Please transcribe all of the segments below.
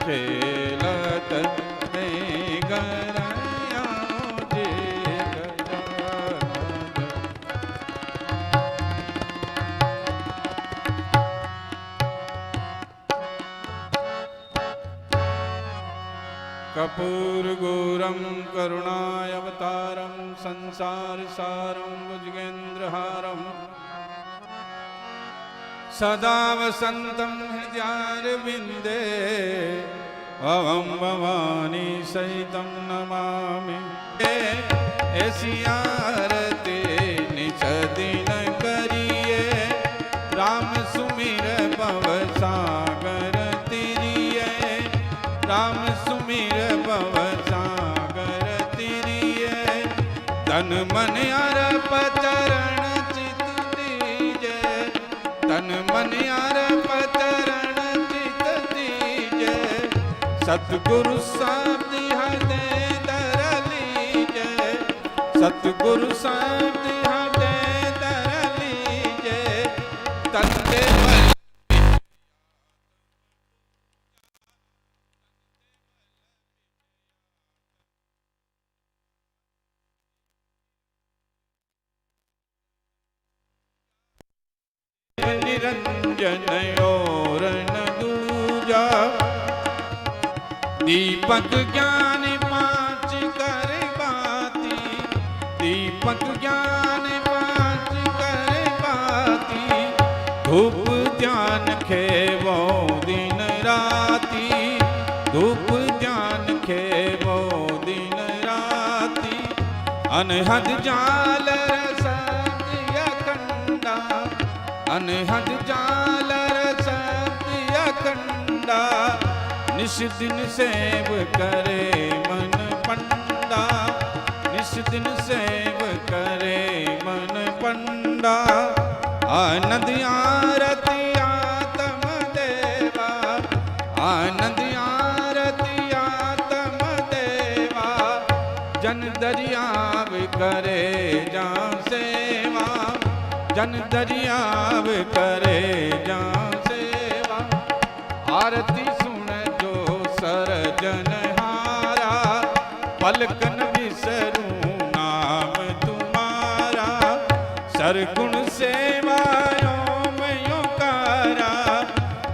खेलत ने गरया जे गजानन। कर्पूर गौरम करुणावतारम संसार सारम भुजगेन्द्रहारम सदा वसंतम हृदयारविंदे अहं भवानी सहितं नमामि। ऐसी आरती निज दिन करिए राम सुमिर भव सागर तिरिए। राम सुमिर भव सागर तिरिए। तन मन अर्प चरण चित दीजे। तन मन अर्प चरण चित दीजे। सतगुरु शब्द हृदय धर लीजे। सतगुरु शब्द हृदय धर लीजे। तंदे निरंजन और न दूजा। दीपक ज्ञान पांच कर बाती। दीपक ज्ञान पांच कर बाती। धूप ध्यान खेवो दिन राती। धूप ध्यान खेवो दिन राती। अनहद जाल रस अखंडा। अनहद जाल रस अखंडा। निश दिन सेव करे मन पंडा। निश दिन सेव करे मन पंडा। आनंद आरती आत्म देवा। आनंद आरती आत्म देवा। जन दरियाव करे जा सेवा। जन दरियाव करे जा सेवा। आरती सुन जो सरजनहारा। पलकन बिसरूं नाम तुम्हारा। सरगुण सेवायो में योकारा।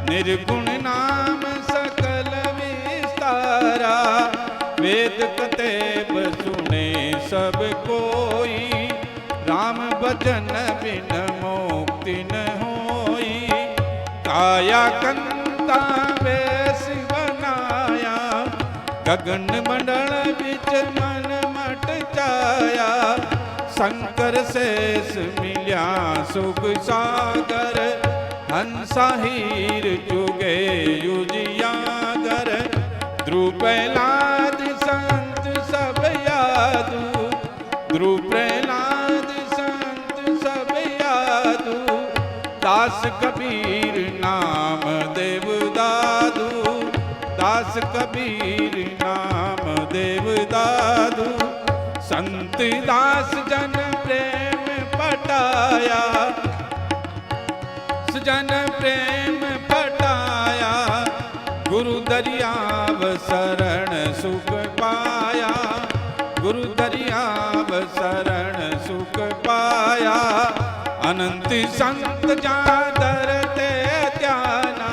निर्गुण नाम सकल विस्तारा। वेद कतेब सुने सब कोई। राम भजन बिन मुक्ति न होई। काया कंता बेस बनाया। गगन मंडल बिच मन मट जाया। शंकर शेष मिल्या सुख सागर। हंसा हीर जुगे युजियागर। ध्रुव प्रहलाद संत सब यादू। ध्रुव प्रहलाद संत सब यादू। दास कबीर नाम देव दादू। दास कबीर नाम देव दादू। संत दास जन प्रेम पटाया। जन प्रेम पटाया। गुरु दरियाव शरण सुख पाया। गुरु दरियाव शरण सुख पाया। अनंत संत जादर ते ध्याना।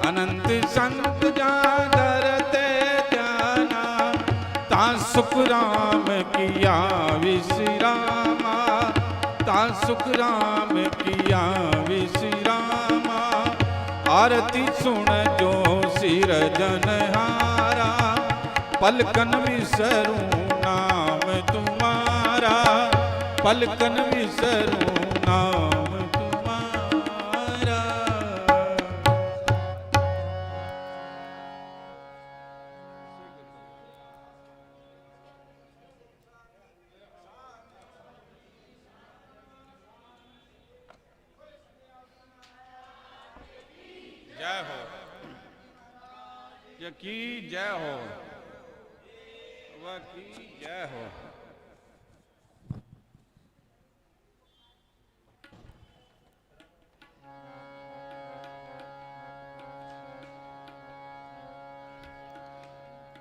अनंत संत जादर ते ध्याना। ता सुख राम किया विश्रामा। ता सुख राम किया विश्रामा। आरती सुन जो सिरजनहारा। पलकन विसरूं नाम तुम्हारा। पलकन विसरूं नाम तुम्हारा। जय हो। ये की जय हो। वह की जय हो।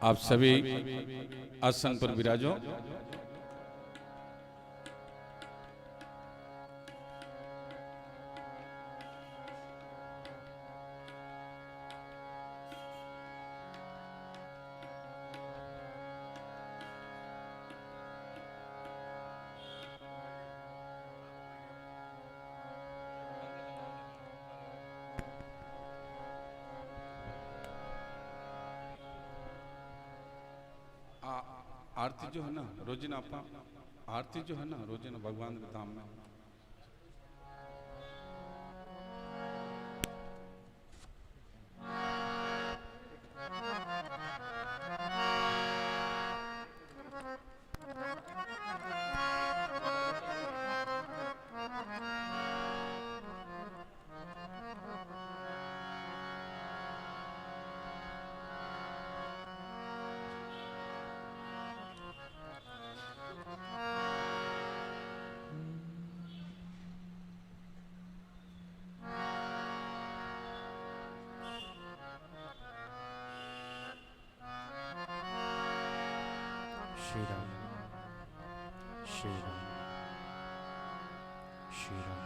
आप सभी आसन पर विराजो। आरती जो है ना रोजिना आरती जो है ना रोजिना भगवान के धाम में श्री राम श्री राम श्री राम।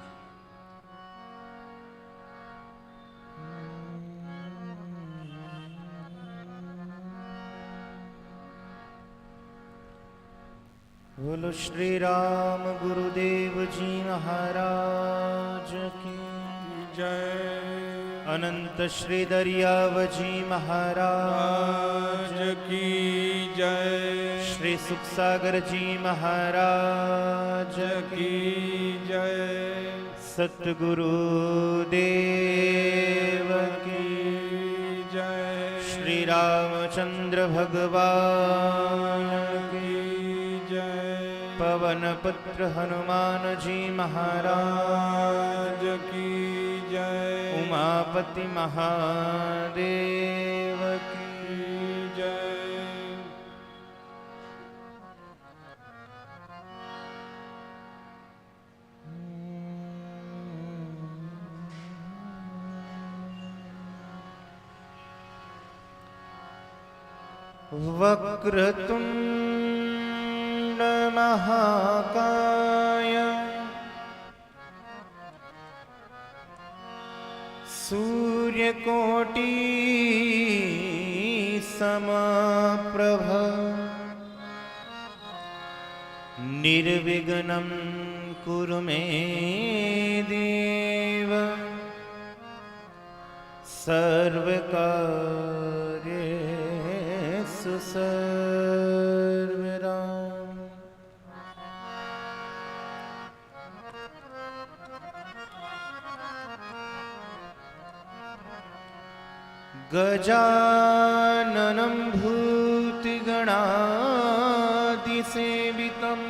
बोलो श्री राम गुरुदेव जी महाराज की जय। अनंत श्री दरियावजी महाराज की जय। श्री सुखसागर जी महाराज की जय। सतगुरु देव की जय। श्री रामचंद्र भगवान की जय। पवन पुत्र हनुमान जी महाराज की जय। उमापति महादेव की जय। वक्रतुंड महाकाय सूर्यकोटि समप्रभ निर्विघ्नं कुरु मे देव सर्वकार्येषु सर्वदा। गजाननं भूतगणादिसेवितम्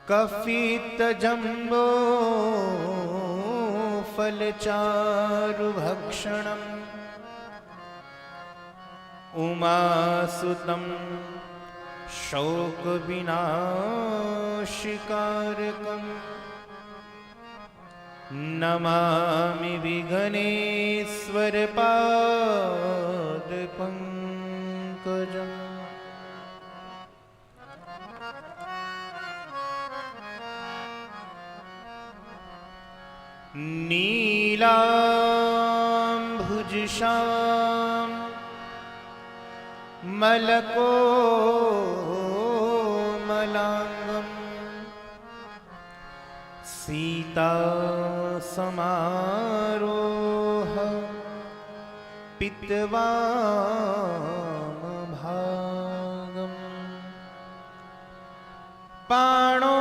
कफितजम्बो फलचारुभक्षणम् उमासुतं शोकविनाशिकारकम् नमामि विघ्नेश्वर पादपङ्कजम्। नीलाम्भुजश्याम मलकोमलाङ्गम् सीता समारोह पितवामभागम् पाणो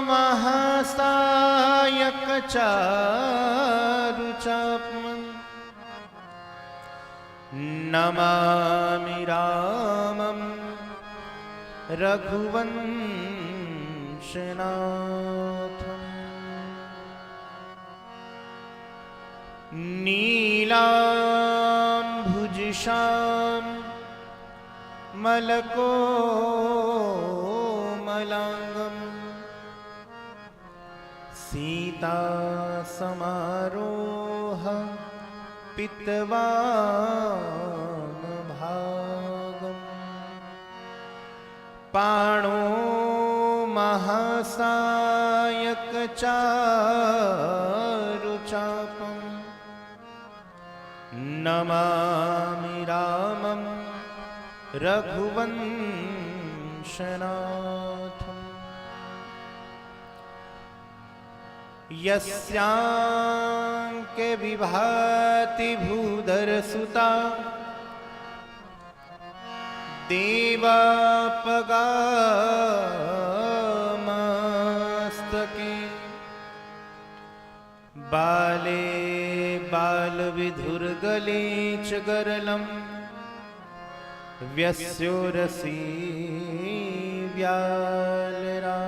महासायकचारुचापम् नमामि रामं रघुवंशनाथम्। नीलाम्भुजश्याम मलकोमलाङ्गम् सीता समारोह पितवामभागम् पाणो महासायकचारुचापम् नमामि रामं रघुवंशनाथम् यस्यांके विभाति भूधरसुता देवापगामस्तके बाले बालविधुर्गले च गरलं व्यस्योरसि व्यालरा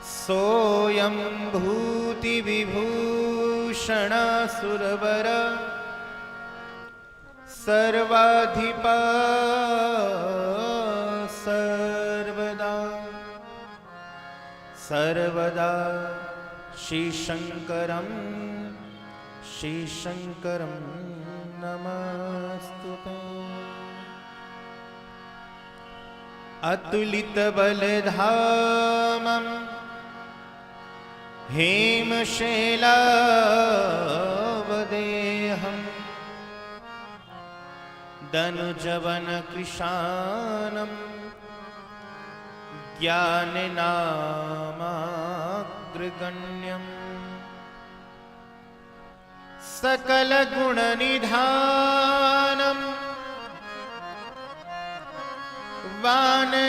सोऽयं भूतिविभूषणसुरवर सर्वाधिपा सर्वदा सर्वदा श्रीशङ्करं नमस्तुते। अतुलितबलधामम् हेमशैलावदेहम् दनुजवनकृशानं ज्ञाननामाग्रगण्यम् सकलगुणनिधानं वानराणामधीशम्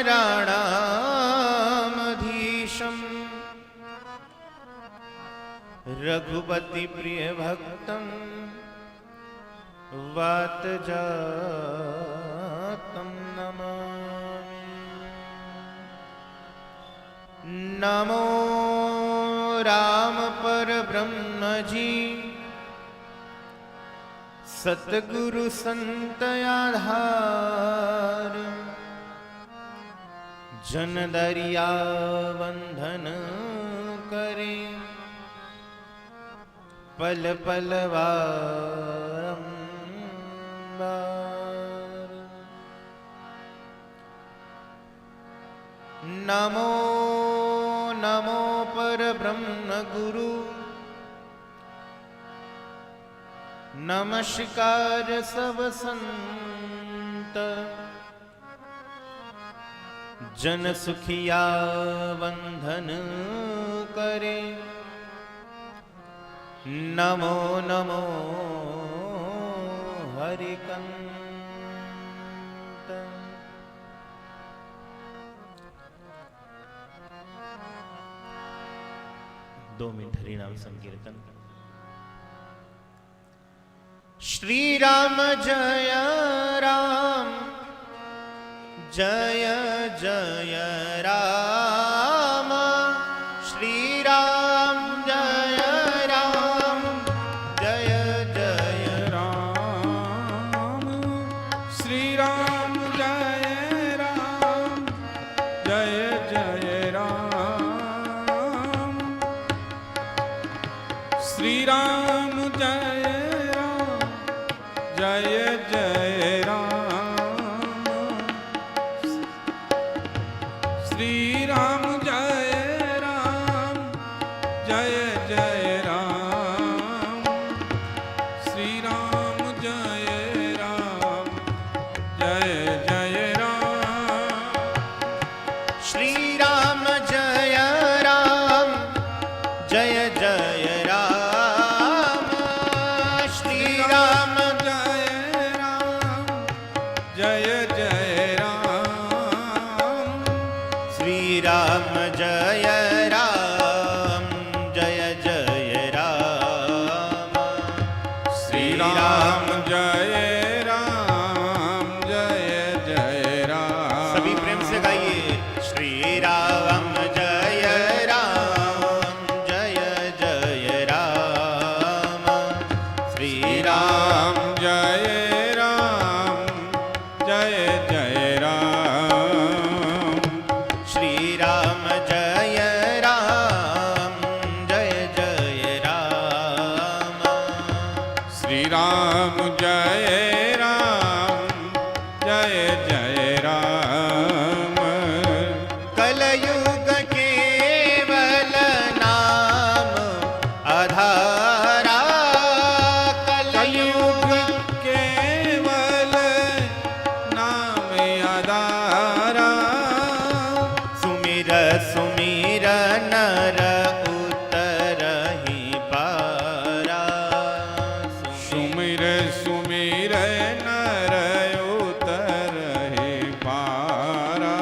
रघुपतिप्रियभक्तं वातजातं नमामि। नमो राम परब्रह्मजी सतगुरु संत आधार जन दरिया बंधन करे पल पल बारंबार। नमो नमो परब्रह्म गुरु नमस्कार सब संत जन सुखिया वंदन करे नमो नमो हरिकंत। 2 मिनट हरिनाम संकीर्तन। श्री राम जय राम जय जय राम श्री राम जय राम जय जय राम श्री राम जय राम जय जय राम श्री राम जय राम जय जय राम श्री राम जय राम जय जय राम श्री राम जय राम जय जय राम श्री राम जय राम जय जय राम श्री राम जय राम जय जय राम श्री राम जय राम जय जय राम श्री राम जय राम जय जय राम सभी प्रेम से गाइए श्री राम जय राम जय जय राम श्री राम राम जय राम जय जय राम श्री राम जय राम जय जय राम श्री राम जय जय राम। कलयुग केवल नाम आधारा, कलयुग केवल नाम आधारा। सुमिर सुमिर नर उतरहि पारा। सुमिर सुमिर नर उतरहि पारा।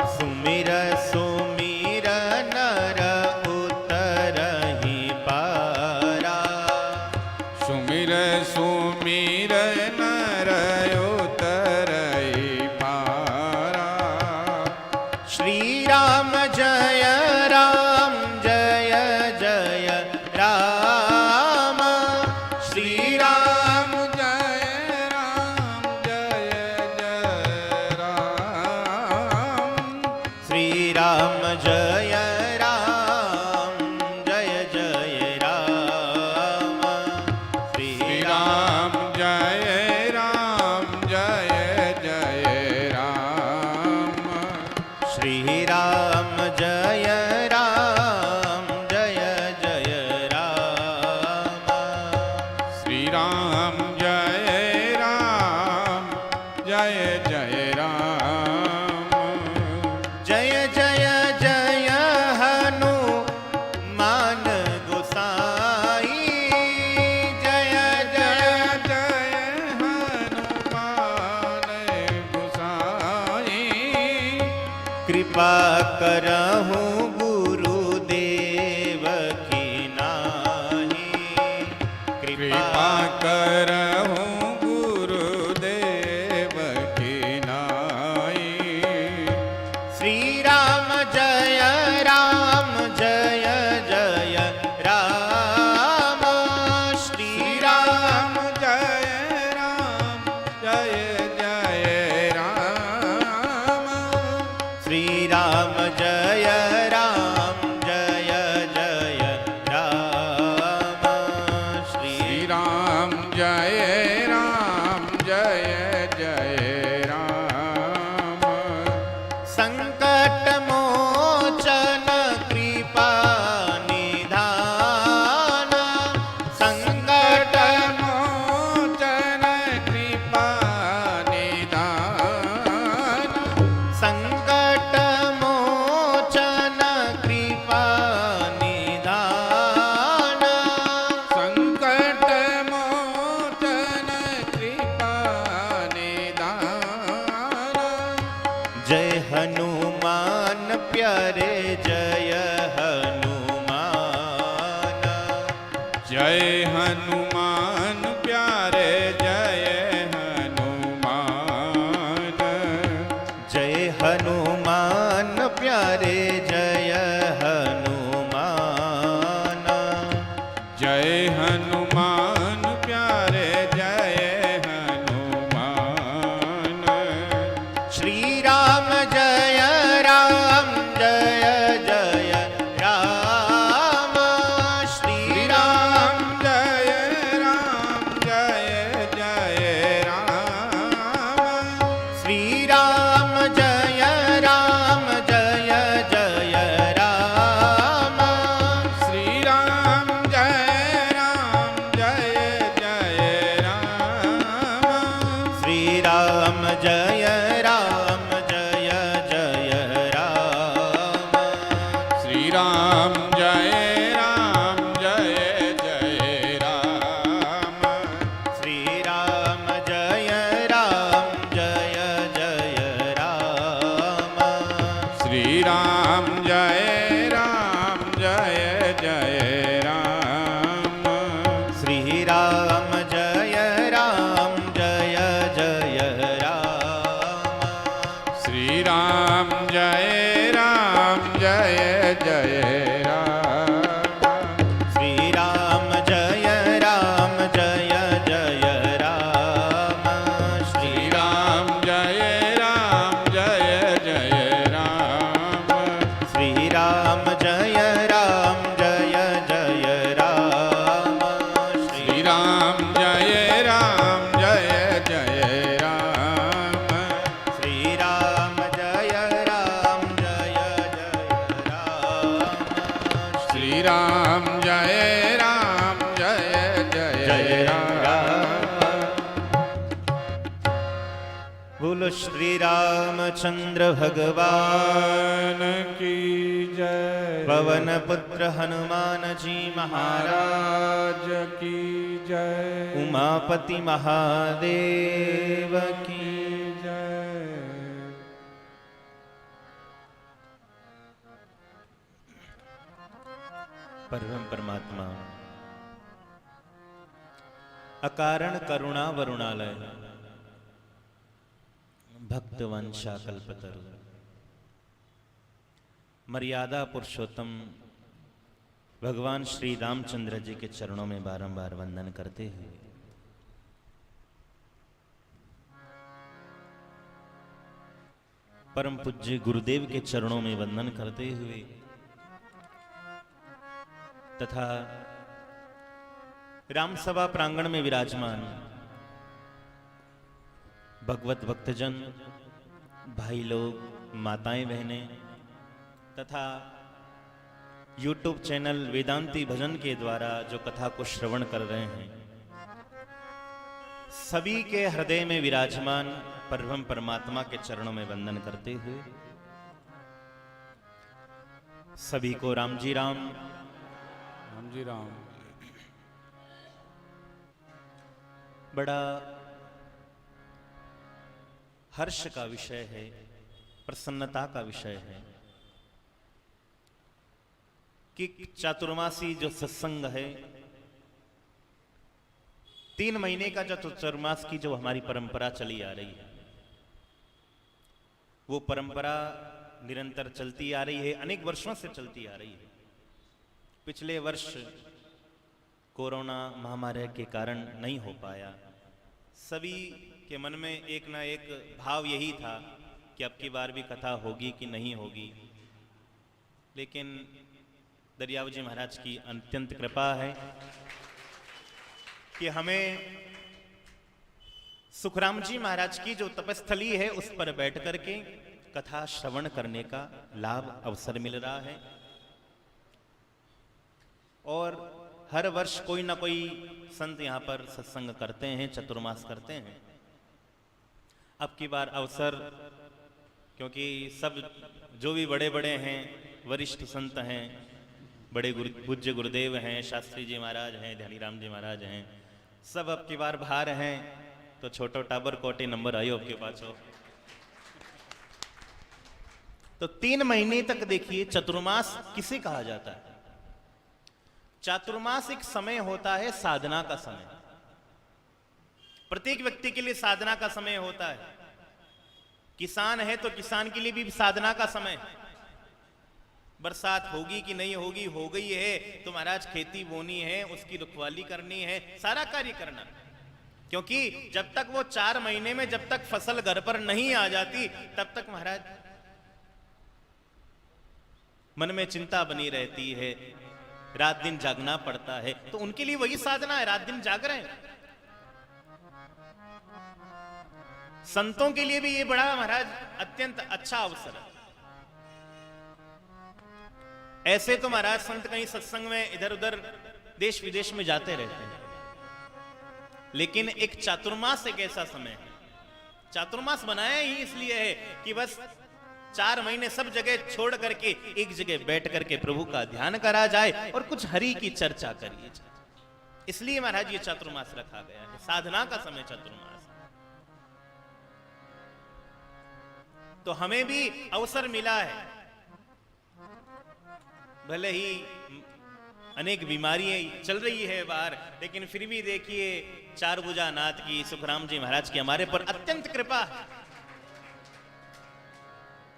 सुमिर सुमिर नर उतरहि पारा। सुमिर सुमिर नर उतरहि पारा। श्री राम जय जय राम। श्री राम जय राम। श्री राम जय जय राम। श्री श्री राम राम जय जय राम। श्री राम जय जय राम। श्री राम जय जय राम। जय जय हनुमान गोसाई। जय जय जय हनुमान गोसाई। कृपा करहु गुरुदेव की नाही। कृपा करहु गुरुदेव की नाई। श्री राम जय जय राम। श्री श्री राम राम जय जय राम। श्री राम जय जय राम। श्री श्री राम जय जय राम। संकट मोचन कृपा निधान। संकट मोचन कृपा निधान। संकट मोचन कृपा निधान। संकट मोचन कृपा निधान। जय हनुमान प्यारे जय हनुमान। जय हनुमान प्यारे जय हनुमान। जय हनुमान प्यारे जय हनुमान। जय हनुमान प्यारे जय हनुमान। श्री राम जय जय राम। श्री श्री राम राम जय जय राम। श्री राम जय जय राम। श्री राम जय जय राम। श्री राम जय जय राम। श्री राम जय जय राम। श्री राम जय जय राम। श्री राम जय जय राम। श्री राम जय जय राम। बोलो श्री रामचंद्र भगवान की जय। पवन पुत्र हनुमान जी महाराज महाराज की जय। उमापति महादेव की जय। परम परमात्मा अकारण करुणा वरुणालय भक्त वंशा कल्पतरु मर्यादा पुरुषोत्तम भगवान श्री रामचंद्र जी के चरणों में बारंबार वंदन करते हुए परम पूज्य गुरुदेव के चरणों में वंदन करते हुए तथा रामसभा प्रांगण में विराजमान भगवत भक्तजन भाई लोग, माताएं, बहनें तथा YouTube चैनल वेदांती भजन के द्वारा जो कथा को श्रवण कर रहे हैं, सभी के हृदय में विराजमान परम परमात्मा के चरणों में वंदन करते हुए सभी को राम जी राम। राम जी राम। बड़ा हर्ष का विषय है, प्रसन्नता का विषय है कि चातुर्मासी जो सत्संग है, 3 महीने का जो चातुर्मास की जो हमारी परंपरा चली आ रही है, वो परंपरा निरंतर चलती आ रही है, अनेक वर्षों से चलती आ रही है। पिछले वर्ष कोरोना महामारी के कारण नहीं हो पाया। सभी के मन में एक ना एक भाव यही था कि अब की बार भी कथा होगी कि नहीं होगी, लेकिन दरियाव जी महाराज की अत्यंत कृपा है कि हमें सुखराम जी महाराज की जो तपस्थली है उस पर बैठ करके कथा श्रवण करने का लाभ अवसर मिल रहा है। और हर वर्ष कोई ना कोई संत यहाँ पर सत्संग करते हैं, चतुर्मास करते हैं। अब की बार अवसर, क्योंकि सब जो भी बड़े बड़े हैं, वरिष्ठ संत हैं, बड़े पूज्य गुरुदेव हैं, शास्त्री जी महाराज हैं, ध्यानीराम जी महाराज हैं, सब अब की बार बाहर हैं, तो छोटो टाबर कोटे नंबर आयो आपके पास हो। तो 3 महीने तक देखिए चतुर्मास किसे कहा जाता है? चातुर्मास एक समय होता है, साधना का समय। प्रत्येक व्यक्ति के लिए साधना का समय होता है। किसान है तो किसान के लिए भी साधना का समय। बरसात होगी कि नहीं होगी, हो गई है तो महाराज खेती बोनी है, उसकी रखवाली करनी है, सारा कार्य करना। क्योंकि जब तक वो 4 महीने में जब तक फसल घर पर नहीं आ जाती, तब तक महाराज मन में चिंता बनी रहती है, रात दिन जागना पड़ता है। तो उनके लिए वही साधना है, रात दिन जाग रहे हैं। संतों के लिए भी ये बड़ा महाराज अत्यंत अच्छा अवसर है। ऐसे तो महाराज संत कहीं सत्संग में इधर उधर देश विदेश में जाते रहते हैं, लेकिन एक चातुर्मास एक ऐसा समय है। चातुर्मास बनाया ही इसलिए है कि बस 4 महीने सब जगह छोड़ करके एक जगह बैठ करके प्रभु का ध्यान करा जाए और कुछ हरि की चर्चा करिए जाए। इसलिए महाराज ये चातुर्मास रखा गया है, साधना का समय चातुर्मास। तो हमें भी अवसर मिला है, भले ही अनेक बीमारियां चल रही है बाहर, लेकिन फिर भी देखिए चारभुजा नाथ की, सुखराम जी महाराज की हमारे पर अत्यंत कृपा है।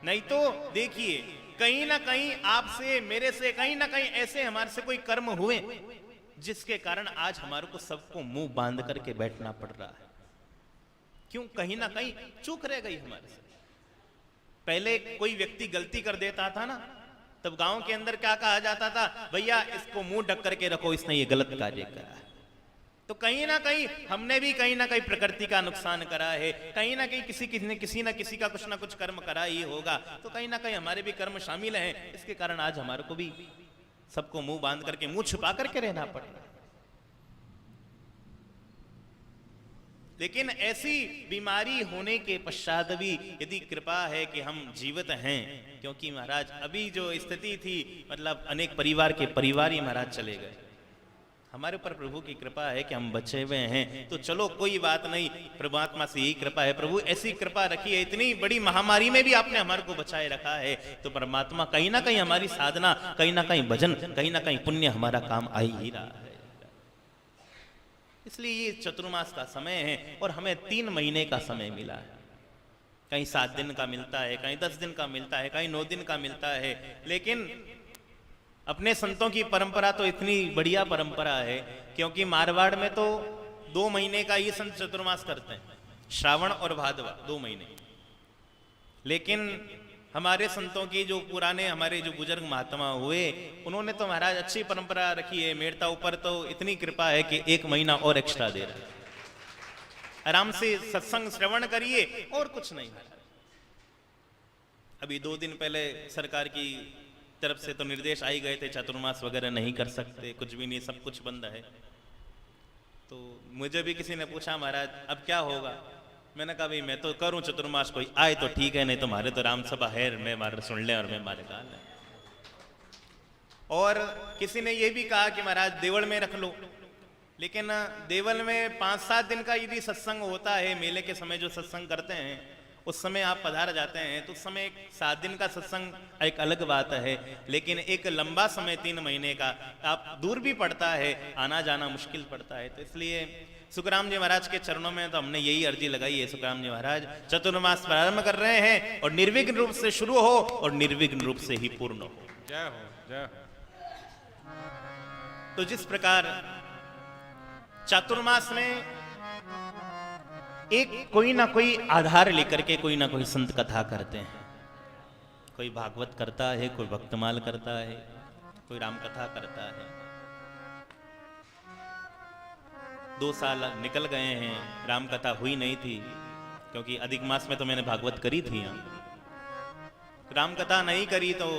नहीं तो देखिए कहीं ना कहीं आपसे, मेरे से, कहीं ना कहीं ऐसे हमारे से कोई कर्म हुए जिसके कारण आज हमारे को सबको मुंह बांध करके बैठना पड़ रहा है। क्यों? कहीं ना कहीं चूक रह गई हमारे से। पहले कोई व्यक्ति गलती कर देता था ना, तब गांव के अंदर क्या कहा जाता था? भैया इसको मुंह ढक करके रखो, इसने ये गलत कार्य करा है। तो कहीं ना कहीं हमने भी कहीं ना कहीं प्रकृति का नुकसान करा है, कहीं ना कहीं किसी ना किसी का कुछ ना कुछ कर्म करा ही होगा। तो कहीं ना कहीं हमारे भी कर्म शामिल हैं, इसके कारण आज हमारे को भी सबको मुंह बांध करके, मुंह छुपा करके रहना पड़ेगा। लेकिन ऐसी बीमारी होने के पश्चात भी यदि कृपा है कि हम जीवित हैं, क्योंकि महाराज अभी जो स्थिति थी, मतलब अनेक परिवार के परिवार ही महाराज चले गए, हमारे ऊपर प्रभु की कृपा है कि हम बचे हुए हैं, तो चलो कोई बात नहीं, परमात्मा से यही कृपा है, प्रभु ऐसी कृपा रखी है, इतनी बड़ी महामारी में भी आपने हमारे को बचाए रखा है, तो परमात्मा कहीं ना कहीं हमारी साधना, कहीं ना कहीं भजन, कहीं ना कहीं पुण्य हमारा काम आ ही रहा है। इसलिए ये चतुर्मास का समय है और हमें 3 महीने का समय मिला है। कहीं 7 दिन का मिलता है, कहीं 10 दिन का मिलता है, कहीं 9 दिन का मिलता है, लेकिन अपने संतों की परंपरा तो इतनी बढ़िया परंपरा है, क्योंकि मारवाड़ में तो 2 महीने का ये संत चतुर्मास करते हैं, श्रावण और भादवा 2 महीने। लेकिन हमारे संतों की जो पुराने हमारे जो बुजुर्ग महात्मा हुए, उन्होंने तो महाराज अच्छी परंपरा रखी है। मेरता ऊपर तो इतनी कृपा है कि 1 महीना और एक्स्ट्रा दे रहा है। आराम से सत्संग श्रवण करिए और कुछ नहीं। अभी 2 दिन पहले सरकार की तरफ से तो निर्देश आई गए थे, चतुर्मास वगैरह नहीं कर सकते, कुछ भी नहीं, सब कुछ बंद है। तो मुझे भी किसी ने पूछा महाराज अब क्या होगा, मैंने कहा भाई मैं तो करूं चतुर्मास, कोई आए तो ठीक है, नहीं तो हमारे तो राम सभा है, मैं मारे सुन ले और मैं मारे गा ले। और किसी ने ये भी कहा कि महाराज देवल में रख लो, लेकिन देवल में 5-7 दिन का यदि सत्संग होता है, मेले के समय जो सत्संग करते हैं उस समय आप पधार जाते हैं, तो उस समय 7 दिन का सत्संग एक अलग बात है, लेकिन एक लंबा समय 3 महीने का आप दूर भी पड़ता है, आना जाना मुश्किल पड़ता है। तो इसलिए सुखराम जी महाराज के चरणों में तो हमने यही अर्जी लगाई है, सुखराम जी महाराज चतुर्मास प्रारंभ कर रहे हैं और निर्विघ्न रूप से शुरू हो और निर्विघ्न रूप से ही पूर्ण हो। जय हो, जय हो। तो जिस प्रकार चातुर्मास में एक कोई ना कोई आधार लेकर के कोई ना कोई संत कथा करते हैं, कोई भागवत करता है, कोई भक्तमाल करता है, कोई राम कथा करता है। 2 साल निकल गए हैं, राम कथा हुई नहीं थी, क्योंकि अधिक मास में तो मैंने भागवत करी थी, यहाँ राम कथा नहीं करी। तो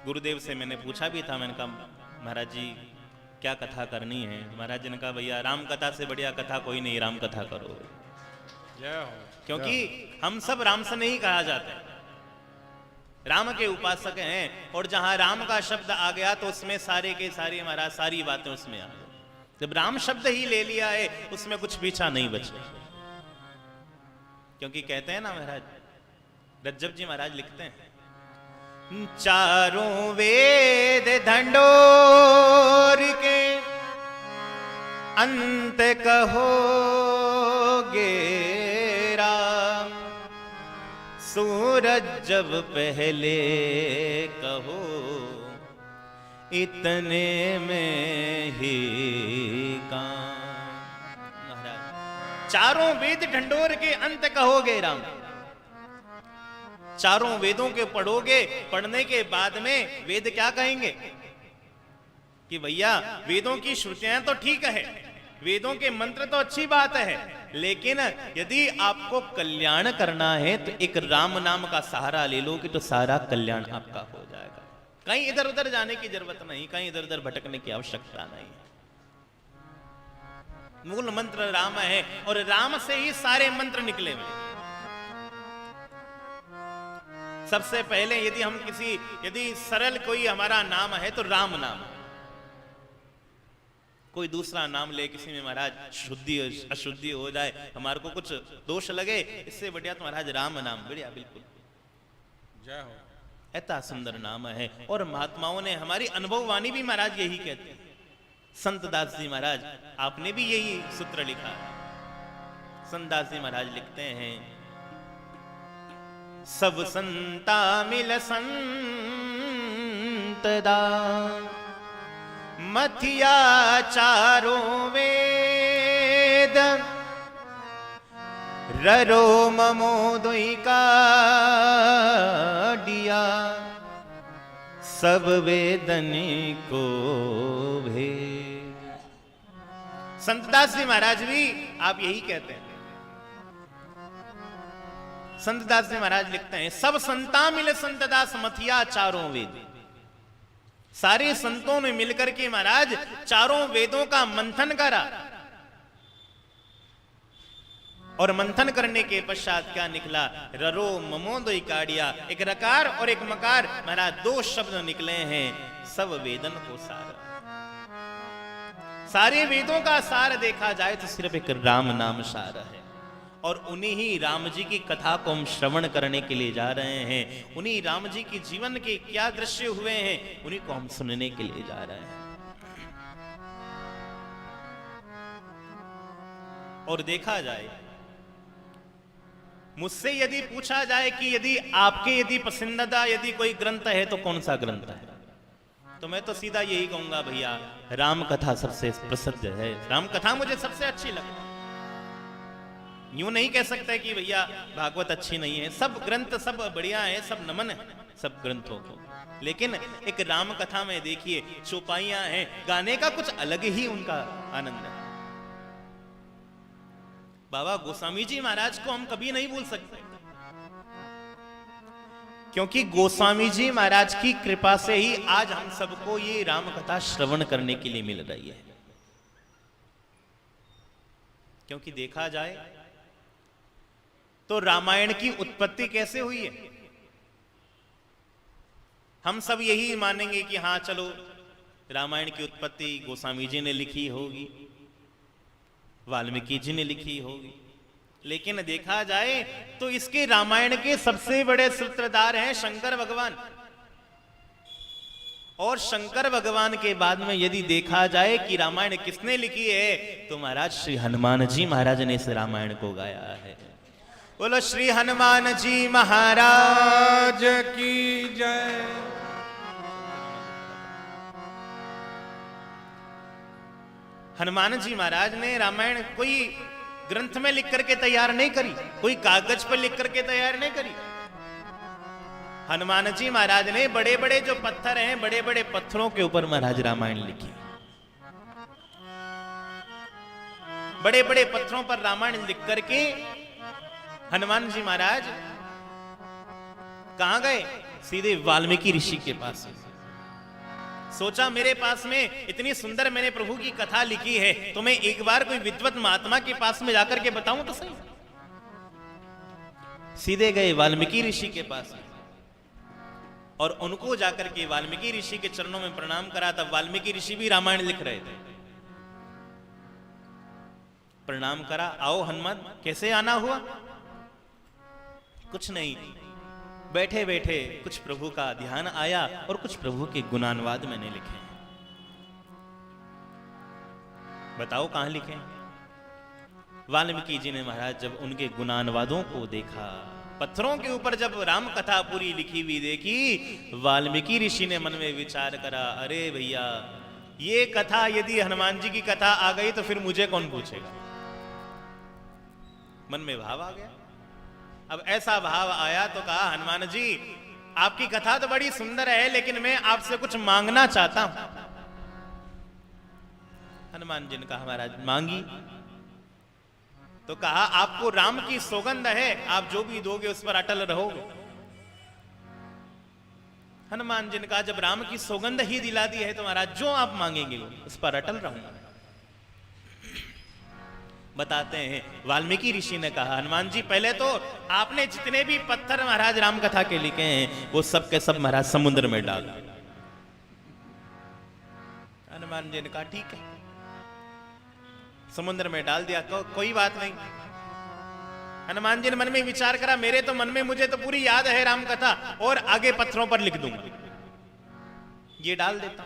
गुरुदेव से मैंने पूछा भी था, मैंने कहा महाराज जी क्या कथा करनी है। महाराज जी ने कहा भैया राम कथा से बढ़िया कथा कोई नहीं, राम कथा करो। जय हो। क्योंकि हम सब राम से नहीं कहा जाते, राम के उपासक हैं, और जहां राम का शब्द आ गया तो उसमें सारे के सारे महाराज सारी बातें उसमें आ गई। जब राम शब्द ही ले लिया है उसमें कुछ पीछा नहीं बचा। क्योंकि कहते हैं ना महाराज, रज्जब जी महाराज लिखते हैं, चारों वेद ढंढोर के अंत कहोगे राम, सूरज जब पहले कहो इतने में ही काम। महाराज चारों वेद ढंढोर के अंत कहोगे राम, चारों वेदों के पढ़ोगे, पढ़ने के बाद में वेद क्या कहेंगे कि भैया वेदों की श्रुतियां तो ठीक है, वेदों के मंत्र तो अच्छी बात है, लेकिन यदि आपको कल्याण करना है तो एक राम नाम का सहारा ले लो कि तो सारा कल्याण आपका हो जाएगा। कहीं इधर उधर जाने की जरूरत नहीं, कहीं इधर उधर भटकने की आवश्यकता नहीं। मूल मंत्र राम है और राम से ही सारे मंत्र निकले हुए। सबसे पहले यदि सरल कोई हमारा नाम है तो राम नाम। कोई दूसरा नाम ले किसी में महाराज शुद्धि अशुद्धि हो जाए, हमारे को कुछ दोष लगे, इससे बढ़िया तो महाराज राम नाम बढ़िया। बिल्कुल जय हो। ऐसा सुंदर नाम है। और महात्माओं ने, हमारी अनुभव वाणी भी महाराज यही कहते हैं। संत दास जी महाराज आपने भी यही सूत्र लिखा। संत दास जी महाराज लिखते हैं, सब संता मिल संत दास, मथिया चारों वेद, ररो ममो दुई का दिया, सब वेदनी को भेद। संतदास जी महाराज भी आप यही कहते हैं। संतदास जी महाराज लिखते हैं, सब संता मिले संतदास, मथिया चारों वेद। सारे संतों ने मिलकर के महाराज चारों वेदों का मंथन करा और मंथन करने के पश्चात क्या निकला, ररो ममो दो इकाड़िया, एक रकार और एक मकार, महाराज दो शब्द निकले हैं, सब वेदन को सार। सारे वेदों का सार देखा जाए तो सिर्फ एक राम नाम सार है, और उन्हीं ही राम जी की कथा को हम श्रवण करने के लिए जा रहे हैं। उन्हीं राम जी की जीवन के क्या दृश्य हुए हैं, उन्हीं को हम सुनने के लिए जा रहे हैं। और देखा जाए, मुझसे यदि पूछा जाए कि यदि आपके यदि पसंदीदा यदि कोई ग्रंथ है तो कौन सा ग्रंथ है, तो मैं तो सीधा यही कहूंगा, भैया राम कथा सबसे प्रसिद्ध है, राम कथा मुझे सबसे अच्छी लगती है। यूं नहीं कह सकता कि भैया भागवत अच्छी नहीं है, सब ग्रंथ सब बढ़िया है, सब नमन है सब ग्रंथों को, लेकिन एक राम कथा में देखिए चौपाइयां हैं, गाने का कुछ अलग ही उनका आनंद है। बाबा गोस्वामी जी महाराज को हम कभी नहीं भूल सकते, क्योंकि गोस्वामी जी महाराज की कृपा से ही आज हम सबको ये राम कथा श्रवण करने के लिए मिल रही है। क्योंकि देखा जाए तो रामायण की उत्पत्ति कैसे हुई है, हम सब यही मानेंगे कि हाँ चलो रामायण की उत्पत्ति गोस्वामी जी ने लिखी होगी, वाल्मीकि जी ने लिखी होगी, लेकिन देखा जाए तो इसके रामायण के सबसे बड़े सूत्रधार हैं शंकर भगवान। और शंकर भगवान के बाद में यदि देखा जाए कि रामायण किसने लिखी है, तो महाराज श्री हनुमान जी महाराज ने इस रामायण को गाया है। बोलो श्री हनुमान जी महाराज की जय। हनुमान जी महाराज ने रामायण कोई ग्रंथ में लिख करके तैयार नहीं करी, कोई कागज पर लिख करके तैयार नहीं करी। हनुमान जी महाराज ने बड़े बड़े जो पत्थर हैं, बड़े बड़े पत्थरों के ऊपर महाराज रामायण लिखी, बड़े बड़े पत्थरों पर रामायण लिख करके हनुमान जी महाराज कहां गए, सीधे वाल्मीकि ऋषि के पास। सोचा मेरे पास में इतनी सुंदर मैंने प्रभु की कथा लिखी है, तो मैं एक बार कोई विद्वत महात्मा के पास में जाकर के बताऊं तो सही। सीधे गए वाल्मीकि ऋषि के पास और उनको जाकर के वाल्मीकि ऋषि के चरणों में प्रणाम करा। तब वाल्मीकि ऋषि भी रामायण लिख रहे थे। प्रणाम करा, आओ हनुमान, कैसे आना हुआ? कुछ नहीं, बैठे बैठे कुछ प्रभु का ध्यान आया और कुछ प्रभु के गुणानुवाद मैंने लिखे। बताओ कहां लिखे? वाल्मीकि जी ने महाराज जब उनके गुणानुवादों को देखा, पत्थरों के ऊपर जब राम कथा पूरी लिखी हुई देखी, वाल्मीकि ऋषि ने मन में विचार करा, अरे भैया ये कथा यदि हनुमान जी की कथा आ गई तो फिर मुझे कौन पूछेगा। मन में भाव आ गया। अब ऐसा भाव आया तो कहा, हनुमान जी आपकी कथा तो बड़ी सुंदर है, लेकिन मैं आपसे कुछ मांगना चाहता हूं। हनुमान जी ने कहा, महाराज मांगी। तो कहा, आपको राम की सौगंध है, आप जो भी दोगे उस पर अटल रहोगे। हनुमान जी ने कहा, जब राम की सौगंध ही दिला दी है तो महाराज जो आप मांगेंगे उस पर अटल रहूंगा। बताते हैं वाल्मीकि ऋषि ने कहा, हनुमान जी पहले तो आपने जितने भी पत्थर महाराज राम कथा के लिखे हैं वो सब के सब महाराज समुद्र में डाल। हनुमान जी ने कहा ठीक है, समुद्र में डाल दिया, कोई बात नहीं। हनुमान जी ने मन में विचार करा, मेरे तो मन में मुझे तो पूरी याद है राम कथा, और आगे पत्थरों पर लिख दूंगा, ये डाल देता।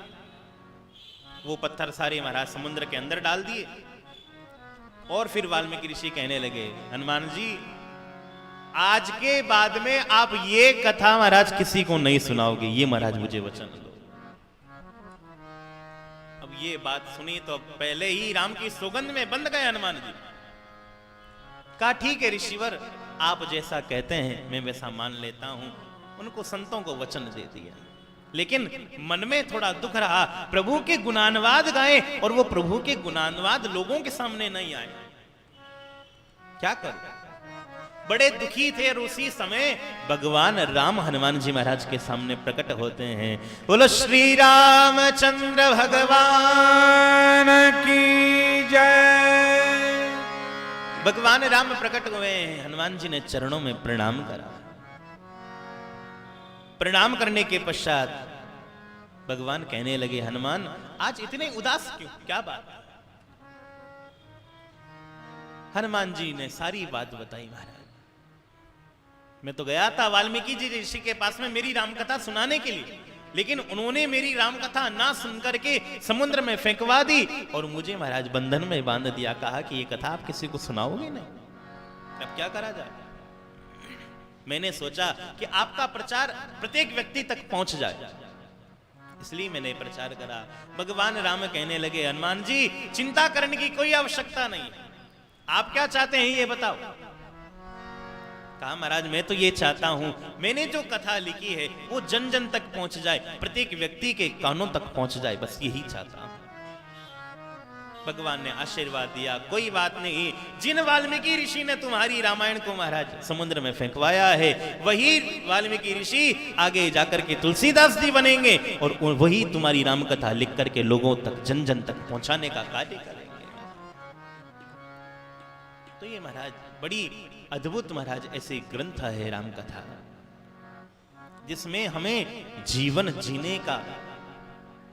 वो पत्थर सारे महाराज समुद्र के अंदर डाल दिए। और फिर वाल्मीकि ऋषि कहने लगे, हनुमान जी आज के बाद में आप ये कथा महाराज किसी को नहीं सुनाओगे, ये महाराज मुझे वचन दो। अब ये बात सुनी तो पहले ही राम की सौगंध में बंध गए हनुमान जी। कहा ठीक है ऋषिवर, आप जैसा कहते हैं मैं वैसा मान लेता हूं। उनको संतों को वचन दे दिया, लेकिन मन में थोड़ा दुख रहा, प्रभु के गुणानुवाद गाए और वो प्रभु के गुणानुवाद लोगों के सामने नहीं आए, क्या करूं? बड़े दुखी थे और उसी समय भगवान राम हनुमान जी महाराज के सामने प्रकट होते हैं। बोलो श्री रामचंद्र भगवान की जय, भगवान राम प्रकट हुए। हनुमान जी ने चरणों में प्रणाम करा। प्रणाम करने के पश्चात भगवान कहने लगे, हनुमान आज इतने उदास क्यों, क्या बात? हनुमान जी ने सारी बात बताई। महाराज मैं तो गया था वाल्मीकि जी ऋषि के पास में मेरी रामकथा सुनाने के लिए, लेकिन उन्होंने मेरी रामकथा ना सुनकर के समुद्र में फेंकवा दी और मुझे महाराज बंधन में बांध दिया। कहा कि ये कथा आप किसी को सुनाओगे नहीं, अब क्या करा जाए? मैंने सोचा कि आपका प्रचार प्रत्येक व्यक्ति तक पहुंच जाए, इसलिए मैंने प्रचार करा। भगवान राम कहने लगे, हनुमान जी चिंता करने की कोई आवश्यकता नहीं, आप क्या चाहते हैं ये बताओ। कहा महाराज मैं तो ये चाहता हूं, मैंने जो कथा लिखी है वो जन जन तक पहुंच जाए, प्रत्येक व्यक्ति के कानों तक पहुंच जाए, बस यही चाहता हूं। भगवान ने आशीर्वाद दिया, कोई बात नहीं, जिन वाल्मीकि ऋषि ने तुम्हारी रामायण को महाराज समुद्र में फेंकवाया है, वही वाल्मीकि ऋषि आगे जाकर के तुलसीदास जी बनेंगे और वही तुम्हारी रामकथा लिख करके लोगों तक जन जन तक पहुंचाने का कार्य करेंगे। तो ये महाराज बड़ी अद्भुत महाराज ऐसे ग्रंथ है रामकथा, जिसमें हमें जीवन जीने का,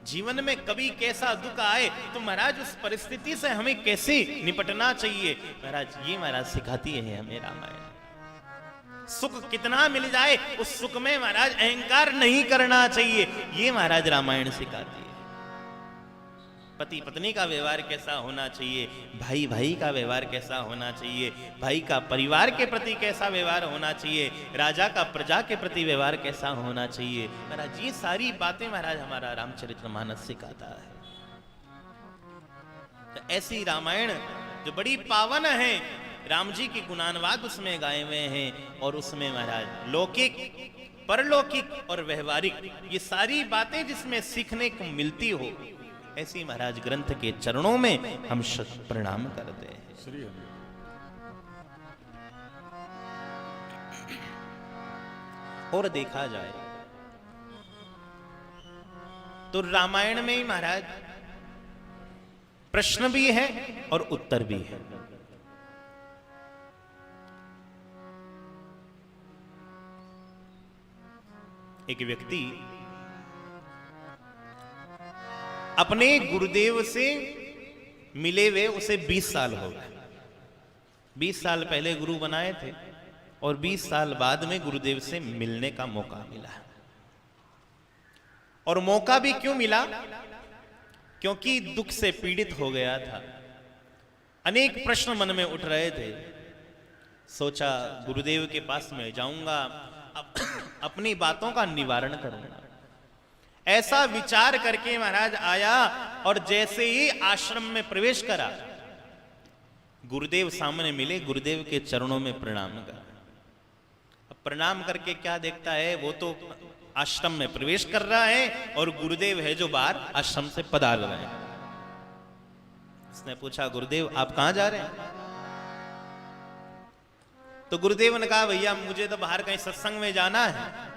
जीवन में कभी कैसा दुख आए तो महाराज उस परिस्थिति से हमें कैसे निपटना चाहिए, महाराज ये महाराज सिखाती है हमें रामायण। सुख कितना मिल जाए उस सुख में महाराज अहंकार नहीं करना चाहिए, ये महाराज रामायण सिखाती है। पति पत्नी का व्यवहार कैसा होना चाहिए, भाई भाई का व्यवहार कैसा होना चाहिए, भाई का परिवार के प्रति कैसा व्यवहार होना चाहिए, राजा का प्रजा के प्रति व्यवहार कैसा होना चाहिए, महाराज ये सारी बातें महाराज हमारा रामचरितमानस सिखाता है। तो ऐसी रामायण जो बड़ी पावन है, राम जी की गुणानुवाद उसमें गाए हुए हैं और उसमें महाराज लौकिक, परलौकिक और व्यवहारिक ये सारी बातें जिसमें सीखने को मिलती हो, ऐसी महाराज ग्रंथ के चरणों में हम प्रणाम करते हैं। और देखा जाए तो रामायण में ही महाराज प्रश्न भी है और उत्तर भी है। एक व्यक्ति अपने गुरुदेव से मिले हुए उसे 20 साल हो गए। 20 साल पहले गुरु बनाए थे और 20 साल बाद में गुरुदेव से मिलने का मौका मिला। और मौका भी क्यों मिला? क्योंकि दुख से पीड़ित हो गया था, अनेक प्रश्न मन में उठ रहे थे। सोचा गुरुदेव के पास में जाऊंगा, अपनी बातों का निवारण करूंगा। ऐसा विचार करके महाराज आया और जैसे ही आश्रम में प्रवेश करा, गुरुदेव सामने मिले, गुरुदेव के चरणों में प्रणाम करा। अब प्रणाम करके क्या देखता है, वो तो आश्रम में प्रवेश कर रहा है और गुरुदेव है जो बाहर आश्रम से पधार रहे हैं। उसने पूछा, गुरुदेव आप कहां जा रहे हैं? तो गुरुदेव ने कहा, भैया मुझे तो बाहर कहीं सत्संग में जाना है,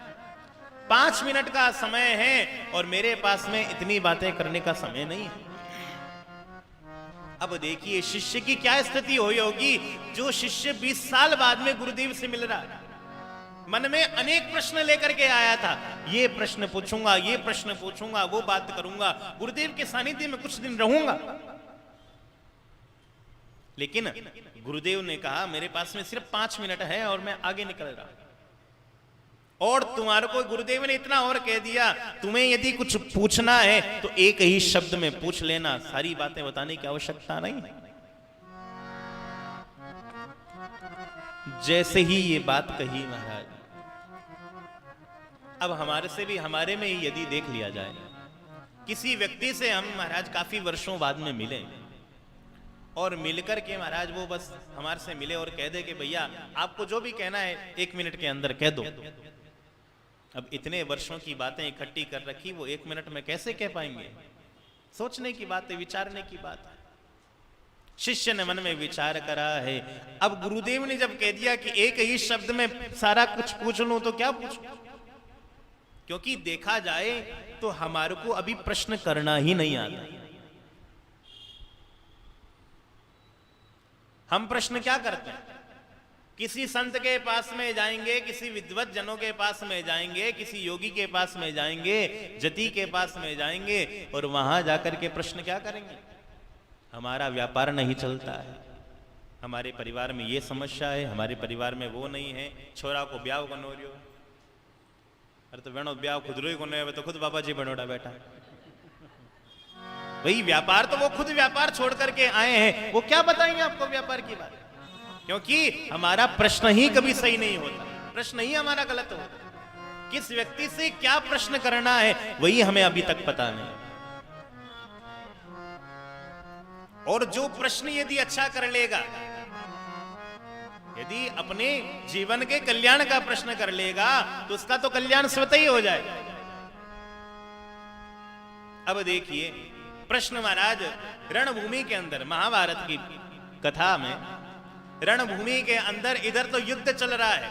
5 मिनट का समय है और मेरे पास में इतनी बातें करने का समय नहीं है। अब देखिए शिष्य की क्या स्थिति हुई होगी, जो शिष्य 20 साल बाद में गुरुदेव से मिल रहा है, मन में अनेक प्रश्न लेकर के आया था, ये प्रश्न पूछूंगा, ये प्रश्न पूछूंगा, वो बात करूंगा, गुरुदेव के सानिध्य में कुछ दिन रहूंगा। लेकिन गुरुदेव ने कहा, मेरे पास में सिर्फ 5 मिनट है और मैं आगे निकल रहा हूं। और तुम्हारे को गुरुदेव ने इतना और कह दिया, तुम्हें यदि कुछ पूछना है तो एक ही शब्द में पूछ लेना, सारी बातें बताने की आवश्यकता नहीं। जैसे ही ये बात कही महाराज, अब हमारे से भी, हमारे में ही यदि देख लिया जाए, किसी व्यक्ति से हम महाराज काफी वर्षों बाद में मिले और मिलकर के महाराज वो बस हमारे से मिले और कह दे कि भैया आपको जो भी कहना है 1 मिनट के अंदर कह दो। अब इतने वर्षों की बातें इकट्ठी कर रखी, वो 1 मिनट में कैसे कह पाएंगे? सोचने की बात है, विचारने की बात है। शिष्य ने मन में विचार करा है। अब गुरुदेव ने जब कह दिया कि एक ही शब्द में सारा कुछ पूछ लूं तो क्या पूछूं? क्योंकि देखा जाए तो हमारे को अभी प्रश्न करना ही नहीं आता। हम प्रश्न क्या करते हैं? किसी संत के पास में जाएंगे, किसी विद्वत जनों के पास में जाएंगे, किसी योगी के पास में जाएंगे, जति के पास में जाएंगे और वहां जाकर के प्रश्न क्या करेंगे? हमारा व्यापार नहीं चलता है, हमारे परिवार में ये समस्या है, हमारे परिवार में वो नहीं है, छोरा को ब्याह बनो रियो, अरे तो बहनों ब्याह खुद रो ही कोने, तो खुद बाबा जी बनोड़ा बैठा। वही व्यापार तो वो खुद व्यापार छोड़ करके आए हैं, वो क्या बताएंगे आपको व्यापार की बात? क्योंकि हमारा प्रश्न ही कभी सही नहीं होता, प्रश्न ही हमारा गलत होता। किस व्यक्ति से क्या प्रश्न करना है वही हमें अभी तक पता नहीं। और जो प्रश्न यदि अच्छा कर लेगा, यदि अपने जीवन के कल्याण का प्रश्न कर लेगा तो उसका तो कल्याण स्वतः ही हो जाएगा। अब देखिए प्रश्न महाराज रणभूमि के अंदर, महाभारत की कथा में रणभूमि के अंदर इधर तो युद्ध चल रहा है,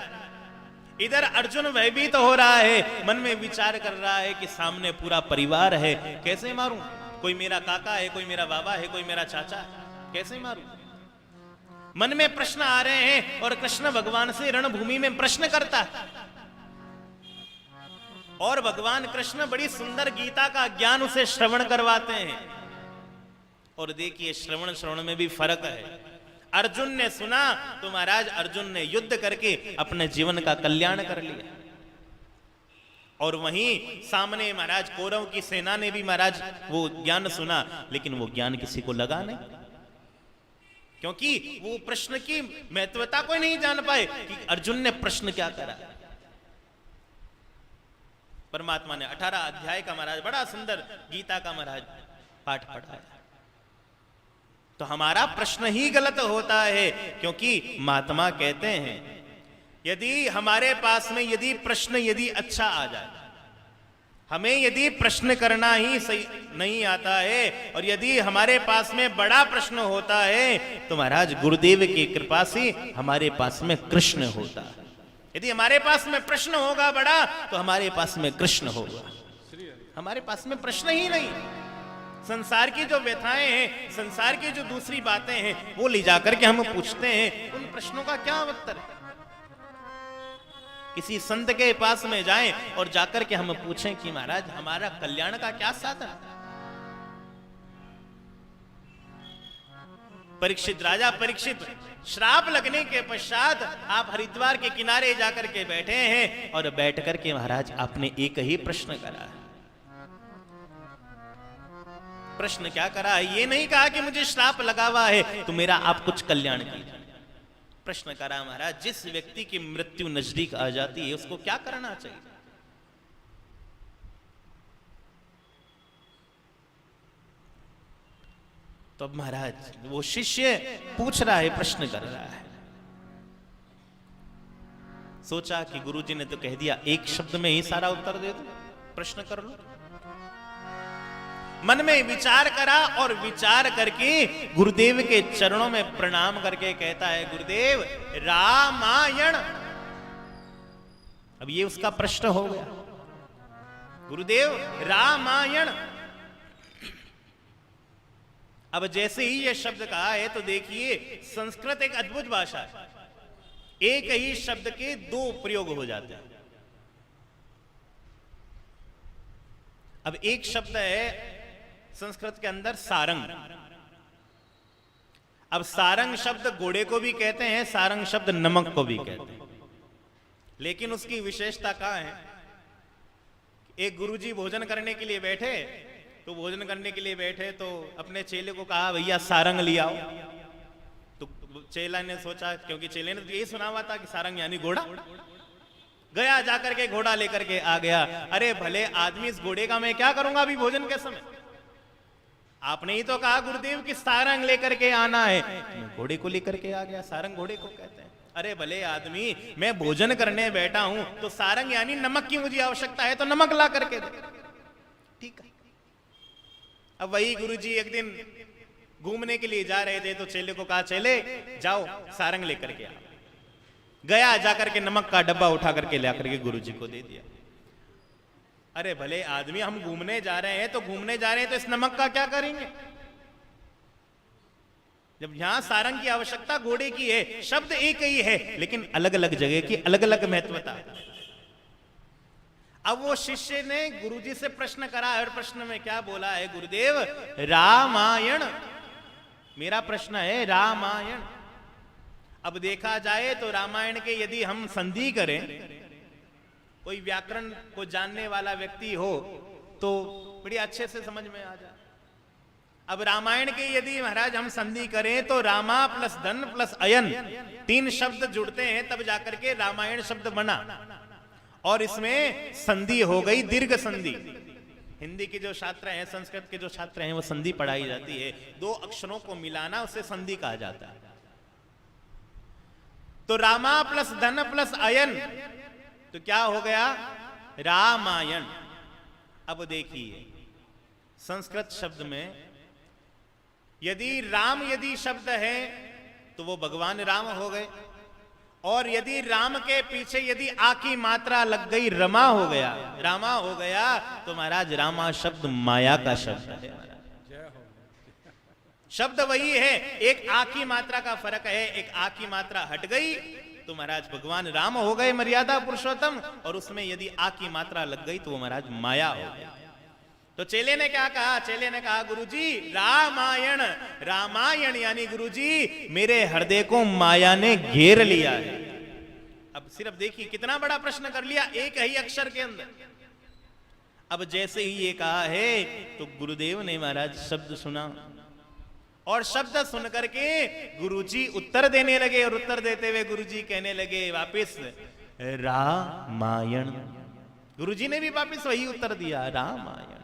इधर अर्जुन भयभीत हो रहा है, मन में विचार कर रहा है कि सामने पूरा परिवार है, कैसे मारूं? कोई मेरा काका है, कोई मेरा बाबा है, कोई मेरा चाचा है, कैसे मारूं? मन में प्रश्न आ रहे हैं और कृष्ण भगवान से रणभूमि में प्रश्न करता है। और भगवान कृष्ण बड़ी सुंदर गीता का ज्ञान उसे श्रवण करवाते हैं। और देखिए श्रवण में भी फर्क है। अर्जुन ने सुना तो महाराज अर्जुन ने युद्ध करके अपने जीवन का कल्याण कर लिया। और वहीं सामने महाराज कौरव की सेना ने भी महाराज वो ज्ञान सुना, लेकिन वो ज्ञान किसी को लगा नहीं, क्योंकि वो प्रश्न की महत्वता को नहीं जान पाए कि अर्जुन ने प्रश्न क्या करा। परमात्मा ने 18 अध्याय का महाराज बड़ा सुंदर गीता का महाराज पाठ पढ़ाया। तो हमारा प्रश्न ही गलत होता है, क्योंकि महात्मा कहते हैं यदि हमारे पास में यदि प्रश्न यदि अच्छा आ जाए, हमें यदि प्रश्न करना ही सही नहीं आता है और यदि हमारे पास में बड़ा प्रश्न होता है तो महाराज गुरुदेव की कृपा से हमारे पास में कृष्ण होता है। यदि हमारे पास में प्रश्न होगा बड़ा तो हमारे पास में कृष्ण होगा। हमारे पास में प्रश्न ही नहीं, संसार की जो व्यथाएं हैं, संसार की जो दूसरी बातें हैं वो ले जाकर के हम पूछते हैं, उन प्रश्नों का क्या उत्तर है? किसी संत के पास में जाएं और जाकर के हम पूछें कि महाराज हमारा कल्याण का क्या साधन? परीक्षित, राजा परीक्षित, श्राप लगने के पश्चात आप हरिद्वार के किनारे जाकर के बैठे हैं और बैठ करके महाराज आपने एक ही प्रश्न करा है। प्रश्न क्या करा है? ये नहीं कहा कि मुझे श्राप लगा हुआ है तो मेरा आप कुछ कल्याण कीजिए। प्रश्न करा महाराज जिस व्यक्ति की मृत्यु नजदीक आ जाती है उसको क्या करना चाहिए? तो अब महाराज वो शिष्य पूछ रहा है, प्रश्न कर रहा है। सोचा कि गुरुजी ने तो कह दिया एक शब्द में ही सारा उत्तर दे दो, प्रश्न कर लो। मन में विचार करा और विचार करके गुरुदेव के चरणों में प्रणाम करके कहता है, गुरुदेव रामायण। अब ये उसका प्रश्न हो गया, गुरुदेव रामायण। अब जैसे ही ये शब्द कहा है तो देखिए संस्कृत एक अद्भुत भाषा है, एक ही शब्द के दो प्रयोग हो जाते हैं। अब एक शब्द है संस्कृत के अंदर सारंग। अब सारंग शब्द घोड़े को भी कहते हैं, सारंग शब्द नमक को भी कहते हैं, लेकिन उसकी विशेषता कहां है? एक गुरुजी भोजन करने के लिए बैठे, तो भोजन करने के लिए बैठे तो अपने चेले को कहा भैया सारंग ले आओ। तो चेला ने सोचा, क्योंकि चेले ने तो यही सुना हुआ था कि सारंग यानी घोड़ा, गया जाकर के घोड़ा लेकर के आ गया। अरे भले आदमी, इस घोड़े का मैं क्या करूंगा अभी भोजन के समय? आपने ही तो कहा गुरुदेव की सारंग लेकर के आना है, घोड़े को लेकर के आ गया। सारंग घोड़े को कहते हैं। अरे भले आदमी, मैं भोजन करने बैठा हूं तो सारंग यानी नमक की मुझे आवश्यकता है तो नमक ला करके दे। ठीक है। अब वही गुरुजी एक दिन घूमने के लिए जा रहे थे तो चेले को कहा, चेले जाओ सारंग लेकर के आओ। गया, जाकर के नमक का डब्बा उठा करके ला करके गुरुजी को दे दिया। अरे भले आदमी, हम घूमने जा रहे हैं तो घूमने जा रहे हैं तो इस नमक का क्या करेंगे? जब यहां सारंग की आवश्यकता घोड़े की है, शब्द एक ही है लेकिन अलग अलग जगह की अलग अलग महत्वता। अब वो शिष्य ने गुरुजी से प्रश्न करा, हर प्रश्न में क्या बोला है, गुरुदेव रामायण, मेरा प्रश्न है रामायण। अब देखा जाए तो रामायण के यदि हम संधि करें, कोई व्याकरण को जानने वाला व्यक्ति हो तो बड़ी अच्छे से समझ में आ जाए। अब रामायण के यदि महाराज हम संधि करें तो रामा प्लस धन प्लस अयन 3 शब्द जुड़ते हैं तब जाकर के रामायण शब्द बना, और इसमें संधि हो गई दीर्घ संधि। हिंदी के जो छात्र हैं, संस्कृत के जो छात्र हैं, वो संधि पढ़ाई जाती है, 2 अक्षरों को मिलाना उसे संधि कहा जाता है। तो रामा प्लस धन प्लस अयन तो क्या हो गया, रामायण। अब देखिए संस्कृत शब्द में यदि राम यदि शब्द है तो वो भगवान राम हो गए, और यदि राम के पीछे यदि आ की मात्रा लग गई रमा हो गया, रामा हो गया, तो महाराज रामा शब्द माया का शब्द है। शब्द वही है, एक आ की मात्रा का फर्क है, एक आ की मात्रा हट गई तो महाराज भगवान राम हो गए मर्यादा पुरुषोत्तम, और उसमें यदि आ की मात्रा लग गई तो वो महाराज माया हो गया। तो चेले ने क्या कहा, चेले ने कहा गुरुजी रामायण, रामायण यानी गुरुजी मेरे हृदय को माया ने घेर लिया है। अब सिर्फ देखिए कितना बड़ा प्रश्न कर लिया एक ही अक्षर के अंदर। अब जैसे ही ये कहा है तो गुरुदेव ने महाराज शब्द सुना, और शब्द सुन करके गुरुजी उत्तर देने लगे, और उत्तर देते हुए गुरुजी कहने लगे वापिस रामायण। गुरुजी ने भी वापिस वही उत्तर दिया, रामायण।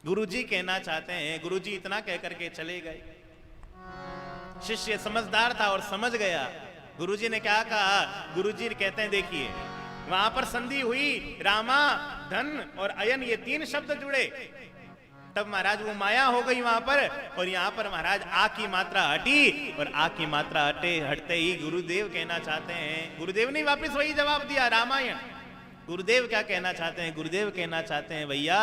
गुरुजी कहना चाहते हैं, गुरुजी इतना कह करके चले गए। शिष्य समझदार था और समझ गया। गुरुजी ने क्या कहा, गुरुजी कहते हैं देखिए वहां पर संधि हुई, रामा धन और अयन ये 3 शब्द जुड़े, तब महाराज वो माया हो गई वहां पर, और यहां पर महाराज आ की मात्रा हटी, और आ की मात्रा हटते ही गुरुदेव कहना चाहते हैं, गुरुदेव ने वापस वही जवाब दिया रामायण। गुरुदेव क्या कहना चाहते हैं, गुरुदेव कहना चाहते हैं भैया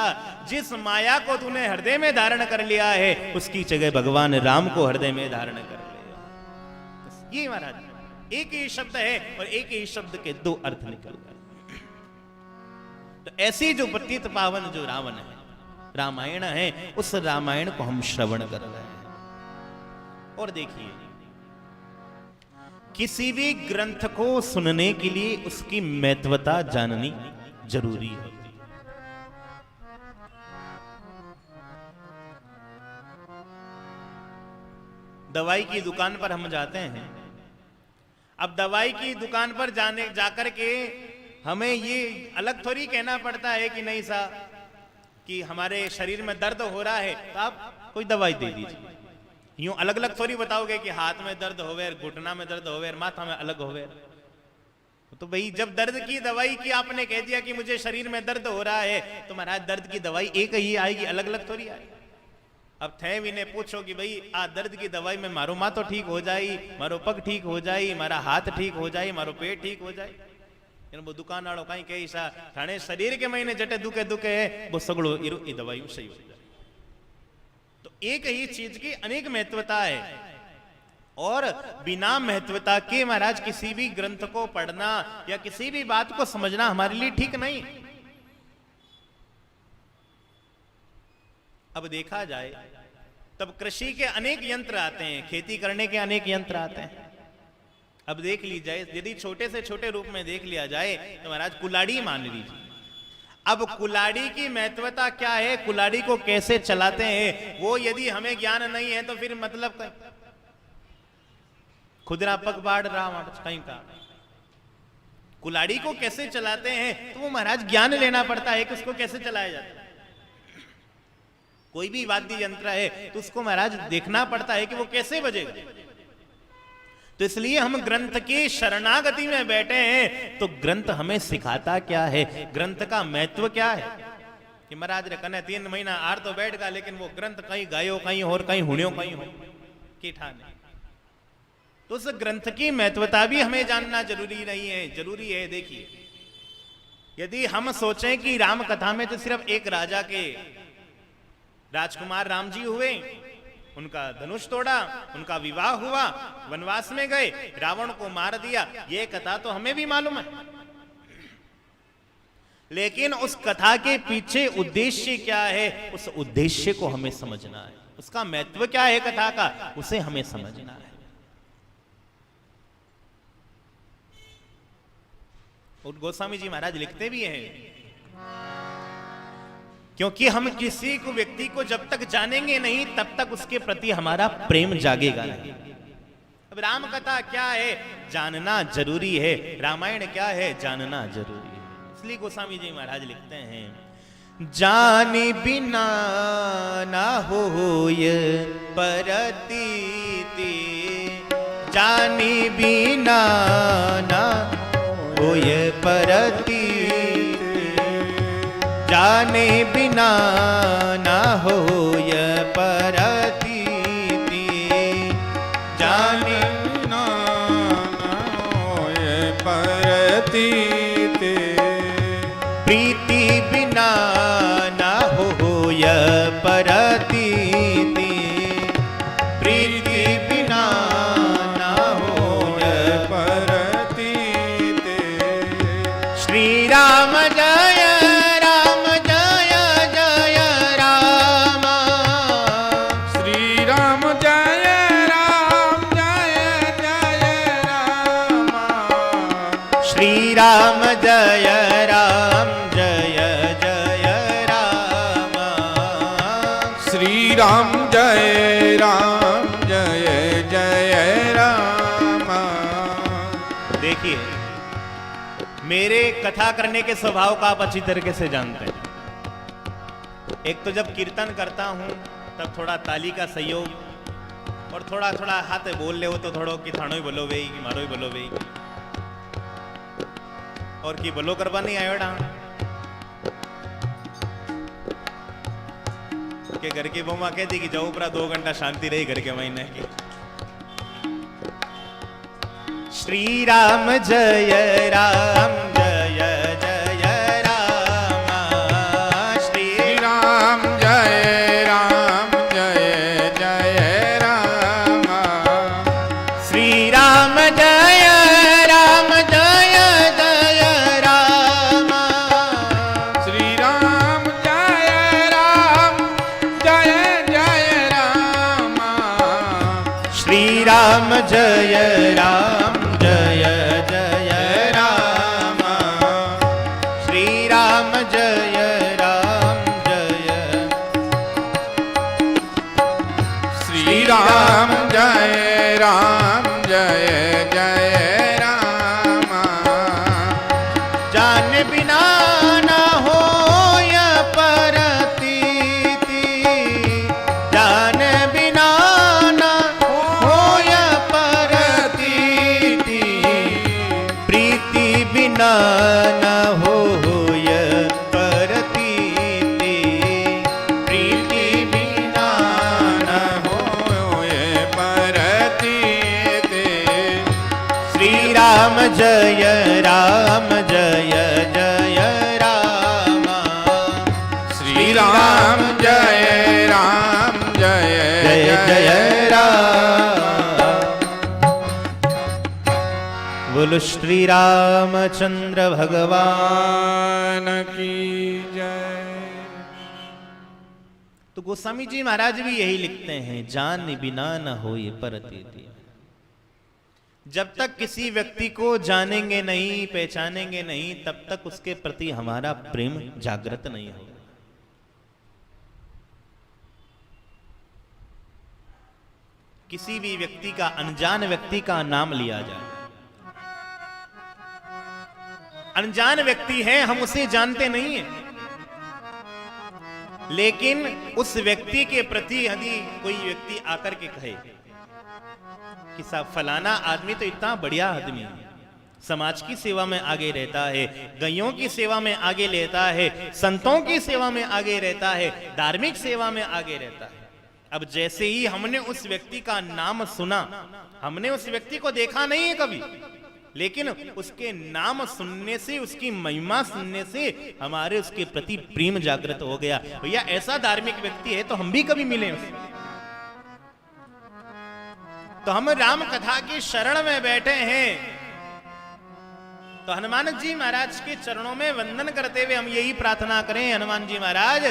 जिस माया को तूने हृदय में धारण कर लिया है उसकी जगह भगवान राम को हृदय में धारण कर लिया। ये महाराज एक ही शब्द है और एक ही शब्द के 2 अर्थ निकल गए। तो ऐसी जो प्रतीत पावन जो रावण है, रामायण है, उस रामायण को हम श्रवण कर रहे हैं। और देखिए किसी भी ग्रंथ को सुनने के लिए उसकी महत्वता जाननी जरूरी होती है। दवाई की दुकान पर हम जाते हैं, अब दवाई की दुकान पर जाकर के हमें ये अलग थोड़ी कहना पड़ता है कि नहीं साहब कि हमारे शरीर में दर्द हो रहा है तो आप कोई दवाई दे दीजिए। यूं अलग अलग थोड़ी बताओगे कि हाथ में दर्द होवे, घुटना में दर्द होवे, माथा में अलग होवे। तो भाई जब दर्द की दवाई की आपने कह दिया कि मुझे शरीर में दर्द हो रहा है तो महाराज दर्द की दवाई एक ही आएगी, अलग अलग थोड़ी आएगी। अब थे भी ने पूछो कि भाई आ दर्द की दवाई में मारो माँ तो ठीक हो जाई, मारो पग ठीक हो जाई, मारा हाथ ठीक हो जाए, मारो पेट ठीक हो जाए। वो दुकान वालों कहीं कही सा थाने शरीर के महीने जटे दुखे दुखे है वो सगड़ो ई दवाई सही हो जाए। तो एक ही चीज की अनेक महत्वता है, और बिना महत्वता के महाराज किसी भी ग्रंथ को पढ़ना या किसी भी बात को समझना हमारे लिए ठीक नहीं। अब देखा जाए तब कृषि के अनेक यंत्र आते हैं, खेती करने के अनेक यंत्र आते हैं। अब देख लीजिए यदि छोटे से छोटे रूप में देख लिया जाए तो महाराज कुलाड़ी मान लीजिए। अब कुलाड़ी की महत्वता क्या है, कुलाड़ी को कैसे चलाते हैं, वो यदि हमें ज्ञान नहीं है तो फिर मतलब खुदरा पग बाढ़ रहा कहीं का। कुलाड़ी को कैसे चलाते हैं तो वो महाराज ज्ञान लेना पड़ता है कि उसको कैसे चलाया जाता है। कोई भी वाद्य यंत्र है तो उसको महाराज देखना पड़ता है कि वो कैसे बजेगा। तो इसलिए हम ग्रंथ की शरणागति में बैठे हैं तो ग्रंथ हमें सिखाता क्या है, ग्रंथ का महत्व क्या है। कि महाराज रे कने 3 महीना आर तो बैठ गया लेकिन वो ग्रंथ कहीं गायो कहीं और कहीं हुणियो कहीं हो की ठाने। तो उस ग्रंथ की महत्वता भी हमें जानना जरूरी नहीं है, जरूरी है। देखिए यदि हम सोचें कि राम कथा में तो सिर्फ एक राजा के राजकुमार राम जी हुए उनका धनुष तोड़ा, उनका विवाह हुआ, वनवास में गए, रावण को मार दिया। ये कथा तो हमें भी मालूम है, लेकिन उस कथा के पीछे उद्देश्य क्या है, उस उद्देश्य को हमें समझना है। उसका महत्व क्या है कथा का, उसे हमें समझना है। और गोस्वामी जी महाराज लिखते भी हैं, क्योंकि हम किसी को व्यक्ति को जब तक जानेंगे नहीं तब तक उसके प्रति हमारा प्रेम जागेगा नहीं। अब राम कथा क्या है, जानना जरूरी है। रामायण क्या है, जानना जरूरी है। इसलिए गोस्वामी जी महाराज लिखते हैं, जानी बिना ना होय परतीति, जानी बिना ना होय परतीति, जाने बिना ना होय परतीति, जाने ना होय परतीति, प्रीति बिना ना होय परतीति, प्रीति बिना ना होय परतीति। श्री राम जय राम जय जय राम, श्री राम जय राम जय जय राम, श्री राम जय राम जय जय राम, श्री राम जय राम जय जय राम। देखिए, मेरे कथा करने के स्वभाव का आप अच्छी तरीके से जानते हैं। एक तो जब कीर्तन करता हूं तब थोड़ा ताली का सहयोग, और थोड़ा थोड़ा हाथ बोल ले हो तो थोड़ो कि थानो ही बोलो वे कि मारो ही बोलो वे, और की बोलो करवा नहीं आयो डा के घर की बोमा कहती कि जाओ पूरा 2 घंटा शांति रही घर के महीने की। श्री राम जय राम जय जय राम, श्री राम जय राम जय जय राम, श्री राम जय राम जय जय राम, श्री राम जय राम जय जय राम, श्री राम जय राम जय जय राम, श्री राम जय राम जय, श्री राम जय राम जय जय राम, जान बिना ना होय परतीति, जान बिना ना होय परतीति, प्रीति बिना ना होय परतीति, प्रीति बिना ना होय परतीति। श्री राम जय राम जय जय राम, श्री राम जय राम जय जय जय राम। बोलो श्री रामचंद्र भगवान। भगवान की जय। तो गोस्वामी जी महाराज भी यही लिखते हैं, जान बिना न होए परतीति। जब तक किसी व्यक्ति को जानेंगे नहीं, पहचानेंगे नहीं, तब तक उसके प्रति हमारा प्रेम जागृत नहीं होगा। किसी भी व्यक्ति का, अनजान व्यक्ति का नाम लिया जाए, अनजान व्यक्ति है, हम उसे जानते नहीं है, लेकिन उस व्यक्ति के प्रति यदि कोई व्यक्ति आकर के कहे कि साहब फलाना आदमी तो इतना बढ़िया आदमी है, समाज की सेवा में आगे रहता है, गैयों की सेवा में आगे रहता है, संतों की सेवा में आगे रहता है, धार्मिक सेवा में आगे रहता है। अब जैसे ही हमने उस व्यक्ति का नाम सुना, हमने उस व्यक्ति को देखा नहीं है कभी, लेकिन उसके नाम सुनने से, उसकी महिमा सुनने से हमारे उसके प्रति प्रेम जागृत हो गया। भैया ऐसा धार्मिक व्यक्ति है तो हम भी कभी मिले उससे। तो हम राम कथा की शरण में बैठे हैं, तो हनुमान जी महाराज के चरणों में वंदन करते हुए हम यही प्रार्थना करें, हनुमान जी महाराज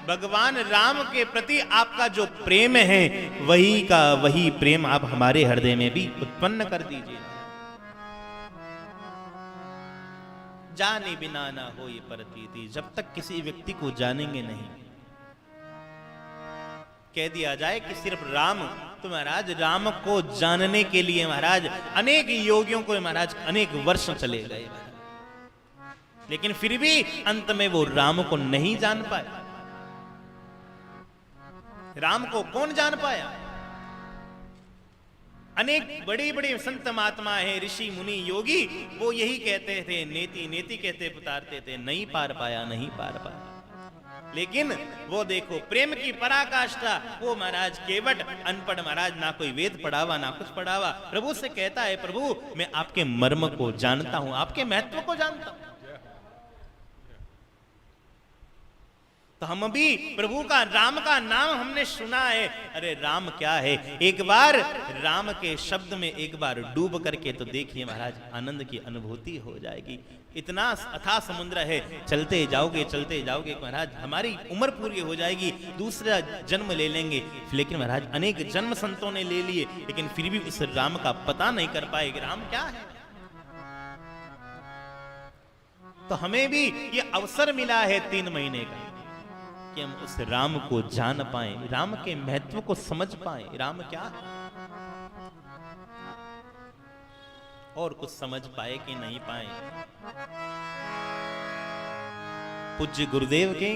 भगवान राम के प्रति आपका जो प्रेम है वही का वही प्रेम आप हमारे हृदय में भी उत्पन्न कर दीजिए। जाने बिना ना हो ये प्रतीति, जब तक किसी व्यक्ति को जानेंगे नहीं, कह दिया जाए कि सिर्फ राम, तो महाराज राम को जानने के लिए महाराज अनेक योगियों को महाराज अनेक वर्ष चले गए, लेकिन फिर भी अंत में वो राम को नहीं जान पाए। राम को कौन जान पाया? अनेक बड़े बड़े संत महात्मा है, ऋषि मुनि योगी, वो यही कहते थे, नेति नेति कहते पुकारते थे, नहीं पार पाया, नहीं पार पाया। लेकिन वो देखो प्रेम की पराकाष्ठा, वो महाराज केवट अनपढ़ महाराज, ना कोई वेद पढ़ावा ना कुछ पढ़ावा, प्रभु से कहता है, प्रभु मैं आपके मर्म को जानता हूं, आपके महत्व को जानता हूं। तो हम भी प्रभु का, राम का नाम हमने सुना है, अरे राम क्या है, एक बार राम के शब्द में एक बार डूब करके तो देखिए महाराज, आनंद की अनुभूति हो जाएगी। इतना अथाह समुद्र है, चलते जाओगे महाराज हमारी उम्र पूरी हो जाएगी, दूसरा जन्म ले लेंगे। लेकिन महाराज अनेक जन्म संतों ने ले लिए, लेकिन फिर भी उस राम का पता नहीं कर पाए कि राम क्या है। तो हमें भी ये अवसर मिला है 3 महीने का कि हम उस राम को जान पाए, राम के महत्व को समझ पाए, राम क्या है, और कुछ समझ पाए कि नहीं पाए। पूज्य गुरुदेव के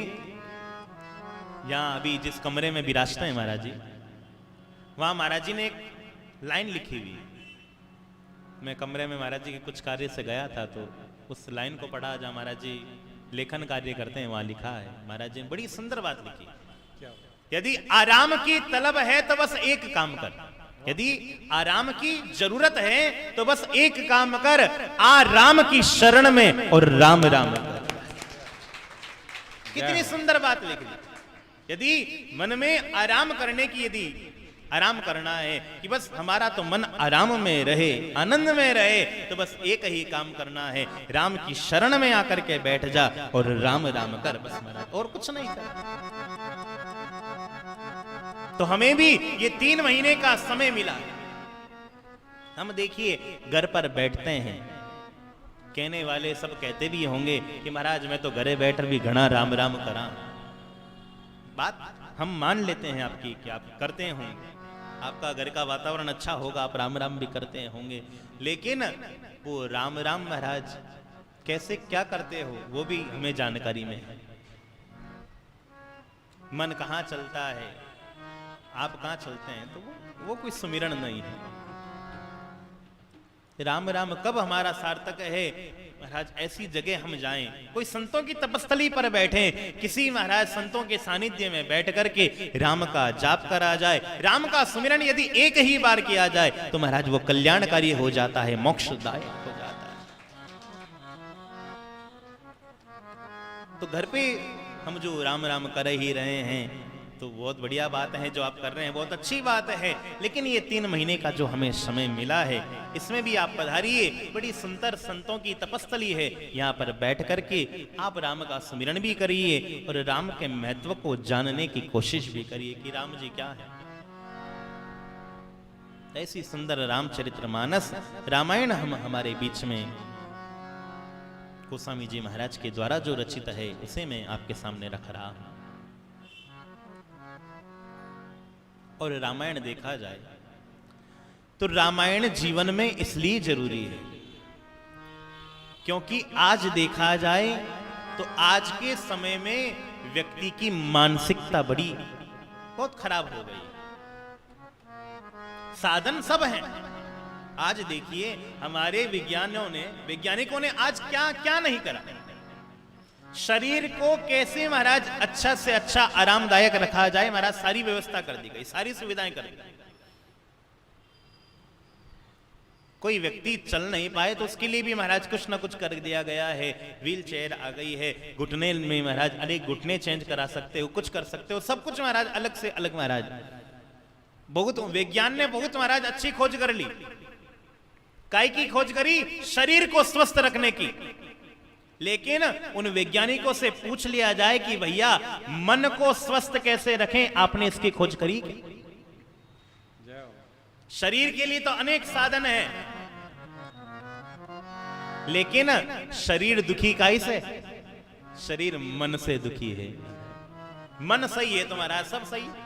यहां अभी जिस कमरे में विराजते हैं महाराज जी, वहां महाराज जी ने एक लाइन लिखी हुई, मैं कमरे में महाराज जी के कुछ कार्य से गया था, तो उस लाइन को पढ़ा जहां महाराज जी लेखन कार्य करते हैं, वहां लिखा है महाराज जी ने बड़ी सुंदर बात लिखी, यदि आराम की तलब है तो बस एक काम कर, यदि आराम की जरूरत है तो बस एक काम कर, आ राम की शरण में और राम राम कर। कितनी सुंदर बात लिख दी। यदि मन में आराम करने की, यदि आराम करना है कि बस हमारा तो मन आराम में रहे, आनंद में रहे, तो बस एक ही काम करना है, राम की शरण में आकर के बैठ जा और राम राम कर, बस महाराज और कुछ नहीं कर। तो हमें भी ये 3 महीने का समय मिला। हम देखिए घर पर बैठते हैं, कहने वाले सब कहते भी होंगे कि महाराज मैं तो घरे बैठकर भी घना राम राम करा। बात हम मान लेते हैं आपकी कि आप करते होंगे, आपका घर का वातावरण अच्छा होगा, आप राम राम भी करते होंगे, लेकिन वो राम राम महाराज कैसे क्या करते हो वो भी हमें जानकारी में है। मन कहाँ चलता है, आप कहाँ चलते हैं, तो वो कोई सुमिरन नहीं है। राम राम कब हमारा सार्थक है महाराज, ऐसी जगह हम जाएं, कोई संतों की तपस्थली पर बैठे, किसी महाराज संतों के सानिध्य में बैठ करके राम का जाप करा जाए, राम का सुमिरन यदि एक ही बार किया जाए तो महाराज वो कल्याणकारी हो जाता है, मोक्षदायक हो जाता है। तो घर पे हम जो राम राम कर ही रहे हैं तो बहुत बढ़िया बात है, जो आप कर रहे हैं बहुत अच्छी बात है, लेकिन ये 3 महीने का जो हमें समय मिला है इसमें भी आप पधारिए। बड़ी सुंदर संतों की तपस्थली है, यहाँ पर बैठ करके आप राम का सुमिरन भी करिए और राम के महत्व को जानने की कोशिश भी करिए कि राम जी क्या है। ऐसी सुंदर रामचरितमानस रामायण हम हमारे बीच में गोस्वामी जी महाराज के द्वारा जो रचित है उसे मैं आपके सामने रख रहा हूं। और रामायण देखा जाए तो रामायण जीवन में इसलिए जरूरी है क्योंकि आज देखा जाए तो आज के समय में व्यक्ति की मानसिकता बड़ी बहुत खराब हो गई। साधन सब हैं, आज देखिए हमारे वैज्ञानिकों ने आज क्या क्या नहीं करा, शरीर को कैसे महाराज अच्छा से अच्छा आरामदायक रखा जाए, महाराज सारी व्यवस्था कर दी गई, सारी सुविधाएं कर दी गई। कोई व्यक्ति चल नहीं पाए तो उसके लिए भी महाराज कुछ ना कुछ कर दिया गया है, व्हील चेयर आ गई है, घुटने में महाराज अनेक घुटने चेंज करा सकते हो, कुछ कर सकते हो, सब कुछ महाराज अलग से अलग महाराज बहुत विज्ञान ने बहुत महाराज अच्छी खोज कर ली। काय की खोज करी? शरीर को स्वस्थ रखने की। लेकिन उन वैज्ञानिकों से पूछ लिया जाए कि भैया मन को स्वस्थ कैसे रखें, आपने इसकी खोज करी क्या? जय हो। शरीर के लिए तो अनेक साधन है, लेकिन शरीर दुखी काहे से? शरीर मन से दुखी है। मन सही है तुम्हारा, सब सही है,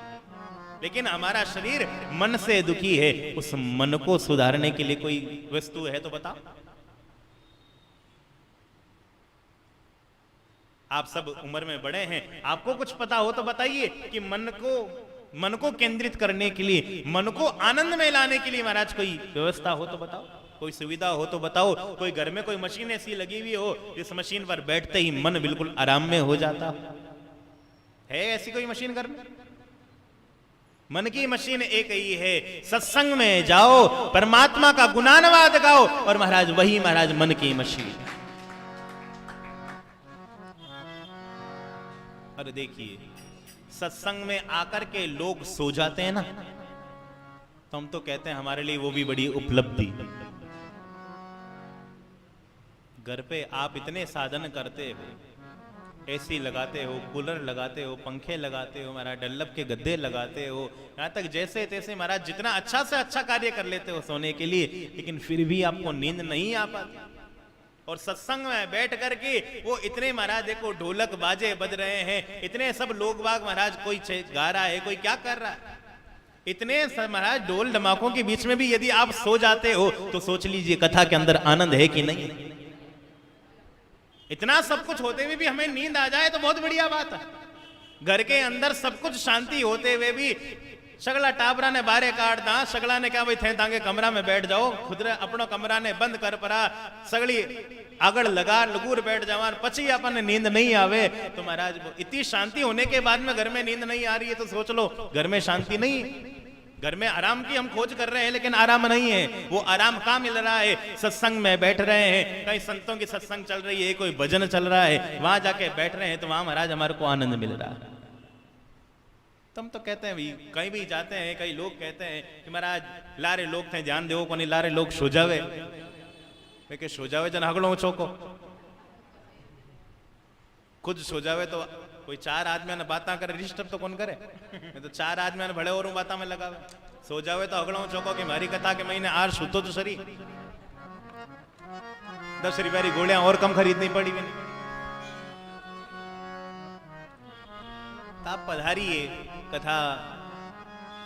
लेकिन हमारा शरीर मन से दुखी है। उस मन को सुधारने के लिए कोई वस्तु है तो बताओ। आप सब उम्र में बड़े हैं, आपको कुछ पता हो तो बताइए कि मन को केंद्रित करने के लिए, मन को आनंद में लाने के लिए महाराज कोई व्यवस्था हो तो बताओ, कोई सुविधा हो तो बताओ। कोई घर में कोई मशीन ऐसी लगी हुई हो जिस मशीन पर बैठते ही मन बिल्कुल आराम में हो जाता है? ऐसी कोई मशीन घर में? मन की मशीन एक ही है, सत्संग में जाओ, परमात्मा का गुणानुवाद गाओ, और महाराज वही महाराज मन की मशीन। और देखिए सत्संग में आकर के लोग सो जाते हैं ना, तो हम तो कहते हैं हमारे लिए वो भी बड़ी उपलब्धि। घर पे आप इतने साधन करते हो, एसी लगाते हो, कूलर लगाते हो, पंखे लगाते हो, महाराज डल्लब के गद्दे लगाते हो, यहां तक जैसे तैसे महाराज जितना अच्छा से अच्छा कार्य कर लेते हो सोने के लिए, लेकिन फिर भी आपको नींद नहीं आ पाती। और सत्संग में बैठ करके वो इतने महाराज देखो ढोलक बाजे बज रहे हैं, इतने सब लोग बाग महाराज, कोई गा रहा है, कोई क्या कर रहा है, इतने महाराज ढोल धमाकों के बीच में भी यदि आप सो जाते हो तो सोच लीजिए कथा के अंदर आनंद है कि नहीं। इतना सब कुछ होते हुए भी हमें नींद आ जाए तो बहुत बढ़िया बात है। घर के अंदर सब कुछ शांति होते हुए भी सगला टाबरा ने बारे काट दा, सगला ने क्या भाई थे तांगे कमरा में बैठ जाओ, खुद अपनो कमरा ने बंद कर परा, सगली आगड़ लगा लगूर बैठ जावा, पची अपन नींद नहीं आवे। तो महाराज इतनी शांति होने के बाद में घर में नींद नहीं आ रही है तो सोच लो घर में शांति नहीं है। घर में आराम की हम खोज कर रहे हैं लेकिन आराम नहीं है। वो आराम कहाँ मिल रहा है? सत्संग में बैठ रहे हैं, कहीं संतों की सत्संग चल रही है, कोई भजन चल रहा है, वहां जाके बैठ रहे हैं तो वहां महाराज हमारे को आनंद मिल रहा है। तुम तो कहते हैं भाई, कहीं भी जाते हैं कई लोग कहते हैं कि महाराज लारे लोग थे ध्यान दो को नहीं, लारे लोग सो जावे, लेकिन सो जावे जन हगड़ो चौको, खुद सो जावे तो कोई चार आदमी ने बातें करे, डिस्टर्ब तो कौन करे? नहीं तो चार आदमी ने भले और बातें में लगावे, सो जावे तो अगड़ो चौको की मारी कथा के महीने आर सुतो तो सरी 10 रुपया गोलियां और कम खरीदनी पड़ी भी नहीं। आप पधारिए, कथा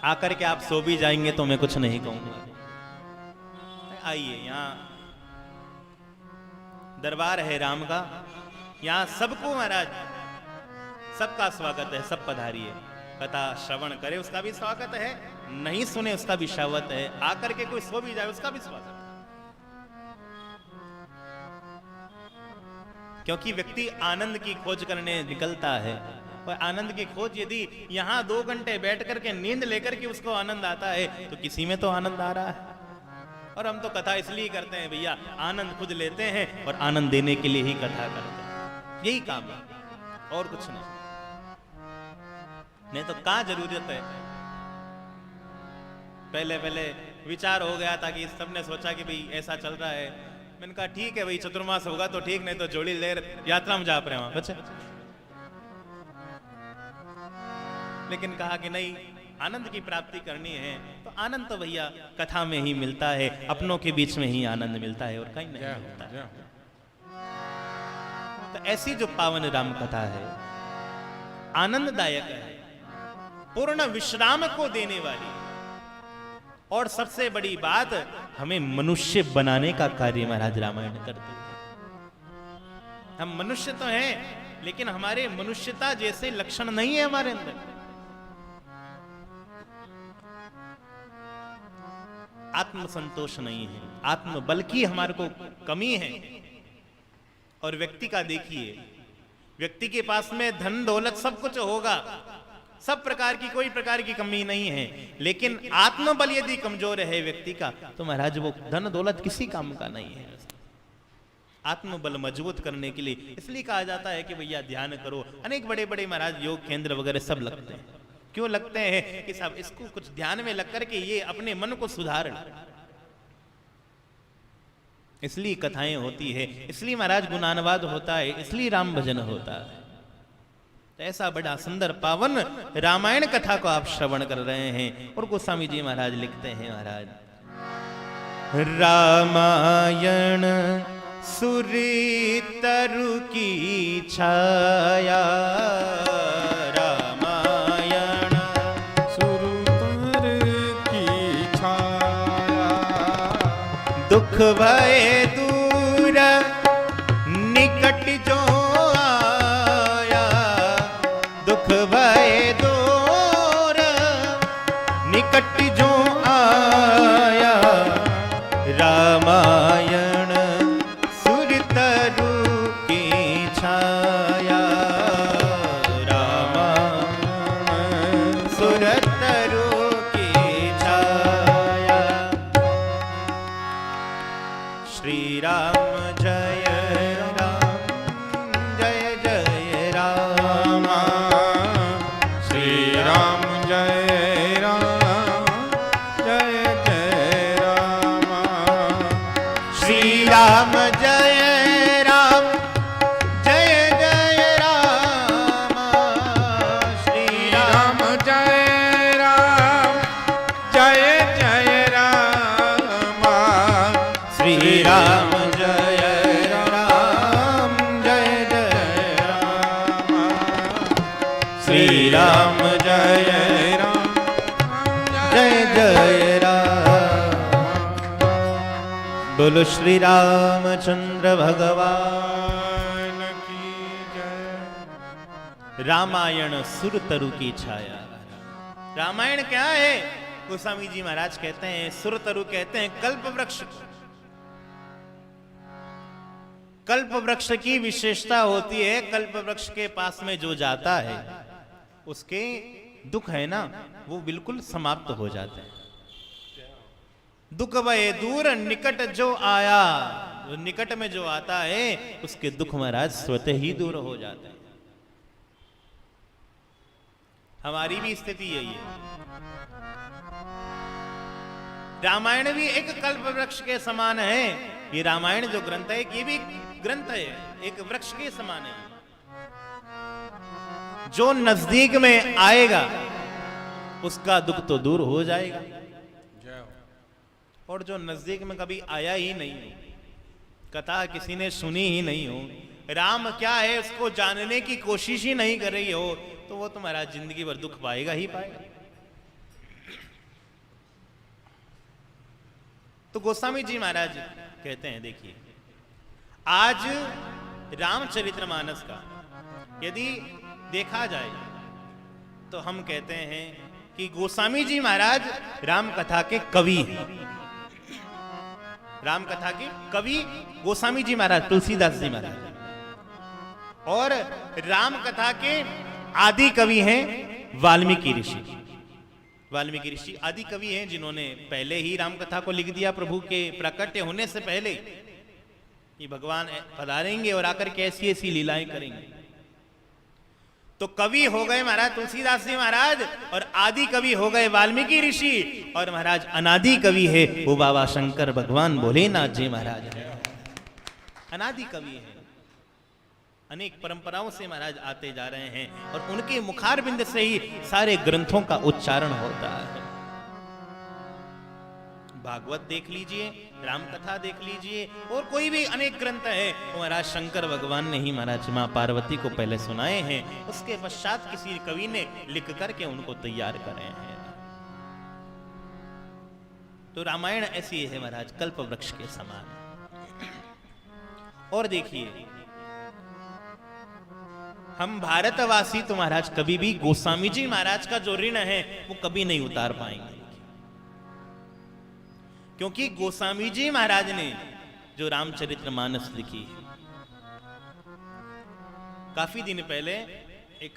आकर के आप सो भी जाएंगे तो मैं कुछ नहीं कहूंगा। आइए, यहाँ दरबार है राम का, यहाँ सबको महाराज सबका स्वागत है, सब पधारिए। कथा श्रवण करे उसका भी स्वागत है, नहीं सुने उसका भी स्वागत है, आकर के कोई सो भी जाए उसका भी स्वागत है। क्योंकि व्यक्ति आनंद की खोज करने निकलता है, और आनंद की खोज यदि यहां 2 घंटे बैठ करके नींद लेकर के उसको आनंद आता है तो किसी में तो आनंद आ रहा है। और हम तो कथा इसलिए करते हैं भैया, आनंद खुद लेते हैं और आनंद देने के लिए ही कथा करते हैं, यही काम है और कुछ नहीं। नहीं तो क्या जरूरत है? पहले पहले विचार हो गया था कि सबने सोचा कि भाई ऐसा चल रहा है, मैंने कहा ठीक है भाई चतुर्मास होगा तो ठीक, नहीं तो जोड़ी लेर यात्रा में जा रहे वहां बच्चे। लेकिन कहा कि नहीं, आनंद की प्राप्ति करनी है तो आनंद तो भैया कथा में ही मिलता है, अपनों के बीच में ही आनंद मिलता है और कहीं नहीं मिलता है। तो ऐसी जो पावन राम कथा है, आनंददायक है, पूर्ण विश्राम को देने वाली, और सबसे बड़ी बात हमें मनुष्य बनाने का कार्य महाराज रामायण करते हैं। हम मनुष्य तो हैं लेकिन हमारे मनुष्यता जैसे लक्षण नहीं है हमारे अंदर। आत्मसंतोष नहीं है, आत्मबल की हमारे को कमी है। और व्यक्ति का देखिए, व्यक्ति के पास में धन दौलत सब कुछ होगा, सब प्रकार की कोई प्रकार की कमी नहीं है, लेकिन आत्मबल यदि कमजोर है व्यक्ति का तो महाराज वो धन दौलत किसी काम का नहीं है। आत्मबल मजबूत करने के लिए इसलिए कहा जाता है कि भैया ध्यान करो। अनेक बड़े बड़े महाराज योग केंद्र वगैरह सब लगते हैं, क्यों लगते हैं कि साहब इसको कुछ ध्यान में लग करके ये अपने मन को सुधार ले। इसलिए कथाएं होती है, इसलिए महाराज गुणानुवाद होता है, इसलिए राम भजन होता है। तो ऐसा बड़ा सुंदर पावन रामायण कथा को आप श्रवण कर रहे हैं। और गोस्वामी जी महाराज लिखते हैं, महाराज रामायण सुरी तरु की छाया, रामायण सुरतर की छाया, दुख भय दूर निकट जो आया, दुख भय दूर निकट जो आया, रामायण सुर तरु की छाया, रामायण सुर तरु की छाया। श्री राम जय राम, जय जय राम, श्री राम जय राम, जय जय राम, श्री राम जय राम, जय जय राम, श्री राम राम जय राम, जय जय राम, श्री राम जय राम, जय जय राम, श्री राम जय राम, जय जय राम। बोलो श्री रामचंद्र भगवान की जय। रामायण सुर तरु की छाया। रामायण क्या है? गोस्वामी जी महाराज कहते हैं सुर तरु कहते हैं कल्प वृक्ष। कल्प वृक्ष की विशेषता होती है, कल्प वृक्ष के पास में जो जाता है उसके दुख है ना वो बिल्कुल समाप्त हो जाते हैं। दुख भय दूर निकट जो आया, जो निकट में जो आता है उसके दुख महाराज स्वतः ही दूर हो जाते हैं। हमारी भी स्थिति यही है। रामायण भी एक कल्प वृक्ष के समान है। ये रामायण जो ग्रंथ है ये भी ग्रंथ है, एक वृक्ष के समान है। जो नजदीक में आएगा उसका दुख तो दूर हो जाएगा, जय हो। और जो नजदीक में कभी आया ही नहीं हो, कथा किसी ने सुनी ही नहीं हो, राम क्या है उसको जानने की कोशिश ही नहीं कर रही हो, तो वो तुम्हारा जिंदगी भर दुख पाएगा ही पाएगा। तो गोस्वामी जी महाराज कहते हैं देखिए, आज रामचरितमानस का यदि देखा जाए तो हम कहते हैं कि गोस्वामी जी महाराज राम कथा के कवि हैं। राम कथा के कवि गोस्वामी जी महाराज, तुलसीदास जी महाराज। और राम कथा के आदि कवि हैं वाल्मीकि ऋषि। वाल्मीकि ऋषि आदि कवि हैं जिन्होंने पहले ही राम कथा को लिख दिया, प्रभु के प्रकट होने से पहले कि भगवान पधारेंगे और आकर के ऐसी ऐसी लीलाएं करेंगे। तो कवि हो गए महाराज तुलसीदास जी महाराज, और आदि कवि हो गए वाल्मीकि ऋषि, और महाराज अनादि कवि है वो बाबा शंकर भगवान भोलेनाथ जी महाराज है। अनादि कवि है, अनेक परंपराओं से महाराज आते जा रहे हैं, और उनके मुखार बिंद से ही सारे ग्रंथों का उच्चारण होता है। भागवत देख लीजिए, राम कथा देख लीजिए, और कोई भी अनेक ग्रंथ है वो महाराज शंकर भगवान ने ही महाराज मां पार्वती को पहले सुनाए हैं, उसके पश्चात किसी कवि ने लिख करके उनको तैयार करे हैं। तो रामायण ऐसी है महाराज कल्प वृक्ष के समान। और देखिए हम भारतवासी तो महाराज कभी भी गोस्वामी जी महाराज का जो ऋण है वो कभी नहीं उतार पाएंगे, क्योंकि गोस्वामी जी महाराज ने जो रामचरितमानस लिखी, काफी दिन पहले एक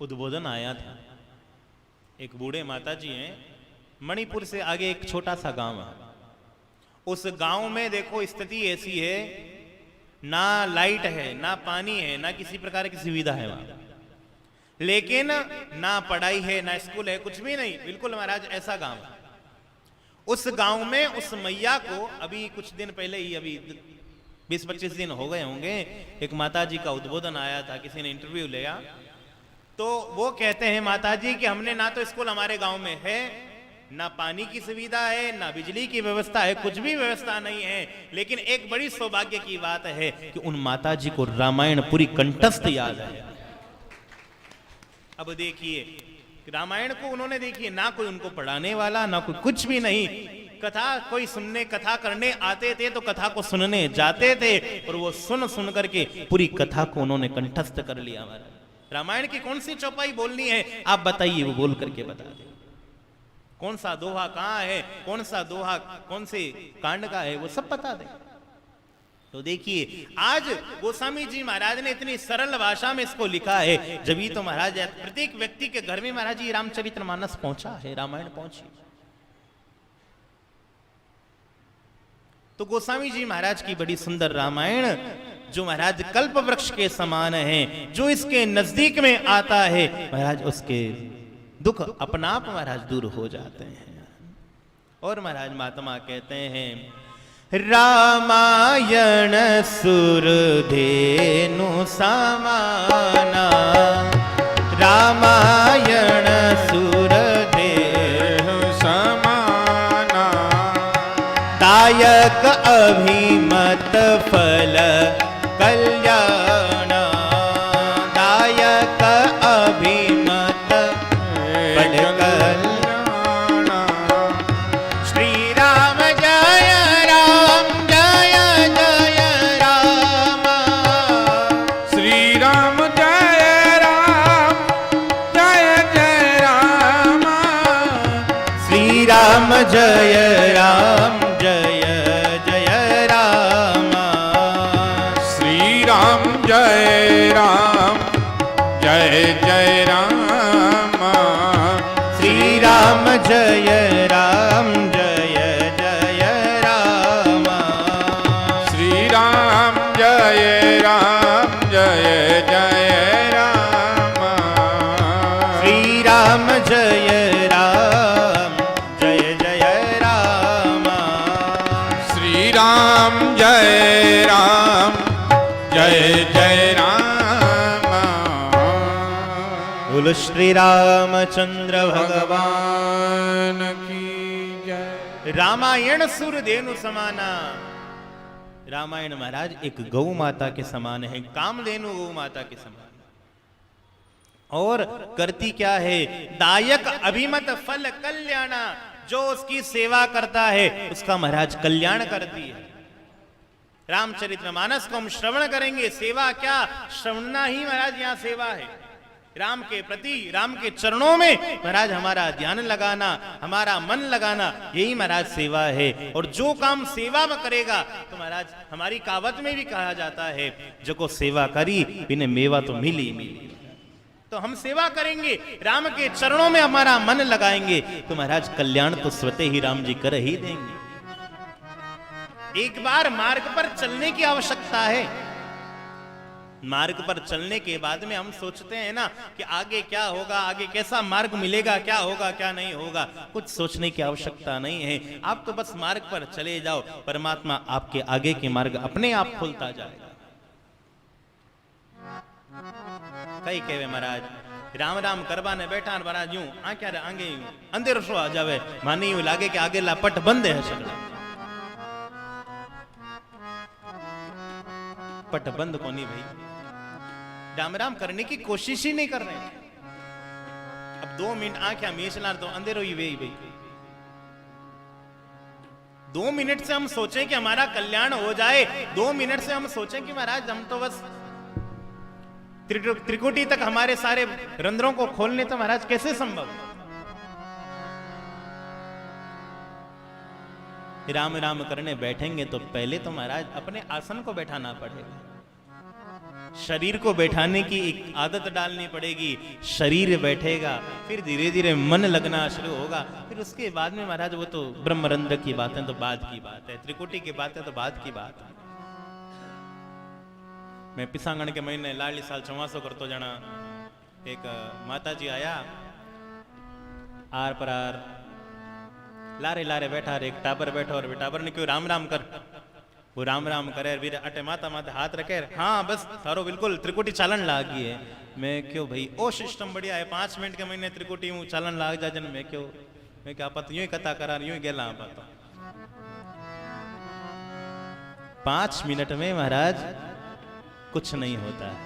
उद्बोधन आया था। एक बूढ़े माता जी हैं, मणिपुर से आगे एक छोटा सा गांव है, उस गांव में देखो स्थिति ऐसी है, ना लाइट है, ना पानी है, ना किसी प्रकार की सुविधा है वहां। लेकिन ना पढ़ाई है ना स्कूल है, कुछ भी नहीं, बिल्कुल महाराज ऐसा गांव है। उस गांव में उस मैया को अभी कुछ दिन पहले ही, अभी 20-25 दिन हो गए होंगे, एक माता जी का उद्बोधन आया था, किसी ने इंटरव्यू लिया, तो वो कहते हैं माता जी कि हमने ना तो स्कूल हमारे गांव में है, ना पानी की सुविधा है, ना बिजली की व्यवस्था है, कुछ भी व्यवस्था नहीं है, लेकिन एक बड़ी सौभाग्य की बात है कि उन माता जी को रामायण पूरी कंठस्थ याद है। अब देखिए रामायण को उन्होंने, देखिए ना कोई उनको पढ़ाने वाला, ना कोई कुछ भी नहीं, कथा कोई सुनने, कथा करने आते थे तो कथा को सुनने जाते थे, और वो सुन सुन करके पूरी कथा को उन्होंने कंठस्थ कर लिया। हमारा रामायण की कौन सी चौपाई बोलनी है आप बताइए, वो बोल करके बता दे। कौन सा दोहा कहाँ है, कौन सा दोहा कौन से कांड का है, वो सब बता दे। तो देखिए आज गोस्वामी जी महाराज ने इतनी सरल भाषा में इसको लिखा है, जब ही तो महाराज प्रत्येक व्यक्ति के घर में महाराज ये रामचरितमानस पहुंचा है, रामायण पहुंची। तो गोस्वामी जी महाराज की बड़ी सुंदर रामायण, जो महाराज कल्प वृक्ष के समान है, जो इसके नजदीक में आता है महाराज उसके दुख अपना आप महाराज दूर हो जाते हैं। और महाराज महात्मा कहते हैं, रामायण सुरधेनु समाना, रामायण सुरधेनु समाना, दायक अभिमत फल कल्याण, दायक अभिमत फल कल्याण। श्री राम जय राम जय जय राम, श्री राम जय राम जय जय राम, श्री राम जय राम जय जय राम, श्री राम जय राम जय जय राम, श्री राम जय राम जय जय राम, श्री राम जय राम जय जय राम, श्री राम जय राम जय जय राम, श्री राम जय राम जय जय राम। बोलो श्री रामचंद्र भगवान। भगवान की जय। रामायण सुरधेनु समाना, रामायण महाराज एक गौ माता के समान है, कामधेनु गौ माता के समान। और करती क्या है, दायक अभिमत फल कल्याणा, जो उसकी सेवा करता है उसका महाराज कल्याण करती है। रामचरितमानस को हम श्रवण करेंगे, सेवा क्या, श्रवणना ही महाराज यहाँ सेवा है। राम के प्रति, राम के चरणों में महाराज हमारा ध्यान लगाना, हमारा मन लगाना, यही महाराज सेवा है। और जो काम सेवा में करेगा तो महाराज हमारी कहावत में भी कहा जाता है, जो को सेवा करी बिना मेवा तो मिली मिली। तो हम सेवा करेंगे, राम के चरणों में हमारा मन लगाएंगे तो महाराज कल्याण तो स्वतः ही राम जी कर ही देंगे। एक बार मार्ग पर चलने की आवश्यकता है। मार्ग पर चलने के बाद में हम सोचते हैं ना कि आगे क्या होगा, आगे कैसा मार्ग मिलेगा, क्या होगा क्या नहीं होगा, कुछ सोचने की आवश्यकता नहीं है। आप तो बस मार्ग पर चले जाओ, परमात्मा आपके आगे के मार्ग अपने आप खुलता जाएगा। कई कहे महाराज राम राम करवा ने बैठा महाराज यूं आंख्या आगे यूं अंधेरो सो आ जावे, मानी यूं लागे कि आगे लापट बंद है, सगड़ा पट बंद कोनी भाई, राम राम करने की कोशिश ही नहीं कर रहे हैं। अब 2 मिनट आंखें मीचला तो अंधेरो ही वे भाई। 2 मिनट से हम सोचें कि हमारा कल्याण हो जाए, 2 मिनट से हम सोचें कि महाराज हम तो बस त्रिकुटी तक हमारे सारे रंध्रों को खोलने, तो महाराज कैसे संभव। राम राम करने बैठेंगे तो पहले तो महाराज अपने आसन को बैठाना पड़ेगा, शरीर को बैठाने की एक आदत डालनी पड़ेगी। शरीर बैठेगा, फिर धीरे धीरे मन लगना शुरू होगा, फिर उसके बाद में महाराज वो तो ब्रह्मरंध्र की बातें तो बाद की बात है, त्रिकुटी की बातें तो बाद की बात है। मैं पिसांगण के महीने लाडली साल 400 करतो जना, एक माता जी आया आर पर आर लारे लारे बैठा रे एक टाबर बैठो और टाबर ने क्यों राम राम कर वो राम राम करे वीर अटे माता माते हाथ रखे हाँ बस थारो बिल्कुल त्रिकुटी चालन लागी है मैं क्यों भाई ओ सिस्टम बढ़िया है 5 मिनट के महीने त्रिकुटी हूँ चालन लाग जा जन मैं क्या पता यूं ही कथा करा यूं ही गेला पाता 5 मिनट में महाराज कुछ नहीं होता है।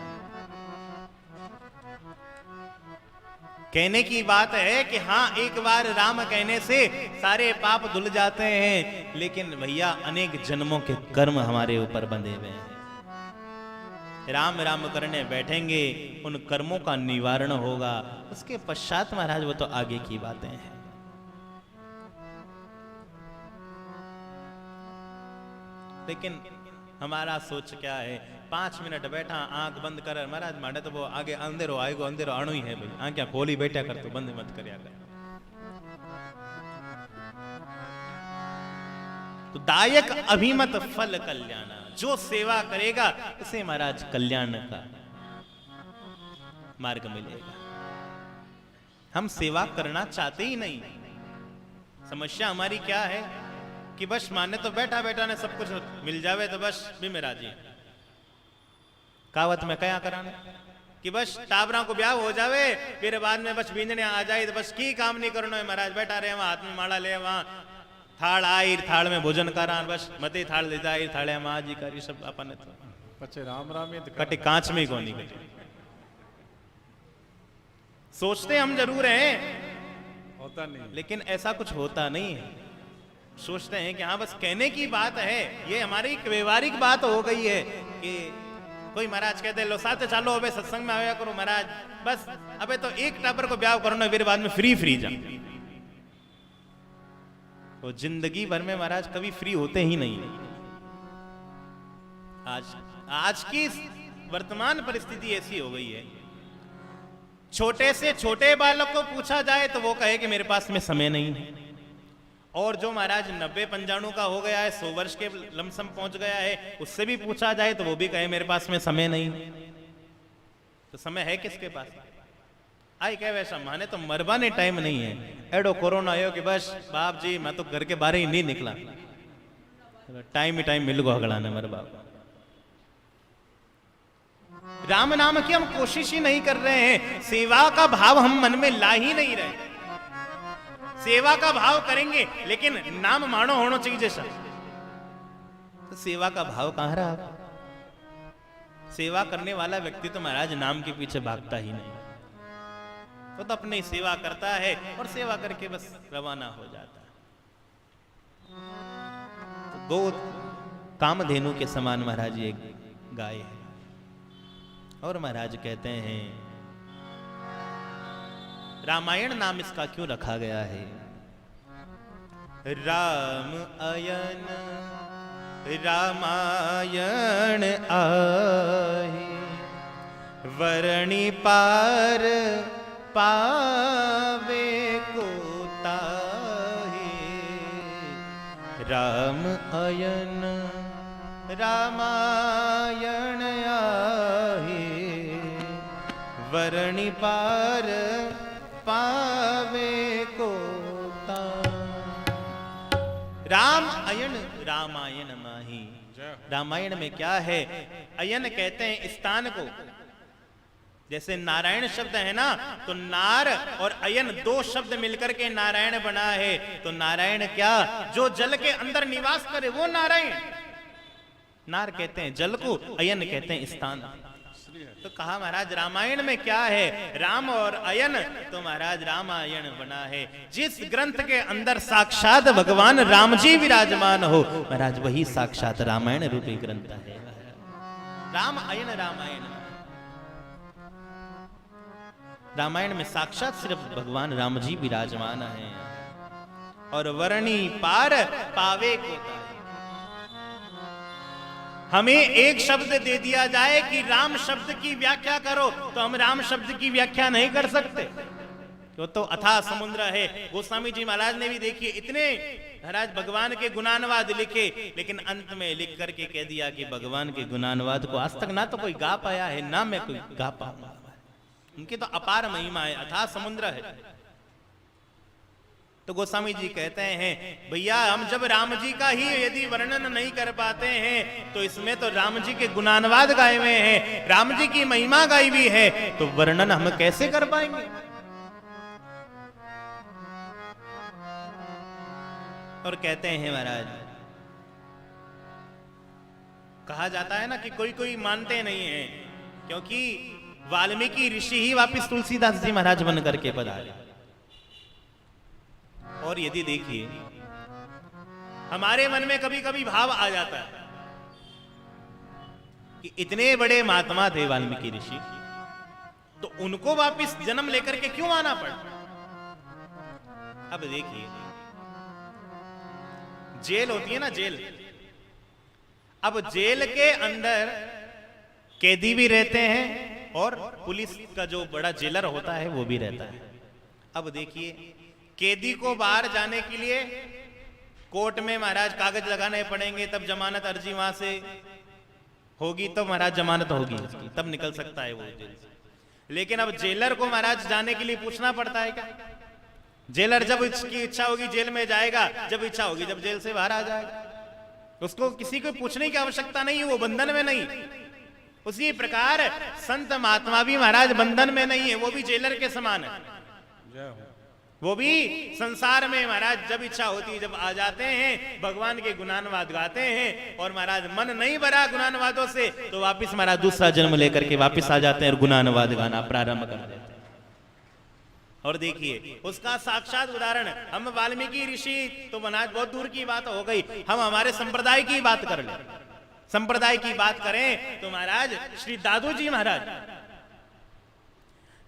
कहने की बात है कि हाँ एक बार राम कहने से सारे पाप धुल जाते हैं, लेकिन भैया अनेक जन्मों के कर्म हमारे ऊपर बंधे हुए हैं। राम राम करने बैठेंगे उन कर्मों का निवारण होगा, उसके पश्चात महाराज वो तो आगे की बातें हैं। लेकिन हमारा सोच क्या है, 5 मिनट बैठा आंख बंद कर महाराज माने तो वो आगे अंधेरो आएगो अंधेरो आणो ही है भाई, आंखें खोली बैठा कर तो बंद मत कर। तो दायक अभिमत फल कल्याण, जो सेवा करेगा उसे महाराज कल्याण का मार्ग मिलेगा। हम सेवा करना चाहते ही नहीं। समस्या हमारी क्या है कि बस माने तो बैठा बैठा ने सब कुछ मिल जावे तो बस भी मेरा जी कावत में क्या कराना कि बस टाबरा को ब्याह हो जावे फिर बाद में बस बींजने आ जाए तो बस की काम नहीं करना है महाराज। बैठा रहे वहां हाथ में माला ले वहां थाल आई थाल में भोजन करा बस मते थाल ले जाए थाले माँ जी करी सब अपन तो पचे राम राम कटे कांच में कौन नहीं सोचते हम जरूर हैं होता नहीं, लेकिन ऐसा कुछ होता नहीं है। सोचते हैं कि हाँ बस कहने की बात है, ये हमारी एक व्यवहारिक बात हो गई है कि कोई महाराज कहते लो साथ चलो अबे सत्संग में आया करो महाराज, बस अबे तो एक टाबर को ब्याह करना फिर बाद में फ्री जा। तो जिंदगी भर में महाराज कभी फ्री होते ही नहीं। आज की वर्तमान परिस्थिति ऐसी हो गई है, छोटे से छोटे बालक को पूछा जाए तो वो कहे कि मेरे पास में समय नहीं है, और जो महाराज 90-95 का हो गया है 100 वर्ष के लमसम पहुंच गया है उससे भी पूछा जाए तो वो भी कहे मेरे पास में समय नहीं। तो समय है किसके पास? आई कहे वैसा माने तो मरवाने टाइम नहीं है। एडो कोरोना आयो कि बस बाप जी मैं तो घर के बाहर ही नहीं निकला, टाइम ही टाइम मिल गो अगड़ाने मर बाप। राम नाम की हम कोशिश ही नहीं कर रहे हैं, सेवा का भाव हम मन में ला ही नहीं रहे। सेवा का भाव करेंगे लेकिन नाम मानो होना चाहिए जैसा, तो सेवा का भाव कहां रहा? सेवा करने वाला व्यक्ति तो महाराज नाम के पीछे भागता ही नहीं, वो तो अपनी सेवा करता है और सेवा करके बस रवाना हो जाता है। तो दो कामधेनु के समान महाराज एक गाय है, और महाराज कहते हैं रामायण नाम इसका क्यों रखा गया है? राम अयन रामायण आए, वरणी पार पावे को ताहे। राम अयन रामायण आए, वरणी पार पावे को राम अयन रामायण माही। रामायण में क्या है? अयन कहते हैं स्थान को। जैसे नारायण शब्द है ना, तो नार और अयन 2 शब्द मिलकर के नारायण बना है। तो नारायण क्या? जो जल के अंदर निवास करे वो नारायण। नार कहते हैं जल को, अयन कहते हैं स्थान। तो कहा महाराज रामायण में क्या है? राम और अयन, तो महाराज रामायण बना है। जिस ग्रंथ के अंदर साक्षात भगवान राम जी विराजमान हो, महाराज वही साक्षात रामायण रूपी ग्रंथ है। राम अयन रामायण, रामायण में साक्षात सिर्फ भगवान राम जी विराजमान है। और वरणी पार पावे को, हमें एक शब्द दे दिया जाए कि राम शब्द की व्याख्या करो, तो हम राम शब्द की व्याख्या नहीं कर सकते, वो तो अथाह समुद्र है। गोस्वामी जी महाराज ने भी देखिए इतने महाराज भगवान के गुणानुवाद लिखे, लेकिन अंत में लिख करके कह दिया कि भगवान के गुणानुवाद को आज तक ना तो कोई गा पाया है, ना मैं कोई गा पाऊंगा। उनकी तो अपार महिमा है, अथाह समुद्र है। तो गोस्वामी जी कहते हैं भैया हम जब राम जी का ही यदि वर्णन नहीं कर पाते हैं तो इसमें तो राम जी के गुणानुवाद गाए हुए हैं, राम जी की महिमा गाई हुई है, तो वर्णन हम कैसे कर पाएंगे। और कहते हैं महाराज, कहा जाता है ना कि कोई कोई मानते नहीं है, क्योंकि वाल्मीकि ऋषि ही वापिस तुलसीदास जी महाराज बन करके पधारे। और यदि देखिए हमारे मन में कभी कभी भाव आ जाता है कि इतने बड़े महात्मा थे वाल्मीकि ऋषि, तो उनको वापिस जन्म लेकर के क्यों आना पड़ा। अब देखिए जेल होती है ना, जेल, अब जेल के अंदर कैदी भी रहते हैं और पुलिस का जो बड़ा जेलर होता है वो भी रहता है। अब देखिए कैदी को बाहर जाने के लिए कोर्ट में महाराज कागज लगाने पड़ेंगे, तब जमानत अर्जी वहां से होगी, तो महाराज जमानत होगी उसकी, तब निकल सकता है वो जेल से। लेकिन अब जेलर को महाराज जाने के लिए पूछना पड़ता है क्या। जेलर जब इसकी इच्छा होगी जेल में जाएगा, जब इच्छा होगी जब जेल से बाहर आ जाएगा, उसको किसी को पूछने की आवश्यकता नहीं है, वो बंधन में नहीं। उसी प्रकार संत महात्मा भी महाराज बंधन में नहीं है, वो भी जेलर के समान है। जय हो। वो भी संसार में महाराज जब इच्छा होती है जब आ जाते हैं, भगवान के गुणानुवाद गाते हैं, और महाराज मन नहीं भरा गुणानुवादों से तो वापिस महाराज दूसरा जन्म लेकर के वापिस आ जाते हैं और गुणानुवाद गाना प्रारंभ कर देते हैं। और देखिए उसका साक्षात उदाहरण, हम वाल्मीकि ऋषि तो महाराज बहुत दूर की बात हो गई, हम हमारे संप्रदाय की बात कर ले। संप्रदाय की बात करें तो महाराज श्री दादू जी महाराज,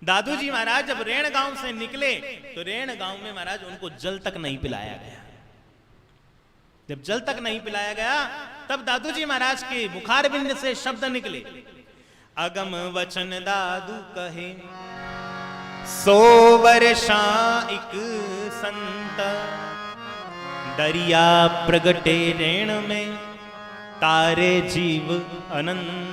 दादू जी महाराज जब रेण गांव से निकले तो रेण गांव में महाराज उनको जल तक नहीं पिलाया गया। जब जल तक नहीं पिलाया गया तब दादू जी महाराज के मुखार बिंद से शब्द निकले, अगम वचन दादू कहे सो वर्षा इक संत, दरिया प्रगटे रेण में तारे जीव अनंत।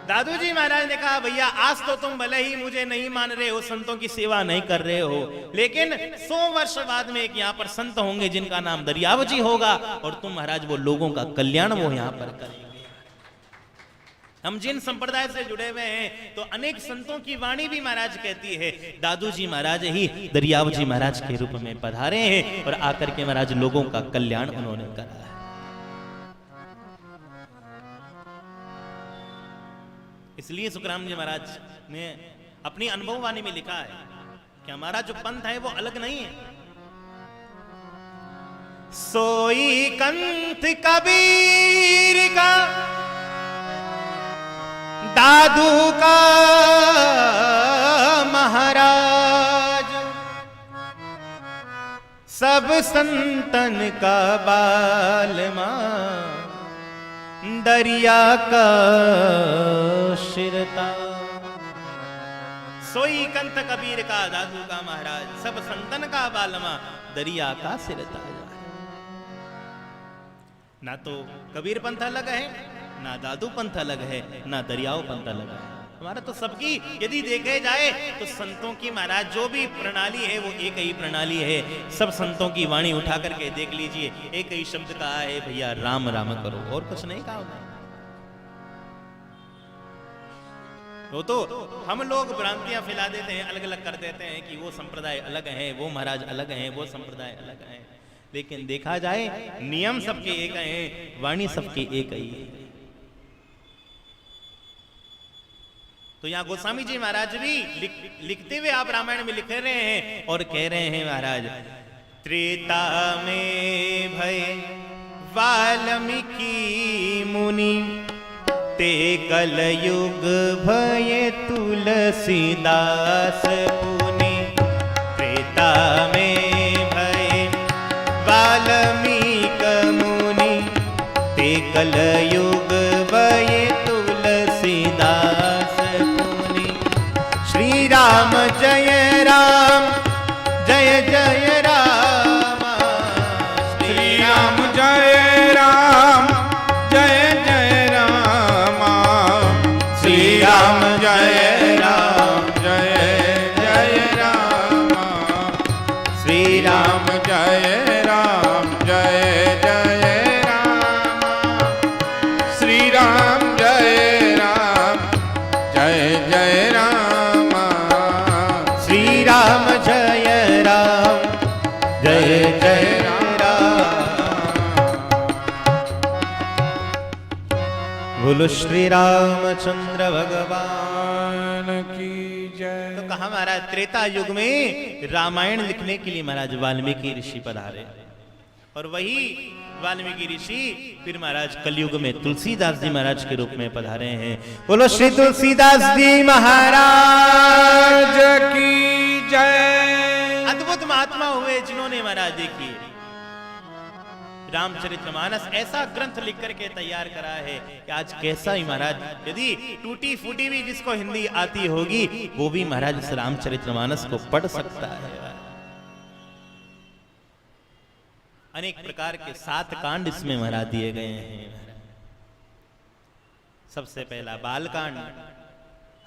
दादू जी महाराज ने कहा भैया आज तो तुम भले ही मुझे नहीं मान रहे हो, संतों की सेवा नहीं कर रहे हो, लेकिन 100 वर्ष बाद में एक यहाँ पर संत होंगे जिनका नाम दरियाव जी होगा, और तुम महाराज वो लोगों का कल्याण वो यहाँ पर करेंगे। हम जिन संप्रदाय से जुड़े हुए हैं तो अनेक संतों की वाणी भी महाराज कहती है, दादू जी महाराज ही दरियाव जी महाराज के रूप में पधारे हैं और आकर के महाराज लोगों का कल्याण उन्होंने करा है। इसलिए सुखराम जी महाराज ने अपनी अनुभव वाणी में लिखा है कि हमारा जो पंथ है वो अलग नहीं है। सोई कंठ कबीर का दादू का महाराज, सब संतन का बालमा, दरिया का शिरता। सोई कंठ कबीर का दादू का महाराज, सब संतन का बालमा, दरिया का सिरता। ना तो कबीर पंथ अलग है, ना दादू पंथ अलग है, ना दरियाओ पंथ अलग है। हमारा तो सबकी यदि देखे जाए तो संतों की महाराज जो भी प्रणाली है वो एक ही प्रणाली है। सब संतों की वाणी उठा करके देख लीजिए, एक ही शब्द कहा है भैया राम राम करो, और कुछ नहीं कहा। वो तो हम लोग भ्रांतियां फैला देते हैं, अलग अलग कर देते हैं कि वो संप्रदाय अलग है, वो महाराज अलग है, वो संप्रदाय अलग है। लेकिन देखा जाए नियम सबके एक हैं, वाणी सबके एक ही है। तो यहाँ गोस्वामी जी महाराज भी लिखते हुए आप रामायण में लिख रहे हैं और कह रहे हैं महाराज, त्रेता में भय वाल्मीकि मुनि, ते कलयुग भय तुलसीदास पुनि। त्रेता में भय वाल्मीकि मुनि, ते कलयुग भय तुलसीदास पुनि। श्री राम जय राम, जय जय राम, श्री राम जय राम, जय जय राम, श्री राम जय राम। बोलो श्री रामचंद्र भगवान। भगवान की जय। तो कहा महाराज त्रेता युग में रामायण लिखने के लिए महाराज वाल्मीकि ऋषि पधारे, और वही वाल्मीकि ऋषि फिर महाराज कलयुग में तुलसीदास जी महाराज के रूप में पधारे हैं। बोलो श्री तुलसीदास जी महाराज की जय। अद्भुत महात्मा हुए जिन्होंने महाराज देखिए रामचरितमानस ऐसा ग्रंथ लिख करके तैयार करा है कि आज कैसा ही महाराज यदि टूटी फूटी भी जिसको हिंदी आती होगी वो भी महाराज इस रामचरितमानस को पढ़ सकता है। अनेक प्रकार के 7 कांड इसमें महाराज दिए गए हैं। सबसे पहला बाल कांड,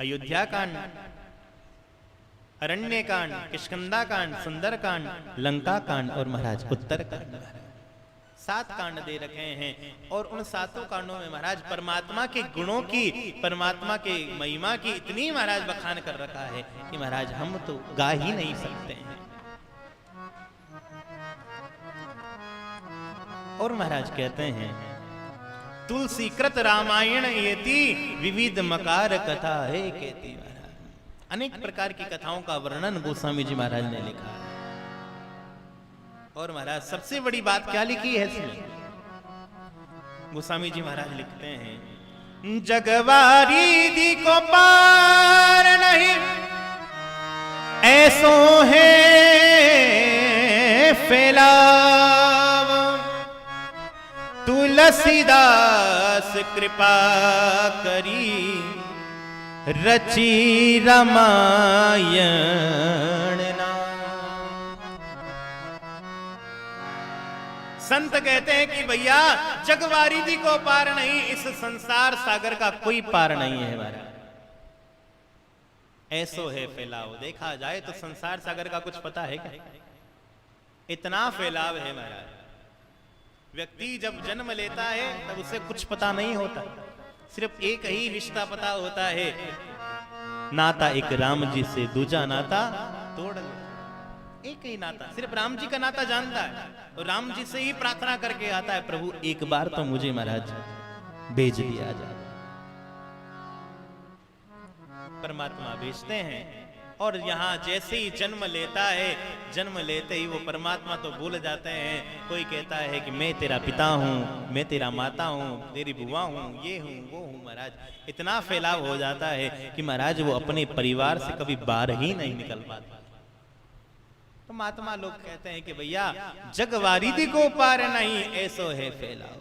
अयोध्या कांड, अरण्य कांड, किष्किंधा कांड, सुंदर कांड, लंका कांड और महाराज उत्तर कांड। 7 कांड दे रखे हैं और उन 7 कांडों में महाराज परमात्मा के गुणों की, परमात्मा के महिमा की इतनी महाराज बखान कर रखा है कि महाराज हम तो गा ही नहीं सकते हैं। और महाराज कहते हैं तुलसी कृत रामायण येति विविध मकार कथा है कहती महाराज। अनेक प्रकार की कथाओं का वर्णन गोस्वामी जी महाराज ने लिखा है। और महाराज सबसे बड़ी बात क्या लिखी है इसमें, गोस्वामी जी महाराज लिखते हैं जगवारी दी को पार नहीं ऐसो है फैलाव तुलसीदास कृपा करी रची रामायण। संत कहते हैं कि भैया जगवारिधि को पार नहीं, इस संसार सागर का कोई पार नहीं है महाराज। ऐसो है फैलाव, देखा जाए तो संसार सागर का कुछ पता है क्या? इतना फैलाव है महाराज। व्यक्ति जब जन्म लेता है तब उसे कुछ पता नहीं होता, सिर्फ एक ही रिश्ता पता होता है, नाता एक राम जी से, दूजा नाता तोड़ ले। एक ही नाता, सिर्फ राम जी का नाता जानता है और राम जी से ही प्रार्थना करके आता है, प्रभु एक बार तो मुझे महाराज भेज दिया जाए। परमात्मा भेजते हैं और यहाँ जैसे ही जन्म लेता है, जन्म लेते ही वो परमात्मा तो भूल जाते हैं। कोई कहता है कि मैं तेरा पिता हूँ, मैं तेरा माता हूँ, तेरी बुआ हूँ, ये हूँ, वो हूँ महाराज। इतना फैलाव हो जाता है कि महाराज वो अपने परिवार से कभी बाहर ही नहीं निकल पाता। तो महात्मा लोग कहते हैं कि भैया जगवारिधि को पार नहीं, ऐसो है फैलाव।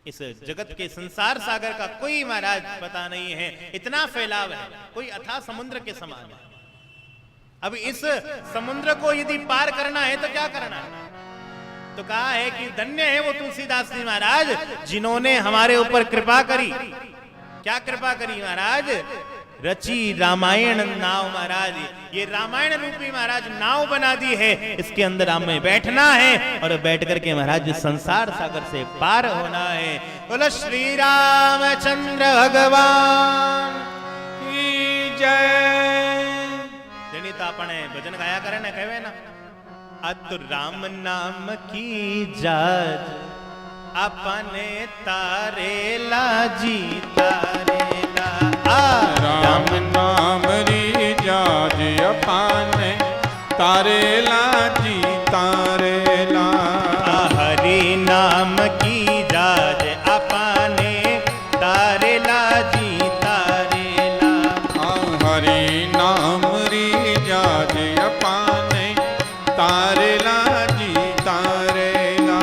इस जगत के संसार सागर का कोई महाराज पता नहीं है, इतना फैलाव है, कोई अथाह समुद्र के समान है। अब इस समुद्र को यदि पार करना है तो क्या करना है? तो कहा है कि धन्य है वो तुलसीदास जी महाराज जिन्होंने हमारे ऊपर कृपा करी। क्या कृपा करी महाराज? रची रामायण नाव महाराज, ये रामायण रूपी महाराज नाव बना दी है, इसके अंदर हमें बैठना है और बैठ करके महाराज संसार सागर से पार होना है। बोलो श्री रामचंद्र भगवान की जय। जनी तो अपने भजन गाया करे ना, कहे ना अतु राम नाम की जाज अपने तारेला जी तारेला। राम नाम री जाज अपाने तारेला जी तारेला। हरि नाम की जाज अपाने तारेला जी तारेला। हरि नाम री जाज अपाने तारेला जी तारेला।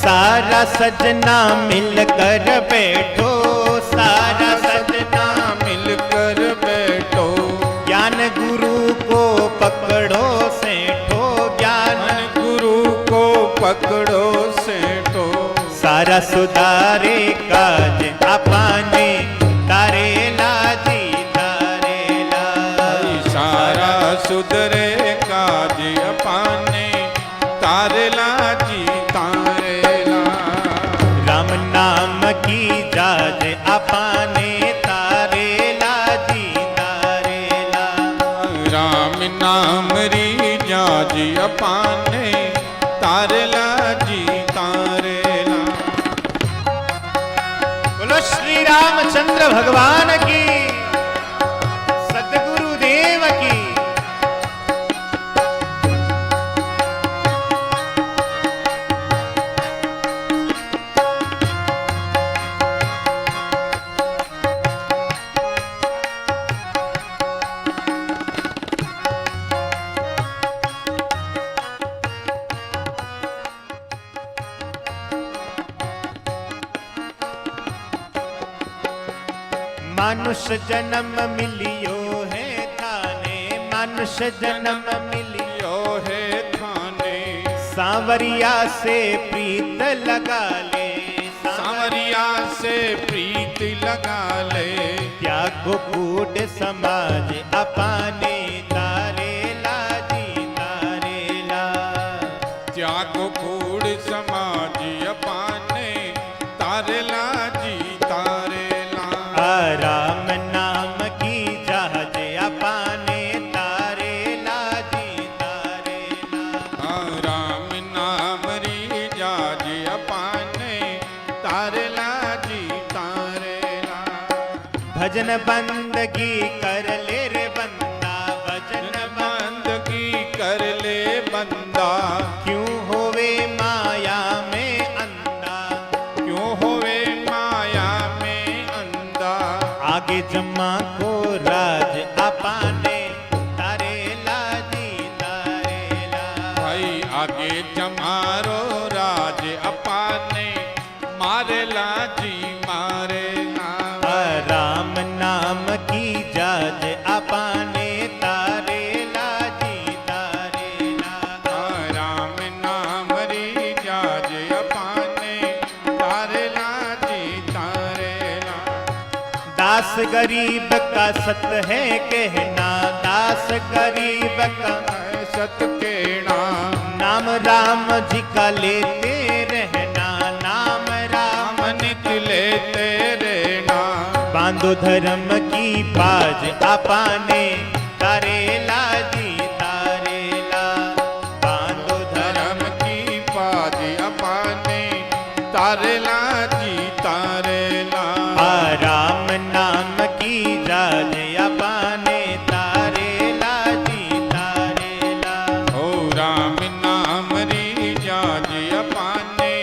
सारा सजना मिलकर बैठो, सारा सजना मिलकर बैठो, ज्ञान गुरु को पकड़ो सेठो, ज्ञान गुरु को पकड़ो सेठो। सारा सुधारे काज अपाने तारेला जी तारेला। सारा सुधरे काज अपाने तारेला जी तारेला। राम नाम की जाज अपाने तारेला जी तारेला। राम नाम री जाज अपाने तारेला जी तारेला। रामचंद्र भगवान की, सदगुरुदेव की। मनुष्य जन्म मिलियो है थाने, मनुष्य जन्म मिलियो है थाने, सांवरिया से प्रीत लगा ले, सांवरिया से प्रीत लगा ले, त्यागो कूट समाज अपाने, तारेला जी तारेला, त्यागो कूड़ समाज अपाने, तारेला जी तारेला। राम नाम की जहाज अपाने, तारेला जी तारेला। राम नाम री जाज अपाने, तारेला जी तारेला। भजन बंदगी कर ले रे बंदा, भजन बंदगी कर ले बंदा, क्यों होवे माया में अंधा, क्यों होवे माया में अंधा। आगे जमा को राज अपाने, तारेला जी तारेला। भाई आगे जमारो राज अपाने, मारेला जी मारेला। राम नाम की जाज अपाने, तारेला जी तारेला। राम नाम री जाज अपाने, तारेला जी तारेला। दास गरीब का सत है कहना, दास गरीब का सत केना, नाम राम जी का लेते रहना, नाम राम राम निकले तेरे नाम। बांधो धर्म की बाज अपाने, तारेला जी तारेला। बांधो धर्म धर्म की बाज अपाने, तारेला जी तारेला। राम नाम की जाज अपाने, तारेला जी तारेला। ओ राम नाम री जाज अपाने,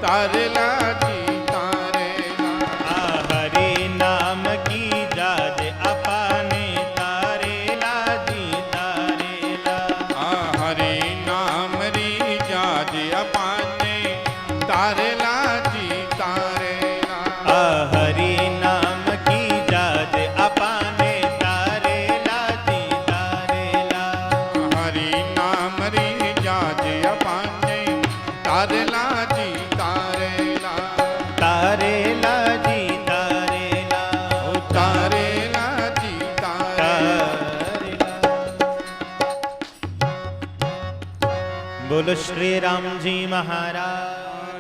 तारेला जी तारेला। हरे नाम की जाज अपाने, तारेला जी तारेला। हरे नाम री जाज अपाने, तारेला जी तारेला। हरि नाम की जाज अपाने, तारेला जी तारेला। हरि नाम री जाज अपाने, तारेला जी तारेला। तारेला जी तारेला। ओ तारेला जी तारेला। बोलो श्री राम जी महाराज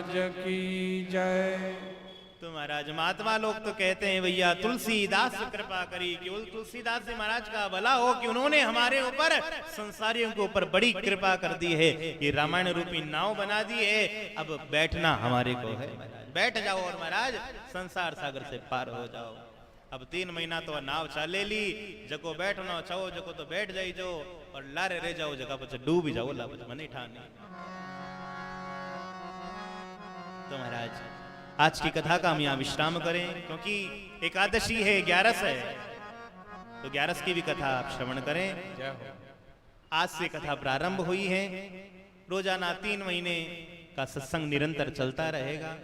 आज की जय। तो महाराज महात्मा लोग तो कहते हैं भैया तुलसीदास कृपा करी, कि तुलसीदास जी महाराज का भला हो कि उन्होंने हमारे ऊपर संसारियों के ऊपर बड़ी कृपा कर दी है, ये रामायण रूपी नाव बना दी है। अब बैठना हमारे को है, बैठ जाओ और महाराज संसार सागर से पार हो जाओ। अब 3 महीना तो नाव चाले ली, जको बैठना चाहो जको तो बैठ जाई जो, और लारे रह जाओ जगह पर डूब ही जाओ, ला मनी ठाने। तो महाराज आज की कथा का हम यहाँ विश्राम करें, क्योंकि एकादशी है, 11 है, तो 11 की भी कथा आप श्रवण करें। आज से कथा प्रारंभ हुई है, रोजाना 3 महीने का सत्संग निरंतर चलता रहेगा।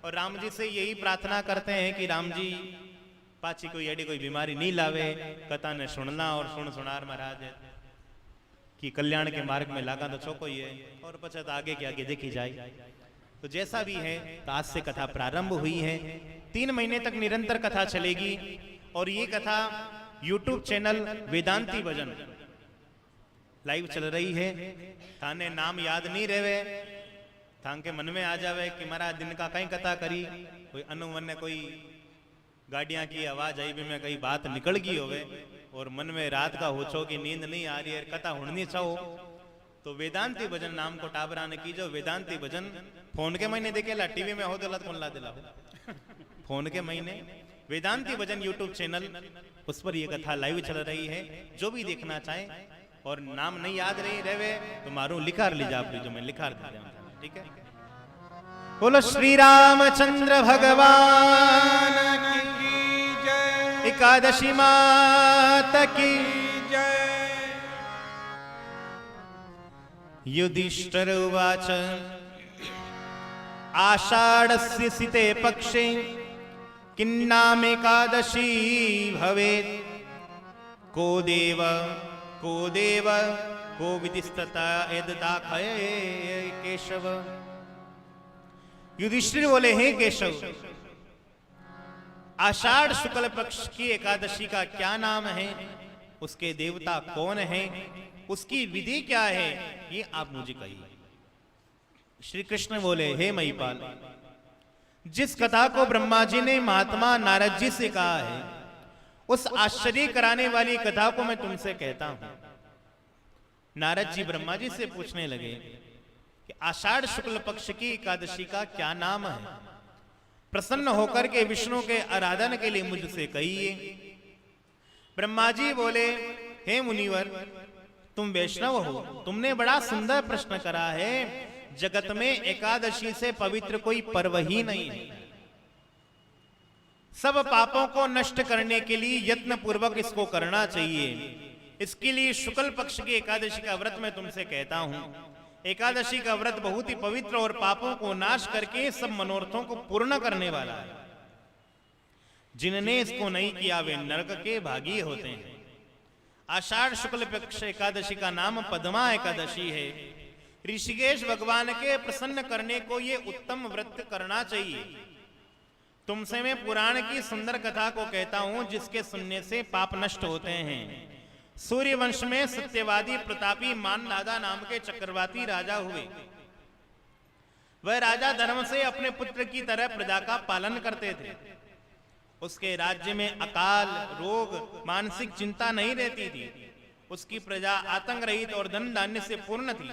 और राम जी से यही प्रार्थना करते हैं कि राम जी पाची कोई एडी कोई बीमारी नहीं लावे, कथा ने सुनना और सुनार महाराज कि कल्याण के मार्ग में लागा तो चौको ही है, और पछत आगे के आगे देखी जाए। तो जैसा भी है, तो आज से कथा प्रारंभ हुई है, 3 महीने तक निरंतर कथा चलेगी। और ये कथा YouTube चैनल वेदांती भजन लाइव चल रही है। थाने नाम याद नहीं रहे, थान के मन में आ जावे कि महाराज दिन का कहीं कथा करी, कोई अनुमन ने कोई गाड़ियां की आवाज आई भी में कई बात निकल गई होवे, और मन में रात का होचो की नींद नहीं आ रही है, कथा होनी चाहो, तो वेदांती भजन नाम को टाबरा ने की, जो वेदांती भजन फोन के महीने देखेला, टीवी में हो दिला कौन ला दिला, फोन के महीने वेदांती वचन यूट्यूब चैनल, उस पर यह कथा लाइव चल रही है। जो भी देखना चाहे और नाम नहीं याद रहे तो मारू लिखार लीजा आप जो मैं लिखार दे, ठीक है। बोलो श्री रामचंद्र भगवान की जय, एकादशी माता की जय। युधिष्ठिर उवाच आषाढस्य सिते पक्षे किन्नामेकादशी भवेत् को देव को विदिस्तता यद्दाखये केशव। युधिष्ठिर बोले, हे केशव, आषाढ़ शुक्ल पक्ष की एकादशी का क्या नाम है, उसके देवता कौन है, उसकी विधि क्या है, ये आप मुझे कहिए। श्री कृष्ण बोले, हे महिपाल, जिस कथा को ब्रह्मा जी ने महात्मा नारद जी से कहा है, उस आश्चर्य कराने वाली कथा को मैं तुमसे कहता हूं। नारद जी ब्रह्मा जी से पूछने लगे कि आषाढ़ शुक्ल पक्ष की एकादशी का क्या नाम है। प्रसन्न होकर के विष्णु के आराधन के लिए मुझसे कहिए। ब्रह्मा जी बोले, हे मुनिवर, तुम वैष्णव हो, तुमने बड़ा सुंदर प्रश्न करा है। जगत में एकादशी से पवित्र कोई पर्व ही नहीं है। सब पापों को नष्ट करने के लिए यत्न पूर्वक इसको करना चाहिए। इसके लिए शुक्ल पक्ष की एकादशी का व्रत मैं तुमसे कहता हूं। एकादशी का व्रत बहुत ही पवित्र और पापों को नाश करके सब मनोरथों को पूर्ण करने वाला है। जिनने इसको नहीं किया वे नरक के भागी होते हैं। आषाढ़ शुक्ल पक्ष एकादशी का नाम पद्मा एकादशी है। ऋषिकेश भगवान के प्रसन्न करने को ये उत्तम व्रत करना चाहिए। तुमसे मैं पुराण की सुंदर कथा को कहता हूं, जिसके सुनने से पाप नष्ट होते हैं। सूर्य वंश में सत्यवादी प्रतापी माननादा नाम के चक्रवर्ती राजा हुए। वह राजा धर्म से अपने पुत्र की तरह प्रजा का पालन करते थे। उसके राज्य में अकाल, रोग, मानसिक चिंता नहीं रहती थी। उसकी प्रजा आतंक रहित और धन धान्य से पूर्ण थी।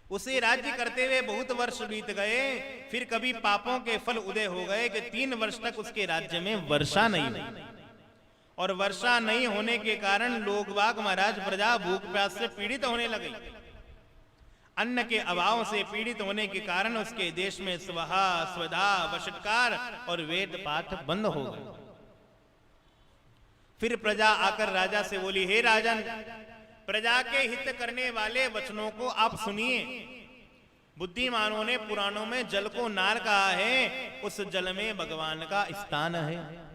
उसे राज्य करते हुए बहुत वर्ष बीत गए। फिर कभी पापों के फल उदय हो गए कि 3 वर्ष तक उसके राज्य में वर्षा नहीं हुई। और वर्षा नहीं होने के कारण लोग बाग महाराज प्रजा भूख प्यास से पीड़ित होने लगी। अन्न के अभाव से पीड़ित होने के कारण उसके देश में स्वहा, स्वधा, वशटकार और वेद पाठ बंद हो गए। फिर प्रजा आकर राजा से बोली, हे राजन, प्रजा के हित करने वाले वचनों को आप सुनिए। बुद्धिमानों ने पुराणों में जल को नार कहा है। उस जल में भगवान का स्थान है।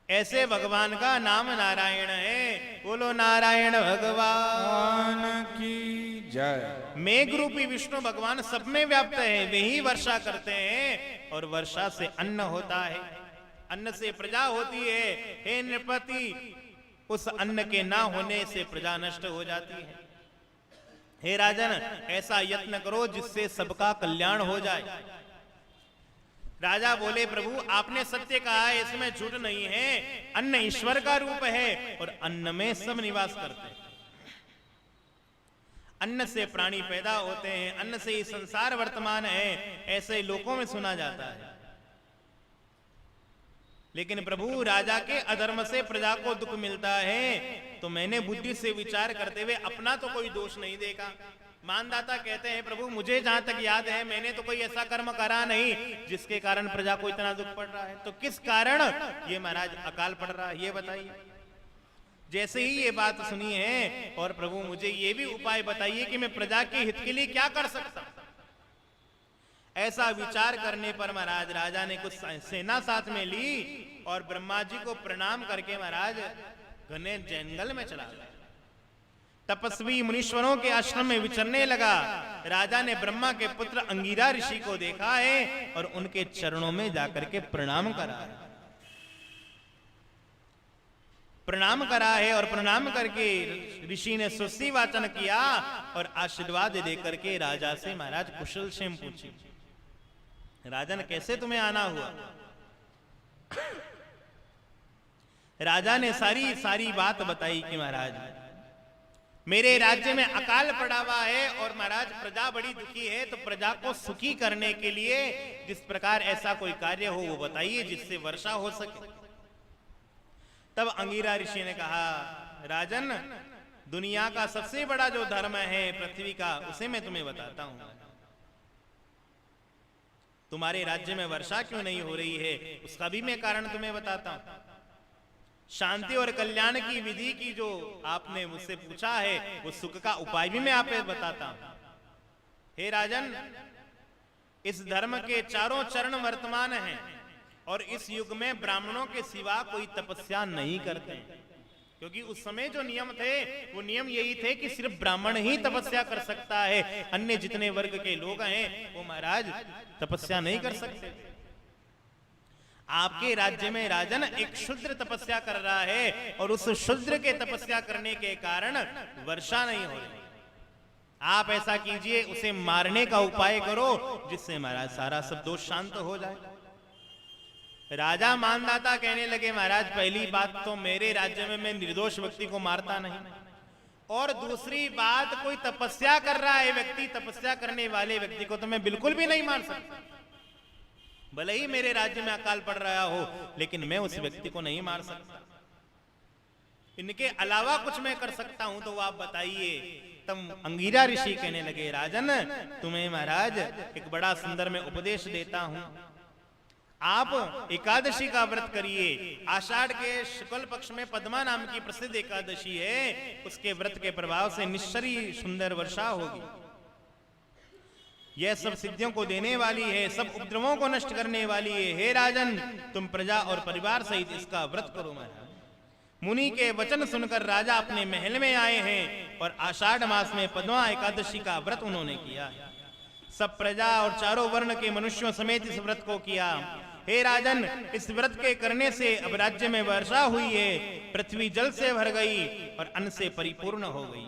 ऐसे भगवान का नाम नारायण है। बोलो नारायण भगवान की जय। मेघ रूपी विष्णु भगवान सब में व्याप्त है। वे ही वर्षा करते हैं और वर्षा से अन्न होता है। अन्न से प्रजा होती है। हे नृपति, उस अन्न के ना होने से प्रजा नष्ट हो जाती है। हे राजन, ऐसा यत्न करो जिससे सबका कल्याण हो जाए। राजा बोले, प्रभु आपने सत्य कहा है, इसमें झूठ नहीं है। अन्न ईश्वर का रूप है और अन्न में सब निवास करते हैं। अन्न से प्राणी पैदा होते हैं, अन्न से ही संसार वर्तमान है, ऐसे लोकों में सुना जाता है। लेकिन प्रभु, राजा के अधर्म से प्रजा को दुख मिलता है, तो मैंने बुद्धि से विचार करते हुए अपना तो कोई दोष नहीं देखा। मानदाता कहते हैं, प्रभु मुझे जहां तक याद है मैंने तो कोई ऐसा कर्म करा नहीं जिसके कारण प्रजा को इतना दुख पड़ रहा है। तो किस कारण ये महाराज अकाल पड़ रहा है, ये बताइए। जैसे ही ये बात सुनी है, और प्रभु मुझे ये भी उपाय बताइए कि मैं प्रजा के हित के लिए क्या कर सकता हूं। ऐसा विचार करने पर महाराज राजा ने कुछ सेना साथ में ली और ब्रह्मा जी को प्रणाम करके महाराज घने जंगल में चला गया। तपस्वी मुनीश्वरों के आश्रम में विचरने लगा। राजा ने ब्रह्मा के पुत्र अंगिरा ऋषि को देखा है और उनके चरणों में जाकर के प्रणाम करा है। प्रणाम करा है और प्रणाम करके ऋषि ने सुस्ती वाचन किया और आशीर्वाद देकर के राजा से महाराज कुशल क्षेम पूछी। राजन, कैसे तुम्हें आना हुआ? राजा ने सारी बात बताई कि महाराज मेरे राज्य में अकाल पड़ा हुआ है और महाराज प्रजा बड़ी दुखी है, तो प्रजा को सुखी करने के लिए जिस प्रकार ऐसा कोई कार्य हो वो बताइए जिससे वर्षा हो सके। तब अंगिरा ऋषि ने कहा, राजन, दुनिया का सबसे बड़ा जो धर्म है पृथ्वी का, उसे मैं तुम्हें बताता हूं। तुम्हारे राज्य में वर्षा क्यों नहीं हो रही है उसका भी मैं कारण तुम्हें बताता हूं। शांति और कल्याण की विधि की जो आपने मुझसे पूछा है वो सुख का उपाय भी मैं आपको बताता हूं। हे राजन, इस धर्म के चारों चरण वर्तमान हैं और इस युग में ब्राह्मणों के सिवा कोई तपस्या नहीं करते हैं, क्योंकि उस समय जो नियम थे वो नियम यही थे कि सिर्फ ब्राह्मण ही तपस्या कर सकता है, अन्य जितने वर्ग के लोग हैं वो महाराज तपस्या नहीं कर सकते। आपके राज्य में राजन एक शूद्र तपस्या कर रहा है और उस शूद्र के तपस्या करने के कारण वर्षा नहीं हो रही। आप ऐसा कीजिए, उसे मारने का उपाय करो जिससे महाराज सारा सब दोष शांत हो जाए। राजा मानदाता कहने लगे, महाराज पहली बात तो मेरे राज्य में मैं निर्दोष व्यक्ति को मारता नहीं, और दूसरी बात कोई तपस्या कर रहा है व्यक्ति, तपस्या करने वाले व्यक्ति को तो मैं बिल्कुल भी नहीं मार सकता। भले ही मेरे राज्य में अकाल पड़ रहा हो लेकिन मैं उस व्यक्ति को नहीं मार सकता। इनके अलावा कुछ मैं कर सकता हूं तो वो आप बताइए। तब अंगिरा ऋषि कहने लगे, राजन, तुम्हें महाराज एक बड़ा सुंदर मैं उपदेश देता हूं। आप एकादशी का व्रत करिए। आषाढ़ के शुक्ल पक्ष में पद्मा नाम की प्रसिद्ध एकादशी है, उसके व्रत के प्रभाव से निश्चरी सुंदर वर्षा होगी। यह सब सिद्धियों को देने वाली है, सब उपद्रवों को नष्ट करने वाली है। हे राजन, तुम प्रजा और परिवार सहित इसका व्रत करो। महाराज, मुनि के वचन सुनकर राजा अपने महल में आए हैं और आषाढ़ मास में पद्मा एकादशी का व्रत उन्होंने किया। सब प्रजा और चारों वर्ण के मनुष्यों समेत इस व्रत को किया। हे राजन, इस व्रत के करने से अब राज्य में वर्षा हुई है, पृथ्वी जल से भर गई और अन्न से परिपूर्ण हो गई।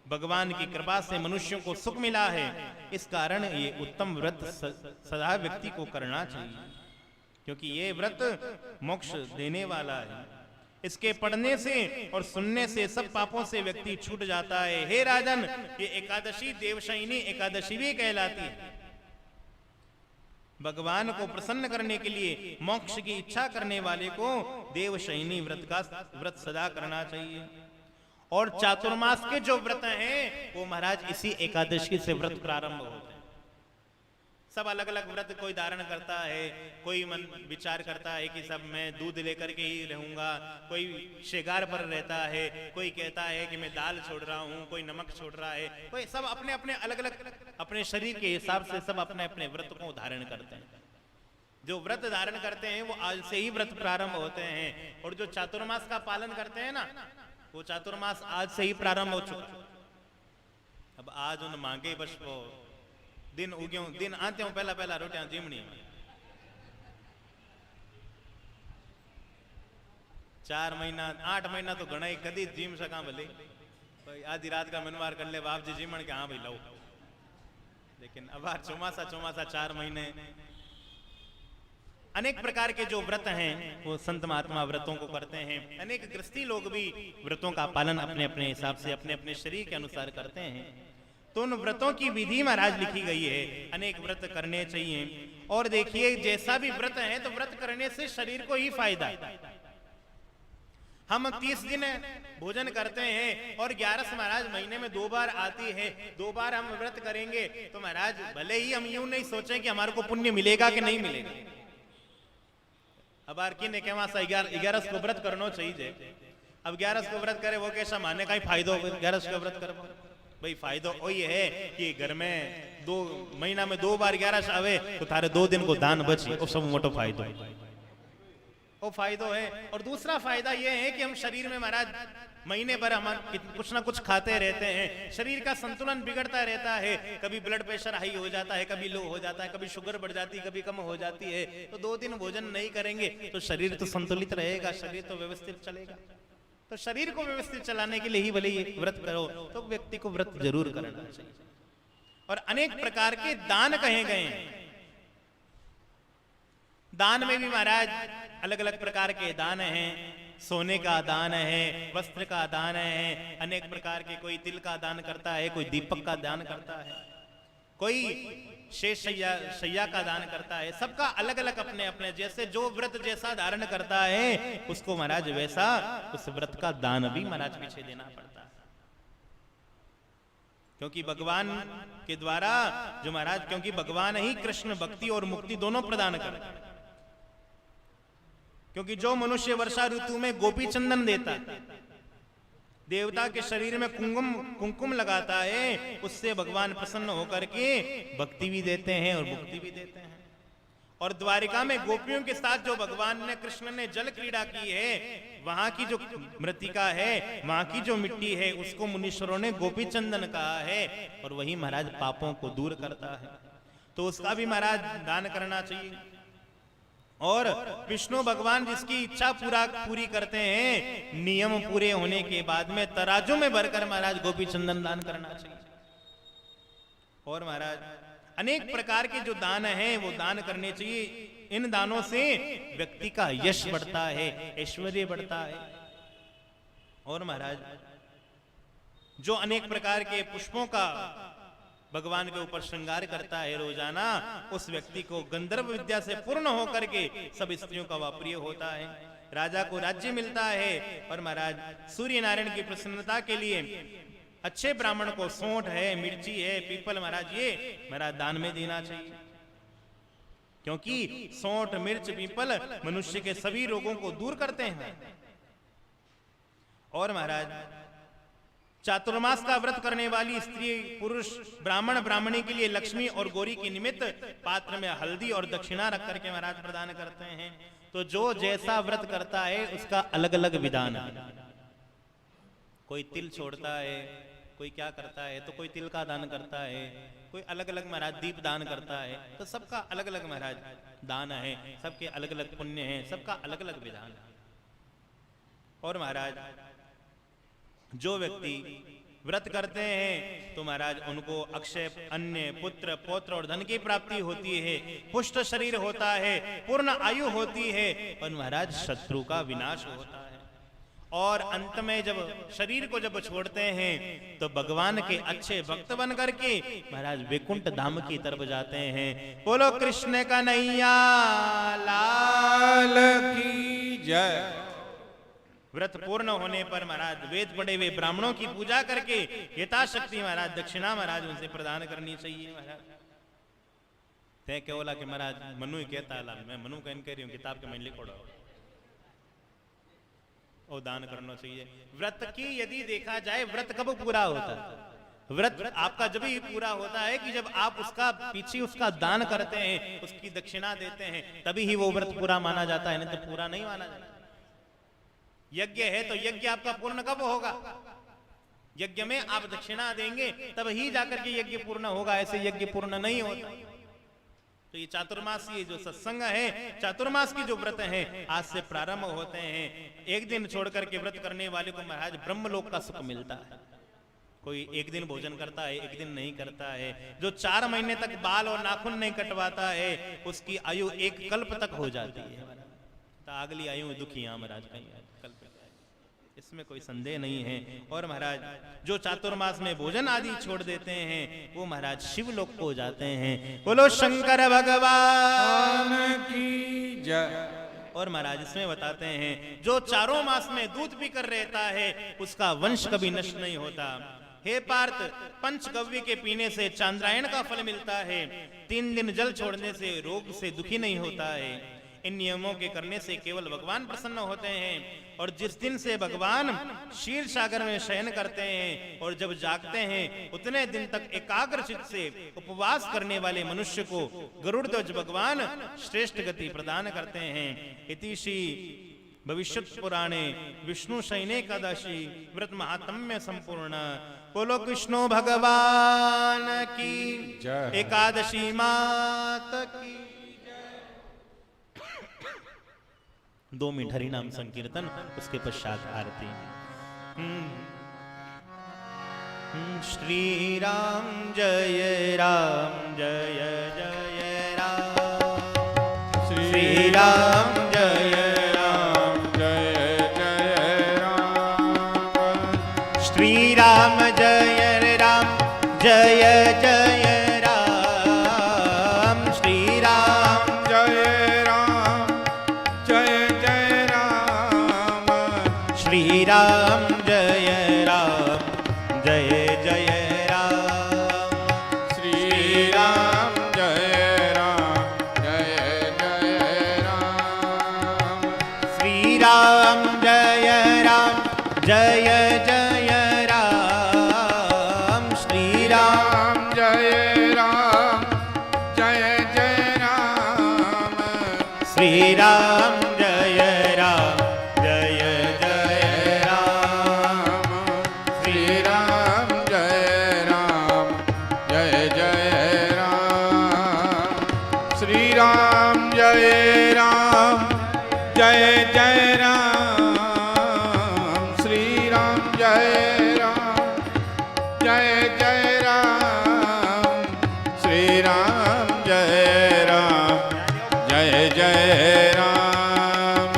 भगवान की कृपा से मनुष्यों को सुख मिला है। इस कारण ये उत्तम व्रत सदा व्यक्ति को करना चाहिए, क्योंकि ये व्रत मोक्ष देने वाला है। इसके पढ़ने से और सुनने से सब पापों से व्यक्ति छूट जाता है। हे राजन, ये एकादशी देवशयनी एकादशी भी कहलाती है। भगवान को प्रसन्न करने के लिए मोक्ष की इच्छा करने वाले को देवशयनी व्रत सदा करना चाहिए। और चातुर्मास के जो व्रत हैं वो महाराज इसी एकादशी से व्रत प्रारंभ होते हैं। सब अलग अलग व्रत कोई धारण करता है, कोई मन विचार करता है कि सब मैं दूध लेकर के ही रहूंगा, कोई शिकार पर रहता है, कोई कहता है कि मैं दाल छोड़ रहा हूँ, कोई नमक छोड़ रहा है, कोई सब अपने अपने अलग अलग अपने शरीर के हिसाब से सब अपने अपने व्रत को धारण करते हैं। जो व्रत धारण करते हैं वो आज से ही व्रत प्रारंभ होते हैं, और जो चातुर्मास का पालन करते हैं ना, वो चातुर्मास आज से ही प्रारंभ हो चुका। अब आज उन मांगे बस वो दिन उग्यों दिन आते हूं पहला पहला रोटियां जीमनी 4 महीना 8 महीना तो घना ही कदी जीम सका भले भाई, आधी रात का मनवार कर ले बाप जी जीमन के हाँ भाई लो। लेकिन अब चौमासा 4 महीने अनेक प्रकार के जो व्रत हैं वो संत महात्मा व्रतों को करते हैं। अनेक गृहस्थी लोग भी व्रतों का पालन अपने अपने हिसाब से अपने अपने शरीर के अनुसार करते हैं। तो उन व्रतों की विधि महाराज लिखी गई है। अनेक व्रत करने चाहिए। और देखिए, जैसा भी व्रत है तो व्रत करने से शरीर को ही फायदा है। हम 30 दिन भोजन करते हैं और 11 महाराज महीने में 2 बार आती है, 2 बार हम व्रत करेंगे तो महाराज भले ही हम यूं नहीं सोचें कि हमारे को पुण्य मिलेगा कि नहीं मिलेगा। अब आर ने कहवा सा 11 को व्रत करना चाहिए। अब 11 को व्रत करे वो कैसा माने का ही फायदो 11 को व्रत कर भाई, फायदो वही है कि घर में 2 महीना में 2 बार 11 आवे तो थारे 2 दिन को दान बची, वो सब मोटो फायदो वो फायदो है। और दूसरा फायदा ये है कि हम शरीर में महाराज महीने भर हम कुछ ना कुछ खाते रहते हैं, शरीर का संतुलन बिगड़ता रहता है। कभी ब्लड प्रेशर हाई हो जाता है, कभी लो हो जाता है, कभी शुगर बढ़ जाती है, कभी कम हो जाती है। तो 2 दिन भोजन नहीं करेंगे तो शरीर तो संतुलित रहेगा, शरीर तो व्यवस्थित चलेगा। तो शरीर को व्यवस्थित चलाने के लिए ही भले ये व्रत करो, तो व्यक्ति को व्रत जरूर करना चाहिए। और अनेक प्रकार के दान कहे गए हैं। दान में भी महाराज अलग अलग प्रकार के दान हैं। सोने का दान है, वस्त्र का दान है, अनेक प्रकार के, कोई तिल का दान करता है, कोई दीपक का दान करता है, कोई शेष शैया का दान करता है। सबका अलग अलग अपने अपने, जैसे जो व्रत जैसा धारण करता है उसको महाराज वैसा उस व्रत का दान भी महाराज पीछे देना पड़ता है। क्योंकि भगवान के द्वारा जो महाराज, क्योंकि भगवान ही कृष्ण भक्ति और मुक्ति दोनों प्रदान करते हैं। क्योंकि जो मनुष्य वर्षा ऋतु में गोपी चंदन देता है, देवता के शरीर में कुंकुम लगाता है, उससे भगवान प्रसन्न होकर के भक्ति भी देते हैं और मुक्ति भी देते हैं। और द्वारिका में गोपियों के साथ जो भगवान ने, कृष्ण ने जल क्रीड़ा की है, वहां की जो मृतिका है, वहां की जो मिट्टी है, उसको मुनीश्वरों ने गोपी चंदन कहा है, और वही महाराज पापों को दूर करता है। तो उसका भी महाराज दान करना चाहिए। और विष्णु भगवान जिसकी इच्छा पूरी करते हैं, नियम पूरे होने के बाद में तराजू में भरकर महाराज गोपी चंदन दान करना चाहिए। और महाराज अनेक प्रकार के जो दान हैं वो दान करने चाहिए। इन दानों से व्यक्ति का यश बढ़ता है, ऐश्वर्य बढ़ता है। और महाराज जो अनेक प्रकार के पुष्पों का भगवान के ऊपर श्रृंगार करता है रोजाना, उस व्यक्ति को गंधर्व विद्या से पूर्ण होकर के सब स्त्रियों का वह प्रिय होता है। राजा को राज्य मिलता है। और महाराज सूर्य नारायण की प्रसन्नता के लिए अच्छे ब्राह्मण को सोंठ है, मिर्ची है, पीपल महाराज ये महाराज दान में देना चाहिए। क्योंकि सोंठ, मिर्च, पीपल मनुष्य के सभी रोगों को दूर करते हैं। और महाराज चातुर्मास का व्रत करने वाली स्त्री, पुरुष, ब्राह्मण, ब्राह्मणी के लिए लक्ष्मी और गौरी के निमित्त पात्र में हल्दी और दक्षिणा रख करके महाराज प्रदान करते हैं। तो जो जैसा व्रत करता है उसका अलग अलग विधान है। कोई तिल छोड़ता है, कोई क्या करता है, तो कोई तिल का दान करता है, कोई अलग अलग महाराज दीप दान करता है। तो सबका अलग अलग महाराज दान है, सबके अलग अलग पुण्य है, सबका अलग अलग विधान है। और महाराज जो व्यक्ति व्रत करते हैं तो महाराज उनको अक्षय, अन्य, पुत्र, पौत्र और धन की प्राप्ति होती है, पुष्ट शरीर होता है, पूर्ण आयु होती है, और महाराज शत्रु का विनाश होता है। और अंत में जब शरीर को जब छोड़ते हैं तो भगवान के अच्छे भक्त बन करके महाराज वैकुंठ धाम की तरफ जाते हैं। बोलो कृष्ण कन्हैया लाल की जय। व्रत पूर्ण होने पर महाराज वेद पढ़े हुए ब्राह्मणों की पूजा करके यथाशक्ति महाराज दक्षिणा महाराज उनसे प्रदान करनी चाहिए। महाराज तय क्या बोला कि महाराज मनु ही कहता है, मैं मनु कहन कह रही हूँ, किताब के मैं लिखो और दान करना चाहिए। व्रत की यदि देखा जाए, व्रत कब पूरा होता है? व्रत आपका जब ही पूरा होता है कि जब आप उसका पीछे उसका दान करते हैं, उसकी दक्षिणा देते हैं, तभी ही वो व्रत पूरा माना जाता है, नहीं तो पूरा नहीं माना जाता। यज्ञ है तो यज्ञ आपका पूर्ण कब होगा? यज्ञ में आप दक्षिणा देंगे तब ही जाकर के यज्ञ पूर्ण होगा, ऐसे यज्ञ पूर्ण नहीं होता। तो ये चातुर्मासी जो सत्संग है, चातुर्मास की जो व्रत है आज से प्रारंभ होते हैं। एक दिन छोड़ करके व्रत करने वाले को महाराज ब्रह्मलोक का सुख मिलता है। कोई एक दिन भोजन करता है, एक दिन नहीं करता है। जो 4 महीने तक बाल और नाखून नहीं कटवाता है उसकी आयु 1 कल्प तक हो जाती है। तो अगली आयु दुखी महाराज कहीं कल्प, इसमें कोई संदेह नहीं है। और महाराज जो चातुर्मास में भोजन आदि छोड़ देते हैं वो महाराज शिवलोक को जाते हैं। बोलो शंकर भगवान की जय। और महाराज इसमें बताते हैं जो 4 मास में दूध पीकर रहता है उसका वंश कभी नष्ट नहीं होता। हे पार्थ, पंचगव्य के पीने से चांद्रायण का फल मिलता है। 3 दिन जल छोड़ने से रोग से दुखी नहीं होता है। इन नियमों के करने से केवल भगवान प्रसन्न होते हैं। और जिस दिन से भगवान क्षीर सागर में शयन करते हैं और जब जागते हैं उतने दिन तक एकाग्र चित्त से उपवास करने वाले मनुष्य को गरुड़ ध्वज भगवान श्रेष्ठ गति प्रदान करते हैं। इति श्री भविष्यत पुराणे विष्णु शयने एकादशी व्रत महात्म्य संपूर्ण। बोलो कृष्णो भगवान की जय। एकादशी मात की। 2 मिनट हरि नाम संकीर्तन, उसके पश्चात आरती। श्री राम जय राम जय जय राम। श्री राम जय राम जय जय जय राम श्री राम जय राम जय जय राम श्री राम जय राम जय जय राम श्री राम जय राम जय जय राम श्री राम जय राम जय जय राम श्री राम जय राम जय जय राम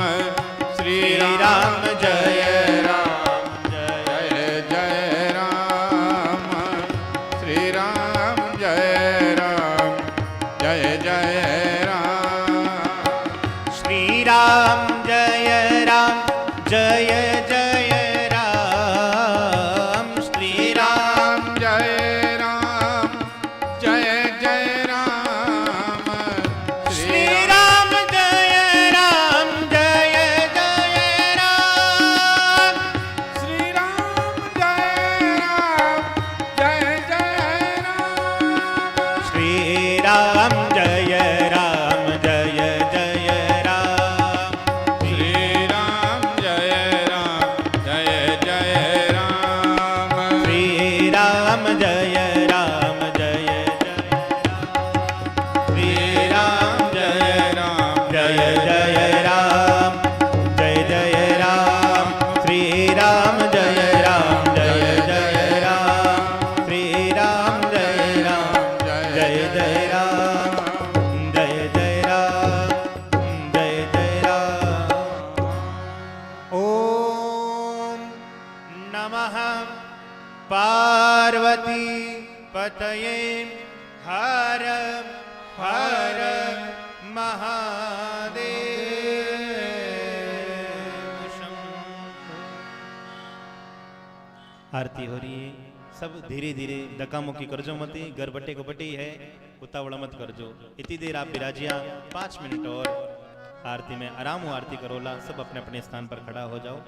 श्री राम जय राम जय जय राम श्री राम जय राम जय जय राम श्री राम जय राम जय जय राम श्री राम राम जय राम जय जय राम श्री राम जय राम जय जय राम श्री राम जय राम जय जय राम श्री राम जय राम जय जय राम श्री राम जय राम जय जय राम श्री राम जय राम जय जय राम जय जय राम श्री राम जय राम जय जय राम श्री राम जय राम जय जय राम जय जय राम जय जय राम ओम नमः पार्वती पतये हर हर महादेव शंभो। आरती हो रही है, सब धीरे धीरे धक्का मुक्की करजो मती, घर बटे को बटे है, उतावड़ा मत करजो। इतनी देर आप विराजिया, 5 मिनट और आरती में आराम हो, आरती करोला, सब अपने अपने स्थान पर खड़ा हो जाओ।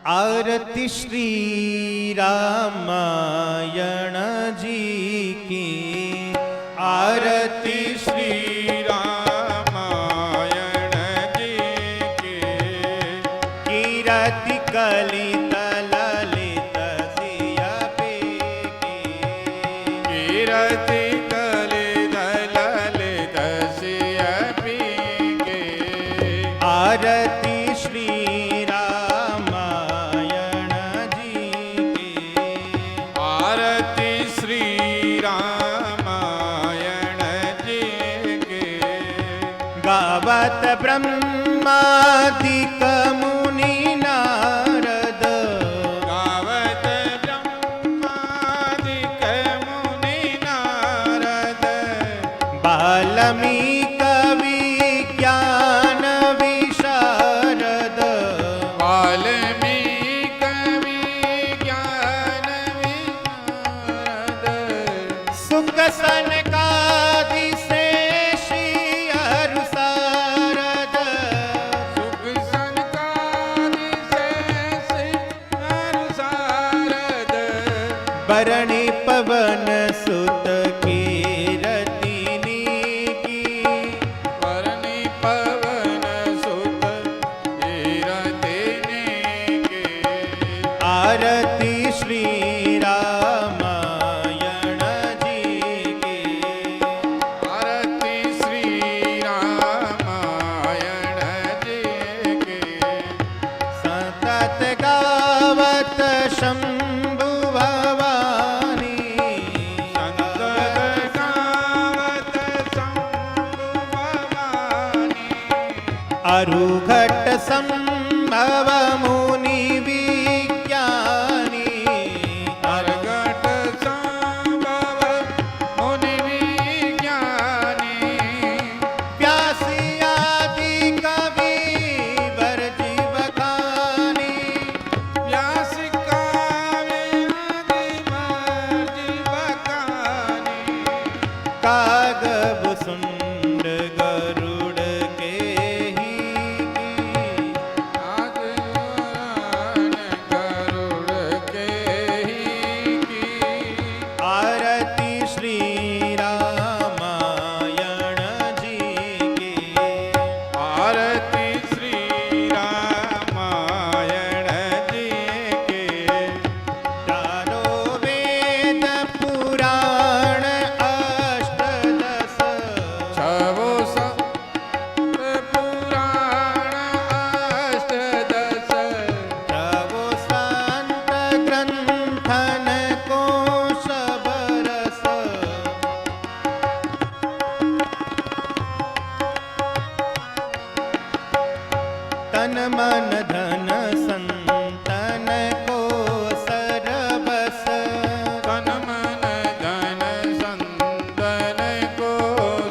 आरती श्री रामायण जी की, आरती श्री रामायण जी के कीरति कलित ललित सिया पे की, कीरति कलित ललित सिय पी के आरती श्री रामायण जी की, आरती श्री रामायण जी के गावत ब्रह्मादिक मुनि नारद, गावत ब्रह्मादिक मुनि नारद वाल्मीकि विज्ञान विशारद, वाल्मीकि विज्ञान विशारद सुख सनकादि शेषी अरु सारद, सुख सनकादि शेष अरु सारद बरणी पवन सुत कीरति नीकी, परनि पवन सुत कीरति नीके आरती श्री रामायण जी की, आरती श्री रामायण जी के सतत गावत शंभु भवानी, संतत गावत शंभु भवानी अरुघट संभव मुनि विज्ञानी, अर्घट संभव मुनि विज्ञानी व्यासी आदि कवि वर जीव खानी, व्यास काव्य आदि मर्जी बखानी कागब सुंड गरुड़ के ही, तन मन धन संतन को सरबस, तन मन धन संतन को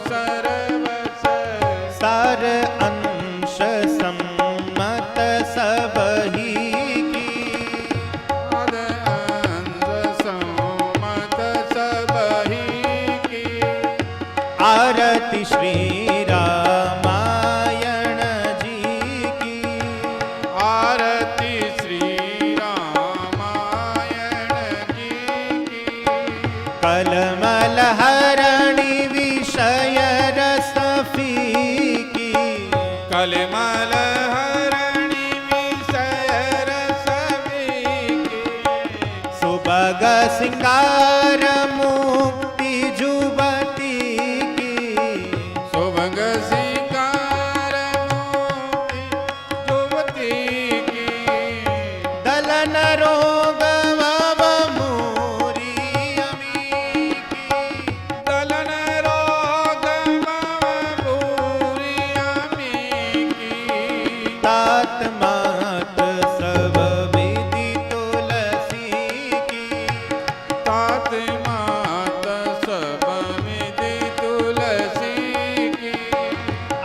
सर्वस, सार अंश सम्मत सबही की, अद अंश सम्मत सबही की, आरती श्री रामायण जी की, आरती श्री रामायण जी की, कलमल हरणि विषय रस फीकी, कलिमल हरणि विषय रस वीकी, सुबग सिंगार मुक्ति जुबती की, सुभग सिंगार मोती युवती की, दलन रोग वव मूरी अमी की, दलन रोग भूरी अमी की, तात मात सब विधि तुलसी की, तात मात सब विधि तुलसी की,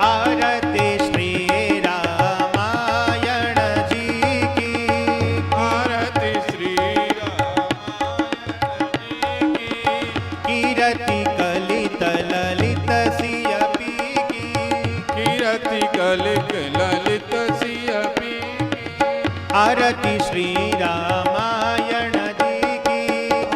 आरती श्री रामायण जी की, आरती श्री रामायण जी की, कीरति कलित ललित सियपी की, कीरति कलित ललित सियपी की, आरती श्री रामायण जी की,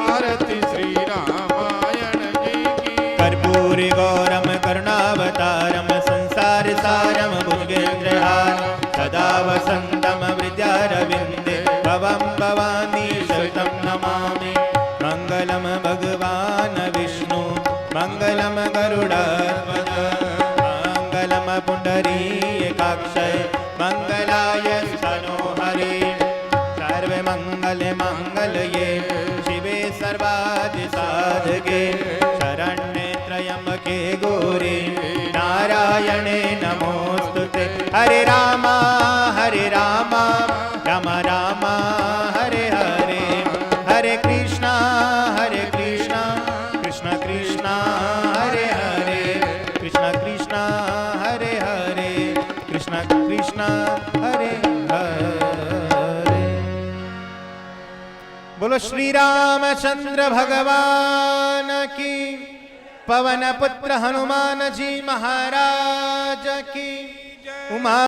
आरती श्री रामायण जी की, कर्पूर गौरम करुणावतारम संसार सारम भुजगेन्द्रहारम सदा वसंतम विद्यारविंदे भवं भवानी शतं नमामि। मंगलम भगवान विष्णु मंगलम गरुड़ध्वज मंगलम पुंडरीकाक्षय मंगलाय स्तनो हरे सर्वे मंगल मंगलये शिवे सर्वादि साधके शरण्ये त्र्यंबके गौरी नारायणे नमोस्तुते। हरे राम राम राम हरे हरे, हरे कृष्णा कृष्ण कृष्ण हरे हरे, कृष्ण कृष्ण हरे हरे, कृष्ण कृष्ण हरे हरे। बोलो श्री रामचंद्र भगवान की, पवन पुत्र हनुमान जी महाराज की, उमा